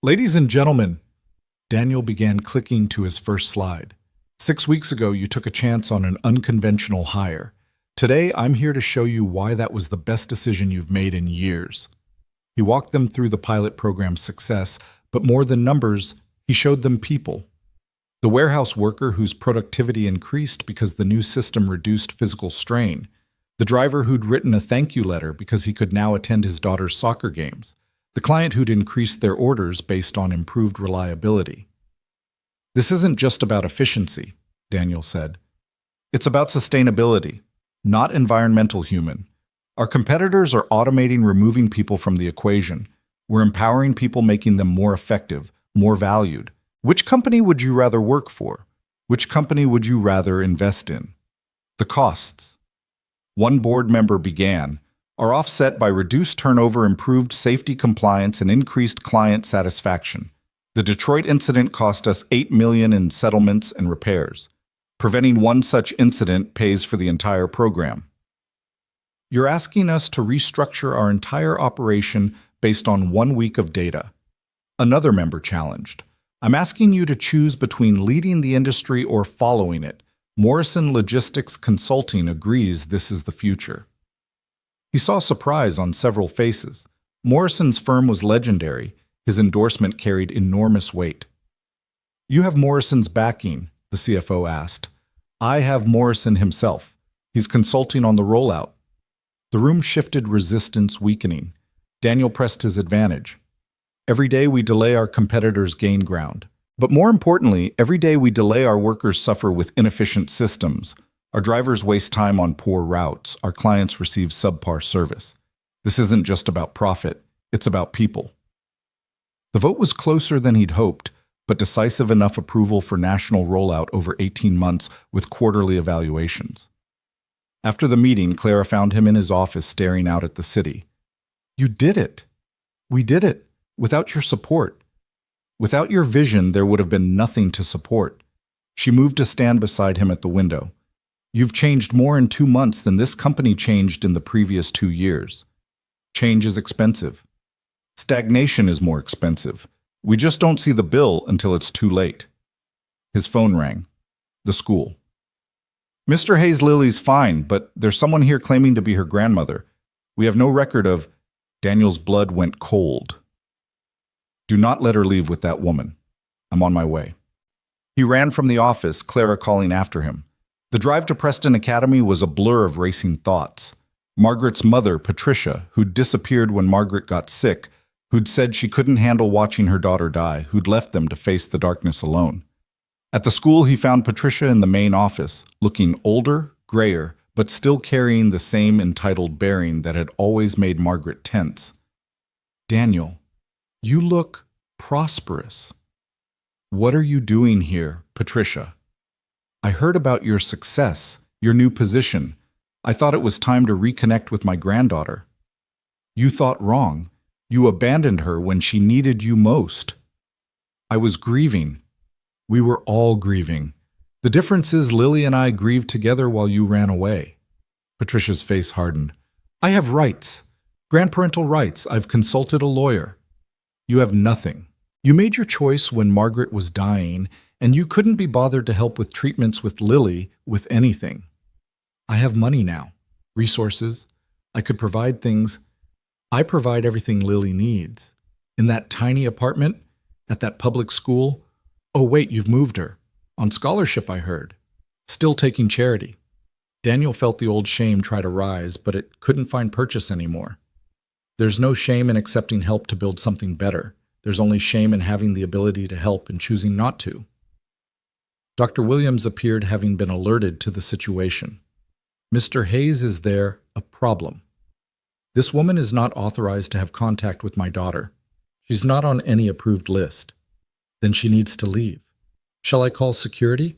Ladies and gentlemen, Daniel began clicking to his first slide. 6 weeks ago, you took a chance on an unconventional hire. Today, I'm here to show you why that was the best decision you've made in years. He walked them through the pilot program's success, but more than numbers, he showed them people. The warehouse worker whose productivity increased because the new system reduced physical strain. The driver who'd written a thank you letter because he could now attend his daughter's soccer games. The client who'd increased their orders based on improved reliability. This isn't just about efficiency, Daniel said. It's about sustainability, not environmental human. Our competitors are automating removing people from the equation. We're empowering people, making them more effective, more valued. Which company would you rather work for? Which company would you rather invest in? The costs. One board member began, are offset by reduced turnover, improved safety compliance, and increased client satisfaction. The Detroit incident cost us $8 million in settlements and repairs. Preventing one such incident pays for the entire program. You're asking us to restructure our entire operation based on 1 week of data. Another member challenged. I'm asking you to choose between leading the industry or following it. Morrison Logistics Consulting agrees this is the future. He saw surprise on several faces. Morrison's firm was legendary. His endorsement carried enormous weight. You have Morrison's backing, the CFO asked. I have Morrison himself. He's consulting on the rollout. The room shifted, resistance weakening. Daniel pressed his advantage. Every day we delay, our competitors gain ground. But more importantly, every day we delay, our workers suffer with inefficient systems. Our drivers waste time on poor routes. Our clients receive subpar service. This isn't just about profit. It's about people. The vote was closer than he'd hoped, but decisive enough approval for national rollout over 18 months with quarterly evaluations. After the meeting, Clara found him in his office staring out at the city. You did it. We did it. Without your support. Without your vision, there would have been nothing to support. She moved to stand beside him at the window. You've changed more in 2 months than this company changed in the previous 2 years. Change is expensive. Stagnation is more expensive. We just don't see the bill until it's too late. His phone rang. The school. Mr. Hayes, Lily's fine, but there's someone here claiming to be her grandmother. We have no record of... Daniel's blood went cold. Do not let her leave with that woman. I'm on my way. He ran from the office, Clara calling after him. The drive to Preston Academy was a blur of racing thoughts. Margaret's mother, Patricia, who'd disappeared when Margaret got sick, who'd said she couldn't handle watching her daughter die, who'd left them to face the darkness alone. At the school, he found Patricia in the main office, looking older, grayer, but still carrying the same entitled bearing that had always made Margaret tense. Daniel, you look prosperous. What are you doing here, Patricia? I heard about your success, your new position. I thought it was time to reconnect with my granddaughter. You thought wrong. You abandoned her when she needed you most. I was grieving. We were all grieving. The difference is Lily and I grieved together while you ran away. Patricia's face hardened. I have rights. Grandparental rights. I've consulted a lawyer. You have nothing. You made your choice when Margaret was dying, and you couldn't be bothered to help with treatments with Lily with anything. I have money now, resources. I could provide things. I provide everything Lily needs. In that tiny apartment, at that public school. Oh, wait, you've moved her. On scholarship, I heard. Still taking charity. Daniel felt the old shame try to rise, but it couldn't find purchase anymore. There's no shame in accepting help to build something better. There's only shame in having the ability to help and choosing not to. Dr. Williams appeared, having been alerted to the situation. Mr. Hayes, is there a problem? This woman is not authorized to have contact with my daughter. She's not on any approved list. Then she needs to leave. Shall I call security?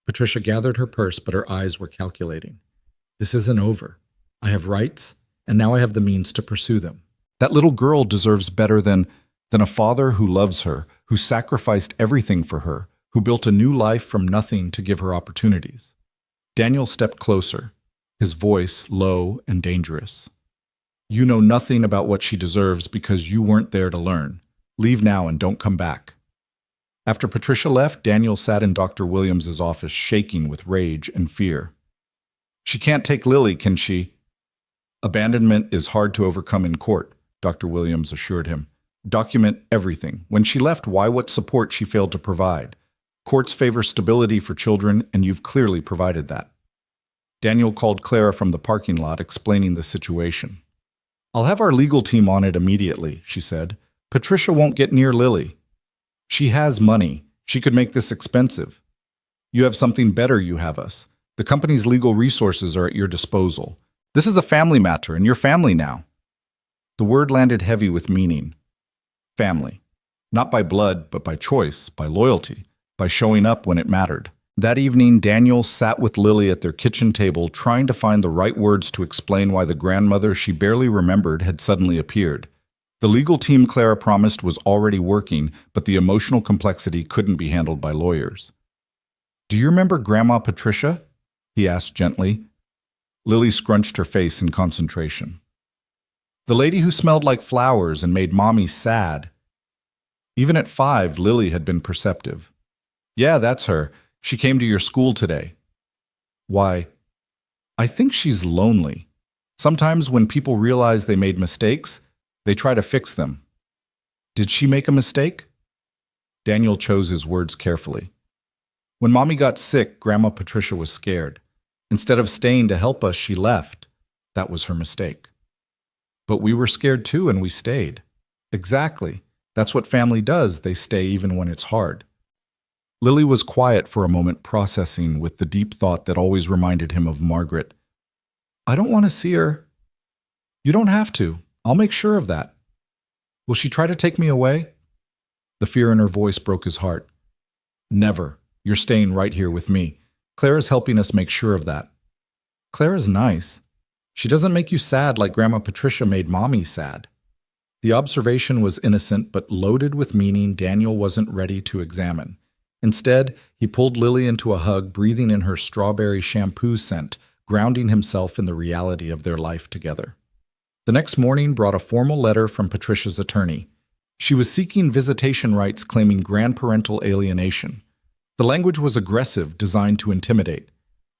Patricia gathered her purse, but her eyes were calculating. This isn't over. I have rights, and now I have the means to pursue them. That little girl deserves better than a father who loves her, who sacrificed everything for her, who built a new life from nothing to give her opportunities. Daniel stepped closer, his voice low and dangerous. You know nothing about what she deserves because you weren't there to learn. Leave now and don't come back. After Patricia left, Daniel sat in Dr. Williams's office shaking with rage and fear. She can't take Lily, can she? Abandonment is hard to overcome in court, Dr. Williams assured him. Document everything. When she left, why, what support she failed to provide. Courts favor stability for children, and you've clearly provided that. Daniel called Clara from the parking lot, explaining the situation. I'll have our legal team on it immediately, she said. Patricia won't get near Lily. She has money. She could make this expensive. You have something better, you have us. The company's legal resources are at your disposal. This is a family matter, and you're family now. The word landed heavy with meaning. Family. Not by blood, but by choice, by loyalty, by showing up when it mattered. That evening, Daniel sat with Lily at their kitchen table, trying to find the right words to explain why the grandmother she barely remembered had suddenly appeared. The legal team Clara promised was already working, but the emotional complexity couldn't be handled by lawyers. Do you remember Grandma Patricia? He asked gently. Lily scrunched her face in concentration. The lady who smelled like flowers and made Mommy sad. Even at 5, Lily had been perceptive. Yeah, that's her. She came to your school today. Why? I think she's lonely. Sometimes when people realize they made mistakes, they try to fix them. Did she make a mistake? Daniel chose his words carefully. When Mommy got sick, Grandma Patricia was scared. Instead of staying to help us, she left. That was her mistake. But we were scared too, and we stayed. Exactly. That's what family does. They stay even when it's hard. Lily was quiet for a moment, processing with the deep thought that always reminded him of Margaret. I don't want to see her. You don't have to. I'll make sure of that. Will she try to take me away? The fear in her voice broke his heart. Never. You're staying right here with me. Clara's helping us make sure of that. Clara's nice. She doesn't make you sad like Grandma Patricia made Mommy sad. The observation was innocent but loaded with meaning Daniel wasn't ready to examine. Instead, he pulled Lily into a hug, breathing in her strawberry shampoo scent, grounding himself in the reality of their life together. The next morning brought a formal letter from Patricia's attorney. She was seeking visitation rights claiming grandparental alienation. The language was aggressive, designed to intimidate.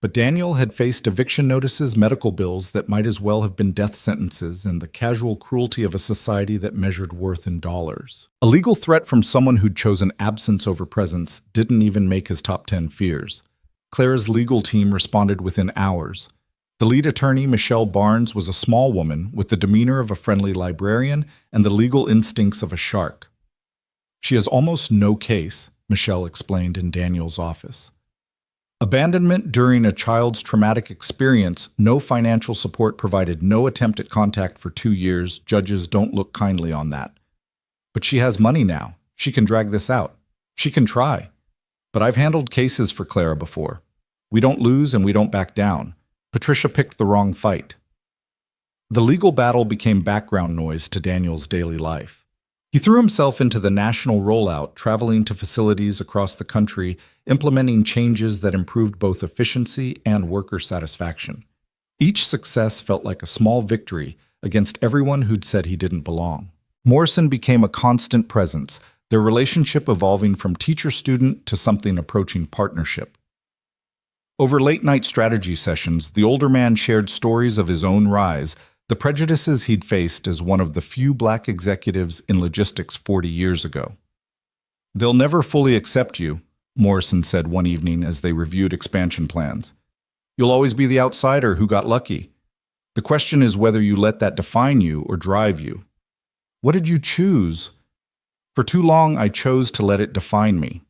But Daniel had faced eviction notices, medical bills that might as well have been death sentences, and the casual cruelty of a society that measured worth in dollars. A legal threat from someone who'd chosen absence over presence didn't even make his top 10 fears. Clara's legal team responded within hours. The lead attorney, Michelle Barnes, was a small woman with the demeanor of a friendly librarian and the legal instincts of a shark. She has almost no case, Michelle explained in Daniel's office. Abandonment during a child's traumatic experience, no financial support provided, no attempt at contact for 2 years. Judges don't look kindly on that. But she has money now. She can drag this out. She can try. But I've handled cases for Clara before. We don't lose and we don't back down. Patricia picked the wrong fight. The legal battle became background noise to Daniel's daily life. He threw himself into the national rollout, traveling to facilities across the country, implementing changes that improved both efficiency and worker satisfaction. Each success felt like a small victory against everyone who'd said he didn't belong. Morrison became a constant presence, their relationship evolving from teacher-student to something approaching partnership. Over late-night strategy sessions, the older man shared stories of his own rise, the prejudices he'd faced as one of the few black executives in logistics 40 years ago. "They'll never fully accept you," Morrison said one evening as they reviewed expansion plans. "You'll always be the outsider who got lucky. The question is whether you let that define you or drive you. What did you choose? For too long, I chose to let it define me.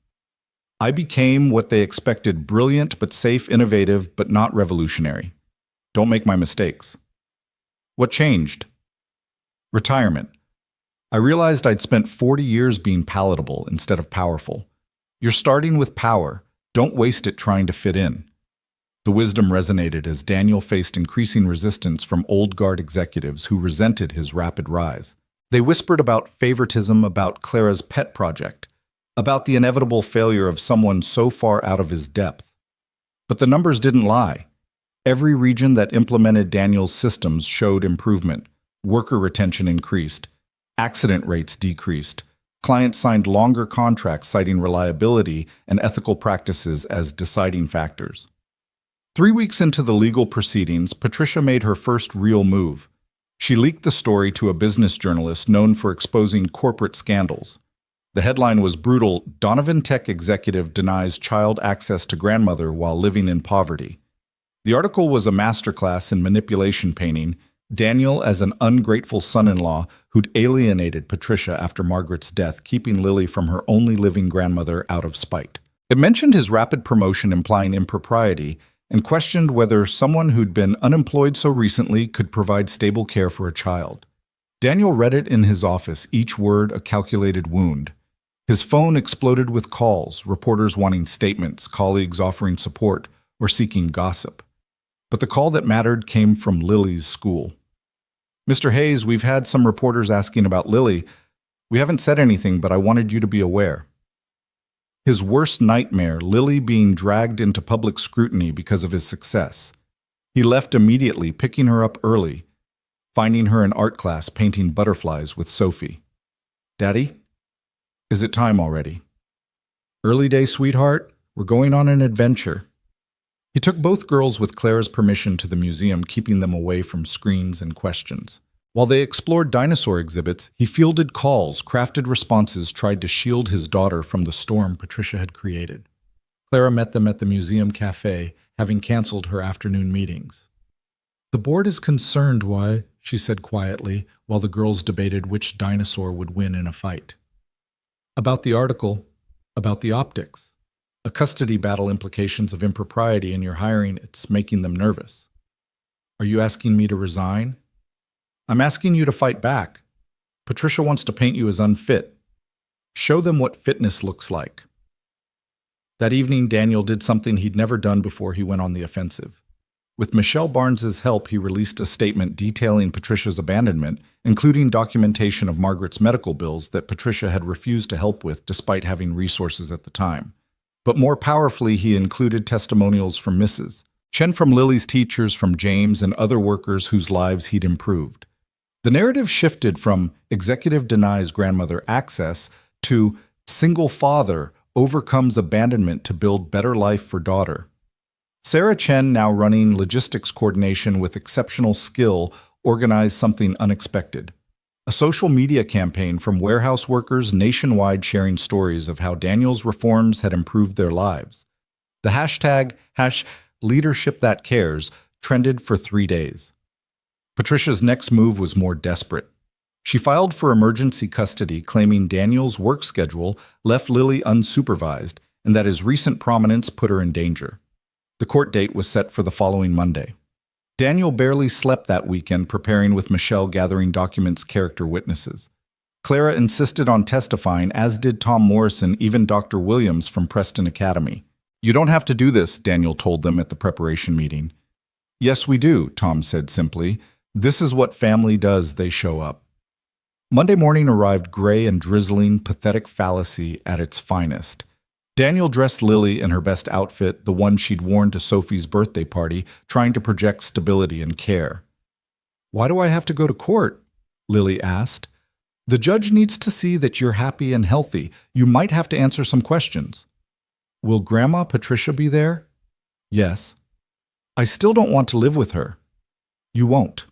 I became what they expected: brilliant but safe, innovative but not revolutionary. Don't make my mistakes." What changed? Retirement. I realized I'd spent 40 years being palatable instead of powerful. You're starting with power. Don't waste it trying to fit in. The wisdom resonated as Daniel faced increasing resistance from old guard executives who resented his rapid rise. They whispered about favoritism, about Clara's pet project, about the inevitable failure of someone so far out of his depth. But the numbers didn't lie. Every region that implemented Daniel's systems showed improvement. Worker retention increased. Accident rates decreased. Clients signed longer contracts citing reliability and ethical practices as deciding factors. 3 weeks into the legal proceedings, Patricia made her first real move. She leaked the story to a business journalist known for exposing corporate scandals. The headline was brutal: "Donovan Tech executive denies child access to grandmother while living in poverty." The article was a masterclass in manipulation, painting Daniel as an ungrateful son-in-law who'd alienated Patricia after Margaret's death, keeping Lily from her only living grandmother out of spite. It mentioned his rapid promotion implying impropriety, and questioned whether someone who'd been unemployed so recently could provide stable care for a child. Daniel read it in his office, each word a calculated wound. His phone exploded with calls, reporters wanting statements, colleagues offering support, or seeking gossip. But the call that mattered came from Lily's school. "Mr. Hayes, we've had some reporters asking about Lily. We haven't said anything, but I wanted you to be aware." His worst nightmare, Lily being dragged into public scrutiny because of his success. He left immediately, picking her up early, finding her in art class painting butterflies with Sophie. "Daddy, is it time already?" "Early day, sweetheart. We're going on an adventure." He took both girls with Clara's permission to the museum, keeping them away from screens and questions. While they explored dinosaur exhibits, he fielded calls, crafted responses, tried to shield his daughter from the storm Patricia had created. Clara met them at the museum cafe, having canceled her afternoon meetings. "The board is concerned why," she said quietly, while the girls debated which dinosaur would win in a fight. "About the article, about the optics. A custody battle, implications of impropriety in your hiring, it's making them nervous." "Are you asking me to resign?" "I'm asking you to fight back. Patricia wants to paint you as unfit. Show them what fitness looks like." That evening, Daniel did something he'd never done before he went on the offensive. With Michelle Barnes's help, he released a statement detailing Patricia's abandonment, including documentation of Margaret's medical bills that Patricia had refused to help with despite having resources at the time. But more powerfully, he included testimonials from Mrs. Chen, from Lily's teachers, from James, and other workers whose lives he'd improved. The narrative shifted from executive denies grandmother access to single father overcomes abandonment to build better life for daughter. Sarah Chen, now running logistics coordination with exceptional skill, organized something unexpected. A social media campaign from warehouse workers nationwide sharing stories of how Daniel's reforms had improved their lives. The hashtag #LeadershipThatCares trended for 3 days. Patricia's next move was more desperate. She filed for emergency custody, claiming Daniel's work schedule left Lily unsupervised and that his recent prominence put her in danger. The court date was set for the following Monday. Daniel barely slept that weekend, preparing with Michelle, gathering documents, character witnesses. Clara insisted on testifying, as did Tom Morrison, even Dr. Williams from Preston Academy. "You don't have to do this," Daniel told them at the preparation meeting. "Yes, we do," Tom said simply. "This is what family does, they show up." Monday morning arrived gray and drizzling, pathetic fallacy at its finest. Daniel dressed Lily in her best outfit, the one she'd worn to Sophie's birthday party, trying to project stability and care. "Why do I have to go to court?" Lily asked. "The judge needs to see that you're happy and healthy. You might have to answer some questions." "Will Grandma Patricia be there?" "Yes." "I still don't want to live with her." "You won't.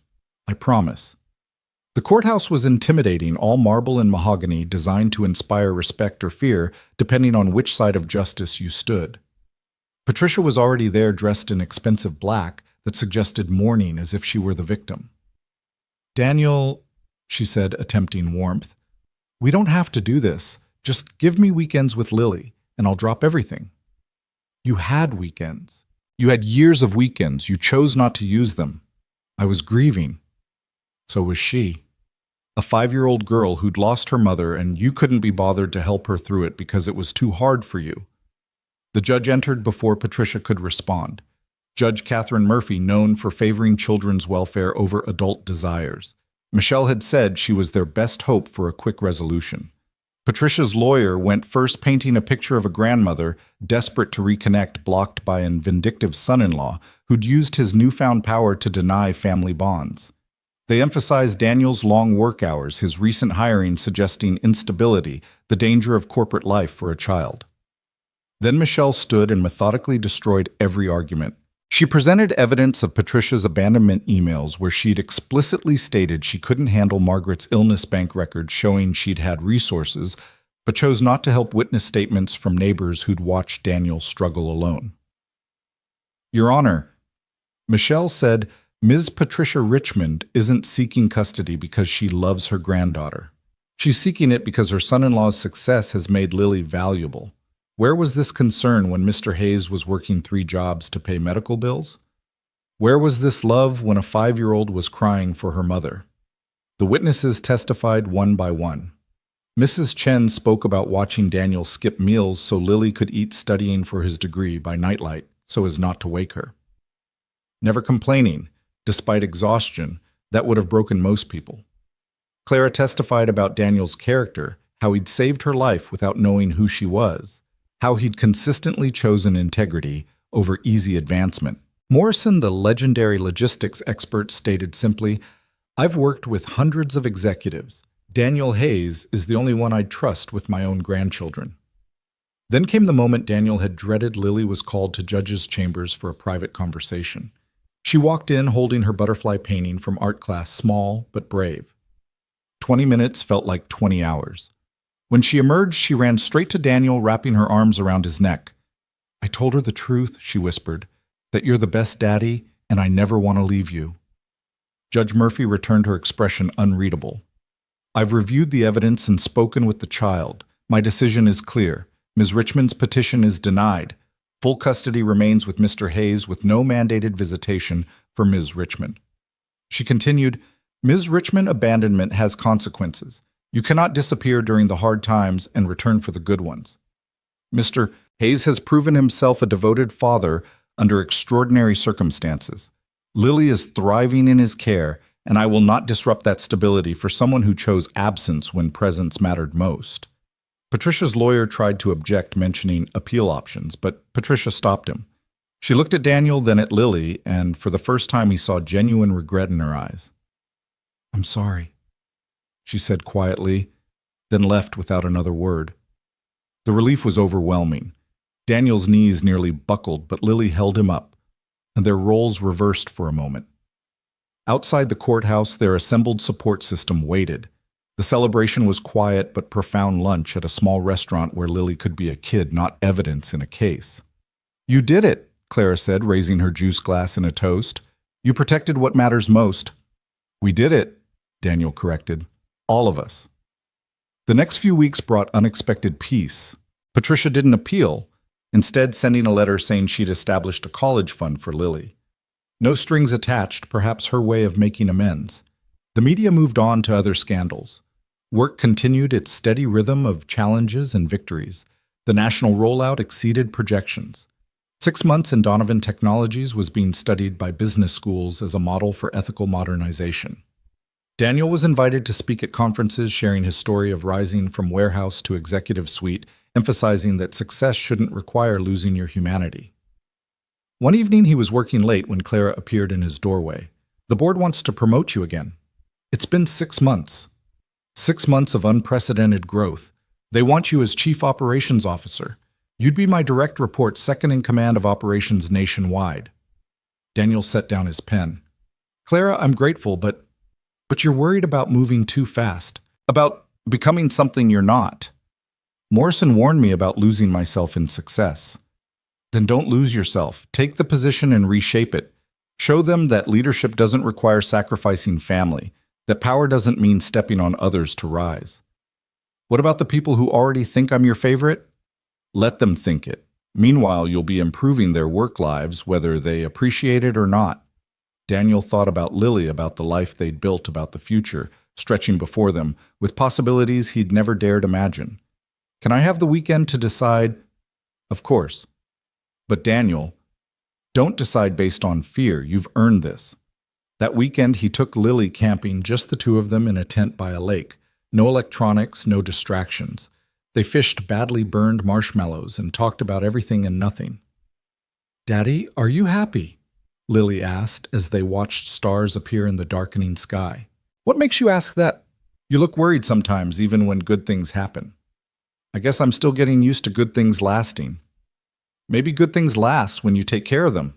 I promise." The courthouse was intimidating, all marble and mahogany, designed to inspire respect or fear, depending on which side of justice you stood. Patricia was already there, dressed in expensive black that suggested mourning, as if she were the victim. "Daniel," she said, attempting warmth, "we don't have to do this. Just give me weekends with Lily, and I'll drop everything." "You had weekends. You had years of weekends. You chose not to use them." "I was grieving." So was she. A 5-year-old girl who'd lost her mother, and you couldn't be bothered to help her through it because it was too hard for you. The judge entered before Patricia could respond. Judge Catherine Murphy, known for favoring children's welfare over adult desires. Michelle had said she was their best hope for a quick resolution. Patricia's lawyer went first, painting a picture of a grandmother desperate to reconnect, blocked by an vindictive son-in-law who'd used his newfound power to deny family bonds. They emphasized Daniel's long work hours, his recent hiring suggesting instability, the danger of corporate life for a child. Then Michelle stood and methodically destroyed every argument. She presented evidence of Patricia's abandonment emails where she'd explicitly stated she couldn't handle Margaret's illness bank records showing she'd had resources, but chose not to help witness statements from neighbors who'd watched Daniel struggle alone. "Your Honor," Michelle said, "Ms. Patricia Richmond isn't seeking custody because she loves her granddaughter. She's seeking it because her son-in-law's success has made Lily valuable. Where was this concern when Mr. Hayes was working 3 jobs to pay medical bills? Where was this love when a 5-year-old was crying for her mother?" The witnesses testified one by one. Mrs. Chen spoke about watching Daniel skip meals so Lily could eat, studying for his degree by nightlight so as not to wake her. Never complaining, despite exhaustion, that would have broken most people. Clara testified about Daniel's character, how he'd saved her life without knowing who she was, how he'd consistently chosen integrity over easy advancement. Morrison, the legendary logistics expert, stated simply, "I've worked with hundreds of executives. Daniel Hayes is the only one I'd trust with my own grandchildren." Then came the moment Daniel had dreaded. Lily was called to judges' chambers for a private conversation. She walked in holding her butterfly painting from art class, small but brave. 20 minutes felt like 20 hours. When she emerged, she ran straight to Daniel, wrapping her arms around his neck. "I told her the truth," she whispered, "that you're the best daddy, and I never want to leave you." Judge Murphy returned her expression unreadable. "I've reviewed the evidence and spoken with the child. My decision is clear. Ms. Richmond's petition is denied. Full custody remains with Mr. Hayes with no mandated visitation for Ms. Richmond." She continued, "Ms. Richmond abandonment has consequences. You cannot disappear during the hard times and return for the good ones. Mr. Hayes has proven himself a devoted father under extraordinary circumstances. Lily is thriving in his care, and I will not disrupt that stability for someone who chose absence when presence mattered most." Patricia's lawyer tried to object, mentioning appeal options, but Patricia stopped him. She looked at Daniel, then at Lily, and for the first time he saw genuine regret in her eyes. "I'm sorry," she said quietly, then left without another word. The relief was overwhelming. Daniel's knees nearly buckled, but Lily held him up, and their roles reversed for a moment. Outside the courthouse, their assembled support system waited. The celebration was quiet but profound lunch at a small restaurant where Lily could be a kid, not evidence in a case. "You did it," Clara said, raising her juice glass in a toast. "You protected what matters most." "We did it," Daniel corrected. "All of us." The next few weeks brought unexpected peace. Patricia didn't appeal, instead sending a letter saying she'd established a college fund for Lily. No strings attached, perhaps her way of making amends. The media moved on to other scandals. Work continued its steady rhythm of challenges and victories. The national rollout exceeded projections. 6 months in Donovan Technologies was being studied by business schools as a model for ethical modernization. Daniel was invited to speak at conferences sharing his story of rising from warehouse to executive suite, emphasizing that success shouldn't require losing your humanity. One evening he was working late when Clara appeared in his doorway. "The board wants to promote you again. It's been 6 months. 6 months of unprecedented growth. They want you as Chief Operations Officer. You'd be my direct report, second in command of operations nationwide." Daniel set down his pen. "Clara, I'm grateful, but you're worried about moving too fast, about becoming something you're not. Morrison warned me about losing myself in success." "Then don't lose yourself. Take the position and reshape it. Show them that leadership doesn't require sacrificing family, that power doesn't mean stepping on others to rise." "What about the people who already think I'm your favorite?" "Let them think it. Meanwhile, you'll be improving their work lives, whether they appreciate it or not." Daniel thought about Lily, about the life they'd built, about the future, stretching before them, with possibilities he'd never dared imagine. "Can I have the weekend to decide?" "Of course. But Daniel, don't decide based on fear. You've earned this." That weekend, he took Lily camping, just the two of them in a tent by a lake. No electronics, no distractions. They fished badly burned marshmallows and talked about everything and nothing. "Daddy, are you happy?" Lily asked as they watched stars appear in the darkening sky. "What makes you ask that? You look worried sometimes, even when good things happen." "I guess I'm still getting used to good things lasting." "Maybe good things last when you take care of them.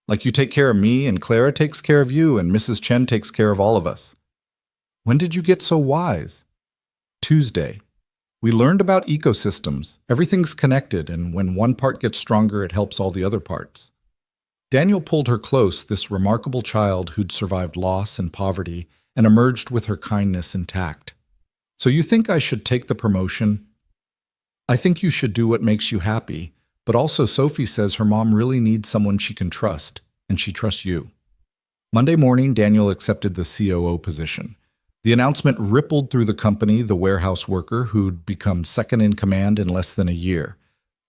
Like you take care of me, and Clara takes care of you, and Mrs. Chen takes care of all of us." "When did you get so wise?" "Tuesday. We learned about ecosystems. Everything's connected, and when one part gets stronger, it helps all the other parts." Daniel pulled her close, this remarkable child who'd survived loss and poverty and emerged with her kindness intact. "So you think I should take the promotion?" "I think you should do what makes you happy, but also Sophie says her mom really needs someone she can trust, and she trusts you." Monday morning, Daniel accepted the COO position. The announcement rippled through the company, the warehouse worker who'd become second in command in less than a year.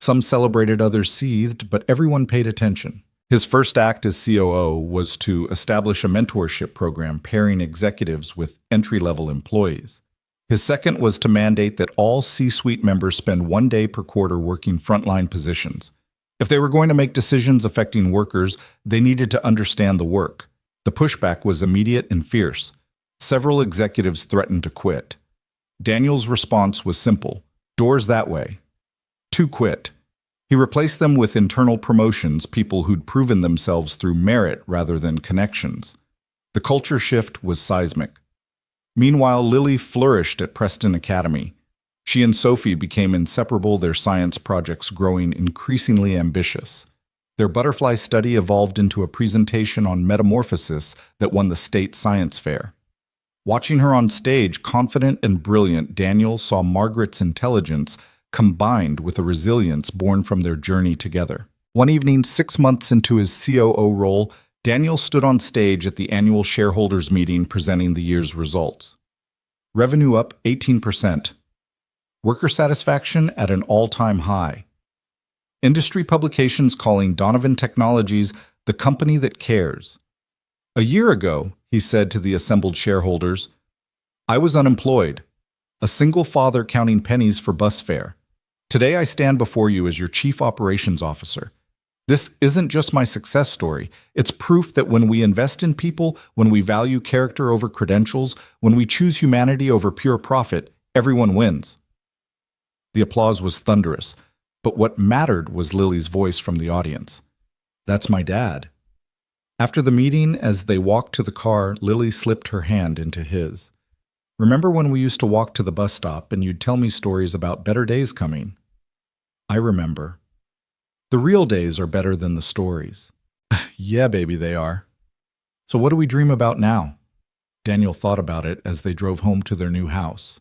Some celebrated, others seethed, but everyone paid attention. His first act as COO was to establish a mentorship program pairing executives with entry-level employees. His second was to mandate that all C-suite members spend 1 day per quarter working frontline positions. If they were going to make decisions affecting workers, they needed to understand the work. The pushback was immediate and fierce. Several executives threatened to quit. Daniel's response was simple: doors that way. 2 quit. He replaced them with internal promotions, people who'd proven themselves through merit rather than connections. The culture shift was seismic. Meanwhile, Lily flourished at Preston Academy. She and Sophie became inseparable, their science projects growing increasingly ambitious. Their butterfly study evolved into a presentation on metamorphosis that won the state science fair. Watching her on stage, confident and brilliant, Daniel saw Margaret's intelligence combined with a resilience born from their journey together. One evening, 6 months into his COO role, Daniel stood on stage at the annual shareholders meeting presenting the year's results. Revenue up 18%. Worker satisfaction at an all-time high. Industry publications calling Donovan Technologies the company that cares. A year ago, he said to the assembled shareholders, "I was unemployed, a single father counting pennies for bus fare. Today I stand before you as your Chief Operations Officer. This isn't just my success story. It's proof that when we invest in people, when we value character over credentials, when we choose humanity over pure profit, everyone wins." The applause was thunderous, but what mattered was Lily's voice from the audience. "That's my dad." After the meeting, as they walked to the car, Lily slipped her hand into his. "Remember when we used to walk to the bus stop and you'd tell me stories about better days coming?" "I remember. The real days are better than the stories." "Yeah, baby, they are." "So what do we dream about now?" Daniel thought about it as they drove home to their new house.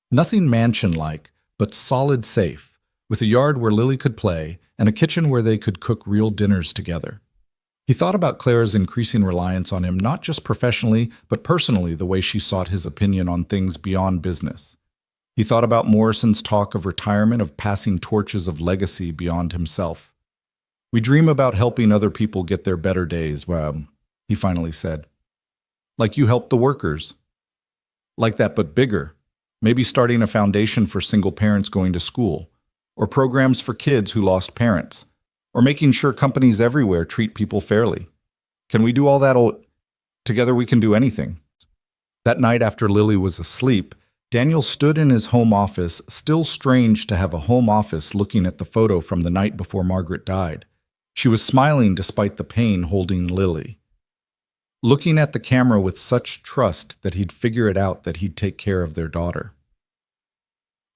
Nothing mansion-like, but solid safe, with a yard where Lily could play and a kitchen where they could cook real dinners together. He thought about Clara's increasing reliance on him, not just professionally, but personally, the way she sought his opinion on things beyond business. He thought about Morrison's talk of retirement, of passing torches of legacy beyond himself. We dream about helping other people get their better days, he finally said. Like you helped the workers. Like that, but bigger. Maybe starting a foundation for single parents going to school, or programs for kids who lost parents, or making sure companies everywhere treat people fairly. Can we do all that? Together we can do anything. That night after Lily was asleep, Daniel stood in his home office, still strange to have a home office, looking at the photo from the night before Margaret died. She was smiling despite the pain, holding Lily. Looking at the camera with such trust that he'd figure it out, that he'd take care of their daughter.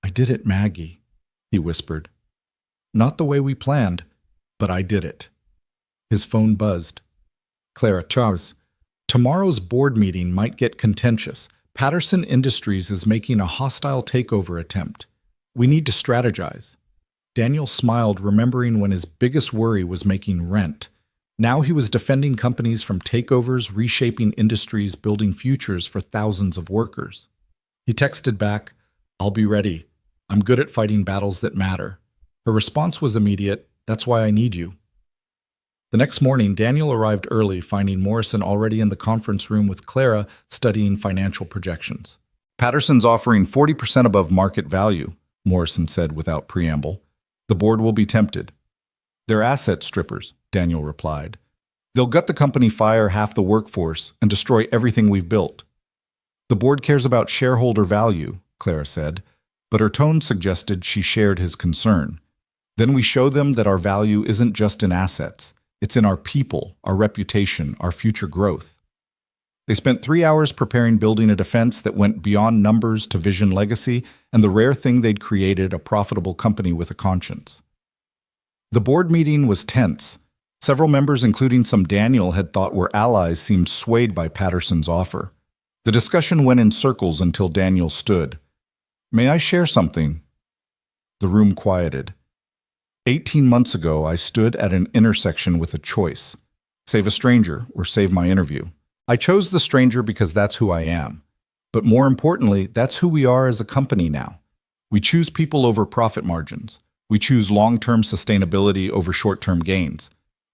"I did it, Maggie," he whispered. "Not the way we planned, but I did it." His phone buzzed. "Clara Charles, tomorrow's board meeting might get contentious. Patterson Industries is making a hostile takeover attempt. We need to strategize." Daniel smiled, remembering when his biggest worry was making rent. Now he was defending companies from takeovers, reshaping industries, building futures for thousands of workers. He texted back, "I'll be ready. I'm good at fighting battles that matter." Her response was immediate, "That's why I need you." The next morning, Daniel arrived early, finding Morrison already in the conference room with Clara studying financial projections. "Patterson's offering 40% above market value," Morrison said without preamble. "The board will be tempted." "They're asset strippers," Daniel replied. "They'll gut the company, fire half the workforce, and destroy everything we've built." "The board cares about shareholder value," Clara said, but her tone suggested she shared his concern. "Then we show them that our value isn't just in assets. It's in our people, our reputation, our future growth." They spent 3 hours preparing, building a defense that went beyond numbers to vision, legacy, and the rare thing they'd created, a profitable company with a conscience. The board meeting was tense. Several members, including some Daniel had thought were allies, seemed swayed by Patterson's offer. The discussion went in circles until Daniel stood. "May I share something?" The room quieted. 18 months ago, I stood at an intersection with a choice: save a stranger or save my interview. I chose the stranger because that's who I am. But more importantly, that's who we are as a company now. We choose people over profit margins. We choose long-term sustainability over short-term gains.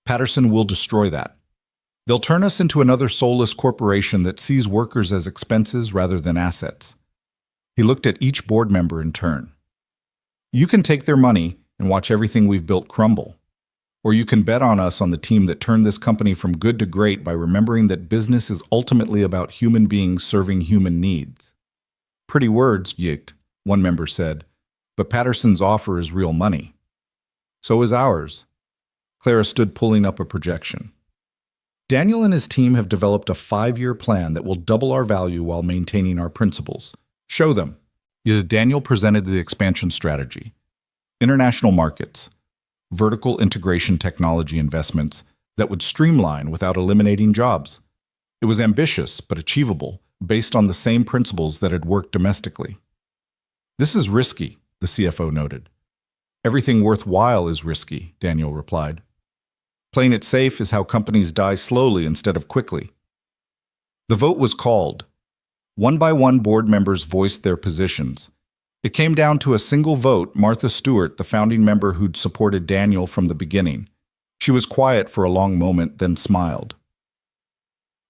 Patterson will destroy that. They'll turn us into another soulless corporation that sees workers as expenses rather than assets. He looked at each board member in turn. "You can take their money and watch everything we've built crumble. Or you can bet on us, on the team that turned this company from good to great, by remembering that business is ultimately about human beings serving human needs." "Pretty words, Yicht," one member said, "but Patterson's offer is real money." "So is ours." Clara stood, pulling up a projection. "Daniel and his team have developed a 5-year plan that will double our value while maintaining our principles. Show them." Daniel presented the expansion strategy. International markets, vertical integration technology investments that would streamline without eliminating jobs. It was ambitious but achievable, based on the same principles that had worked domestically. "This is risky," the CFO noted. "Everything worthwhile is risky," Daniel replied. "Playing it safe is how companies die slowly instead of quickly." The vote was called. One by one, board members voiced their positions. It came down to a single vote: Martha Stewart, the founding member who'd supported Daniel from the beginning. She was quiet for a long moment, then smiled.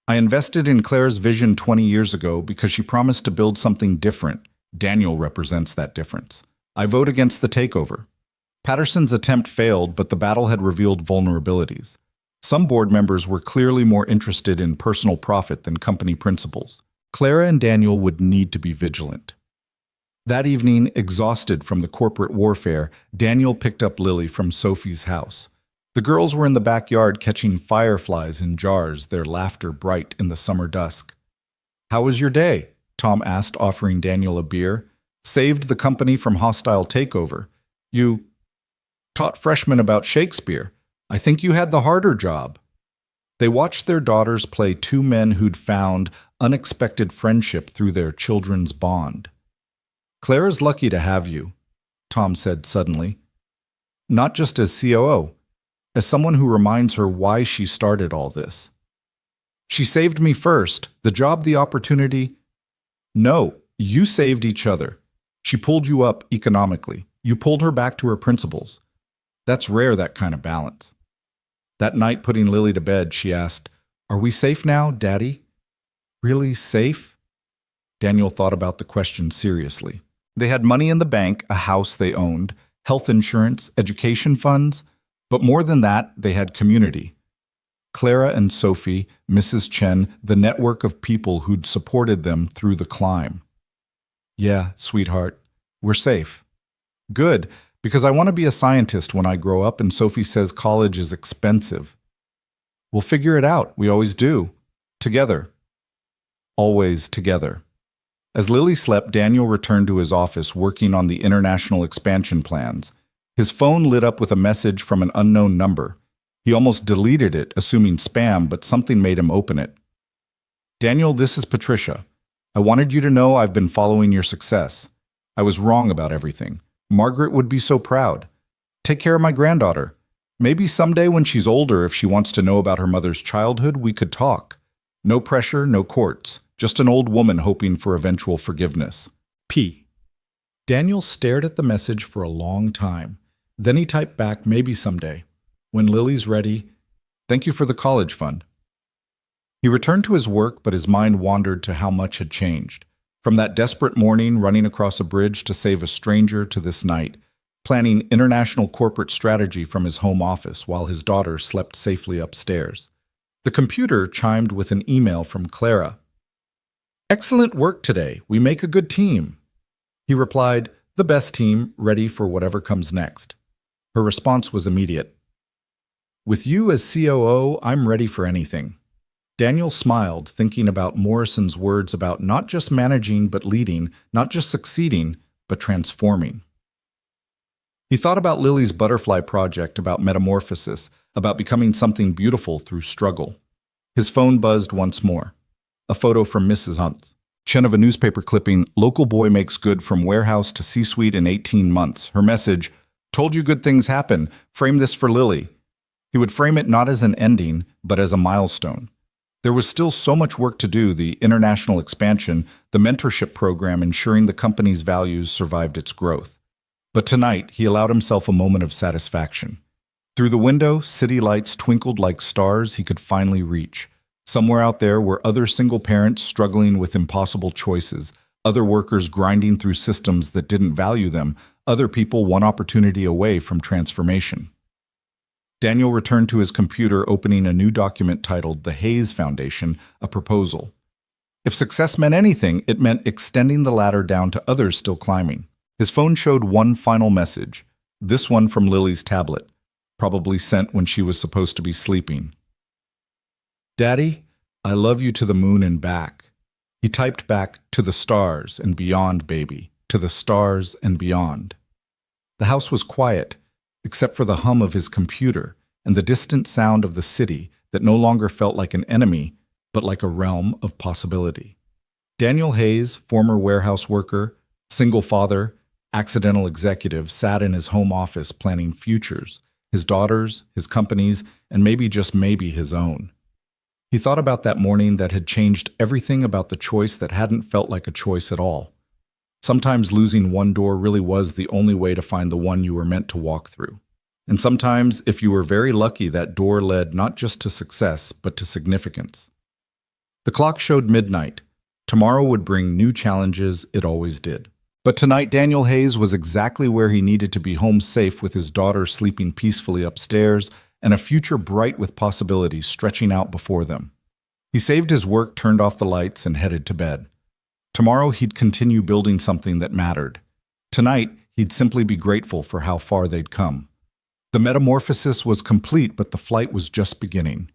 "I invested in Claire's vision 20 years ago because she promised to build something different. Daniel represents that difference. I vote against the takeover." Patterson's attempt failed, but the battle had revealed vulnerabilities. Some board members were clearly more interested in personal profit than company principles. Clara and Daniel would need to be vigilant. That evening, exhausted from the corporate warfare, Daniel picked up Lily from Sophie's house. The girls were in the backyard catching fireflies in jars, their laughter bright in the summer dusk. "How was your day?" Tom asked, offering Daniel a beer. "Saved the company from hostile takeover. You taught freshmen about Shakespeare. I think you had the harder job." They watched their daughters play two men who'd found unexpected friendship through their children's bond. "Clara's lucky to have you," Tom said suddenly. "Not just as COO, as someone who reminds her why she started all this." "She saved me first. The job, the opportunity." "No, you saved each other. She pulled you up economically. You pulled her back to her principles. That's rare, that kind of balance. That night, putting Lily to bed, she asked, "Are we safe now, Daddy?" Really safe? Daniel thought about the question seriously. They had money in the bank, a house they owned, health insurance, education funds, but more than that, they had community. Clara and Sophie, Mrs. Chen, the network of people who'd supported them through the climb. Yeah, sweetheart, we're safe. Good, because I want to be a scientist when I grow up, and Sophie says college is expensive. We'll figure it out, we always do. Together. Always together. As Lily slept, Daniel returned to his office working on the international expansion plans. His phone lit up with a message from an unknown number. He almost deleted it, assuming spam, but something made him open it. Daniel, this is Patricia. I wanted you to know I've been following your success. I was wrong about everything. Margaret would be so proud. Take care of my granddaughter. Maybe someday when she's older, if she wants to know about her mother's childhood, we could talk. No pressure, no courts. Just an old woman hoping for eventual forgiveness. P. Daniel stared at the message for a long time. Then he typed back, maybe someday. When Lily's ready, thank you for the college fund. He returned to his work, but his mind wandered to how much had changed. From that desperate morning running across a bridge to save a stranger to this night, planning international corporate strategy from his home office while his daughter slept safely upstairs. The computer chimed with an email from Clara. Excellent work today. We make a good team. He replied, the best team, ready for whatever comes next. Her response was immediate. With you as COO, I'm ready for anything. Daniel smiled, thinking about Morrison's words about not just managing but leading, not just succeeding, but transforming. He thought about Lily's butterfly project, about metamorphosis, about becoming something beautiful through struggle. His phone buzzed once more. A photo from Mrs. Hunt. Chen of a newspaper clipping, local boy makes good from warehouse to C-suite in 18 months. Her message, told you good things happen, frame this for Lily. He would frame it not as an ending, but as a milestone. There was still so much work to do, the international expansion, the mentorship program ensuring the company's values survived its growth. But tonight, he allowed himself a moment of satisfaction. Through the window, city lights twinkled like stars he could finally reach. Somewhere out there were other single parents struggling with impossible choices, other workers grinding through systems that didn't value them, other people one opportunity away from transformation. Daniel returned to his computer, opening a new document titled The Hayes Foundation, a proposal. If success meant anything, it meant extending the ladder down to others still climbing. His phone showed one final message, this one from Lily's tablet, probably sent when she was supposed to be sleeping. Daddy, I love you to the moon and back. He typed back, to the stars and beyond, baby, to the stars and beyond. The house was quiet, except for the hum of his computer and the distant sound of the city that no longer felt like an enemy, but like a realm of possibility. Daniel Hayes, former warehouse worker, single father, accidental executive, sat in his home office planning futures, his daughters, his company's, and maybe just maybe his own. He thought about that morning that had changed everything about the choice that hadn't felt like a choice at all. Sometimes losing one door really was the only way to find the one you were meant to walk through. And sometimes, if you were very lucky, that door led not just to success, but to significance. The clock showed midnight. Tomorrow would bring new challenges, it always did. But tonight, Daniel Hayes was exactly where he needed to be, home safe with his daughter sleeping peacefully upstairs, and a future bright with possibilities stretching out before them. He saved his work, turned off the lights, and headed to bed. Tomorrow he'd continue building something that mattered. Tonight, he'd simply be grateful for how far they'd come. The metamorphosis was complete, but the flight was just beginning.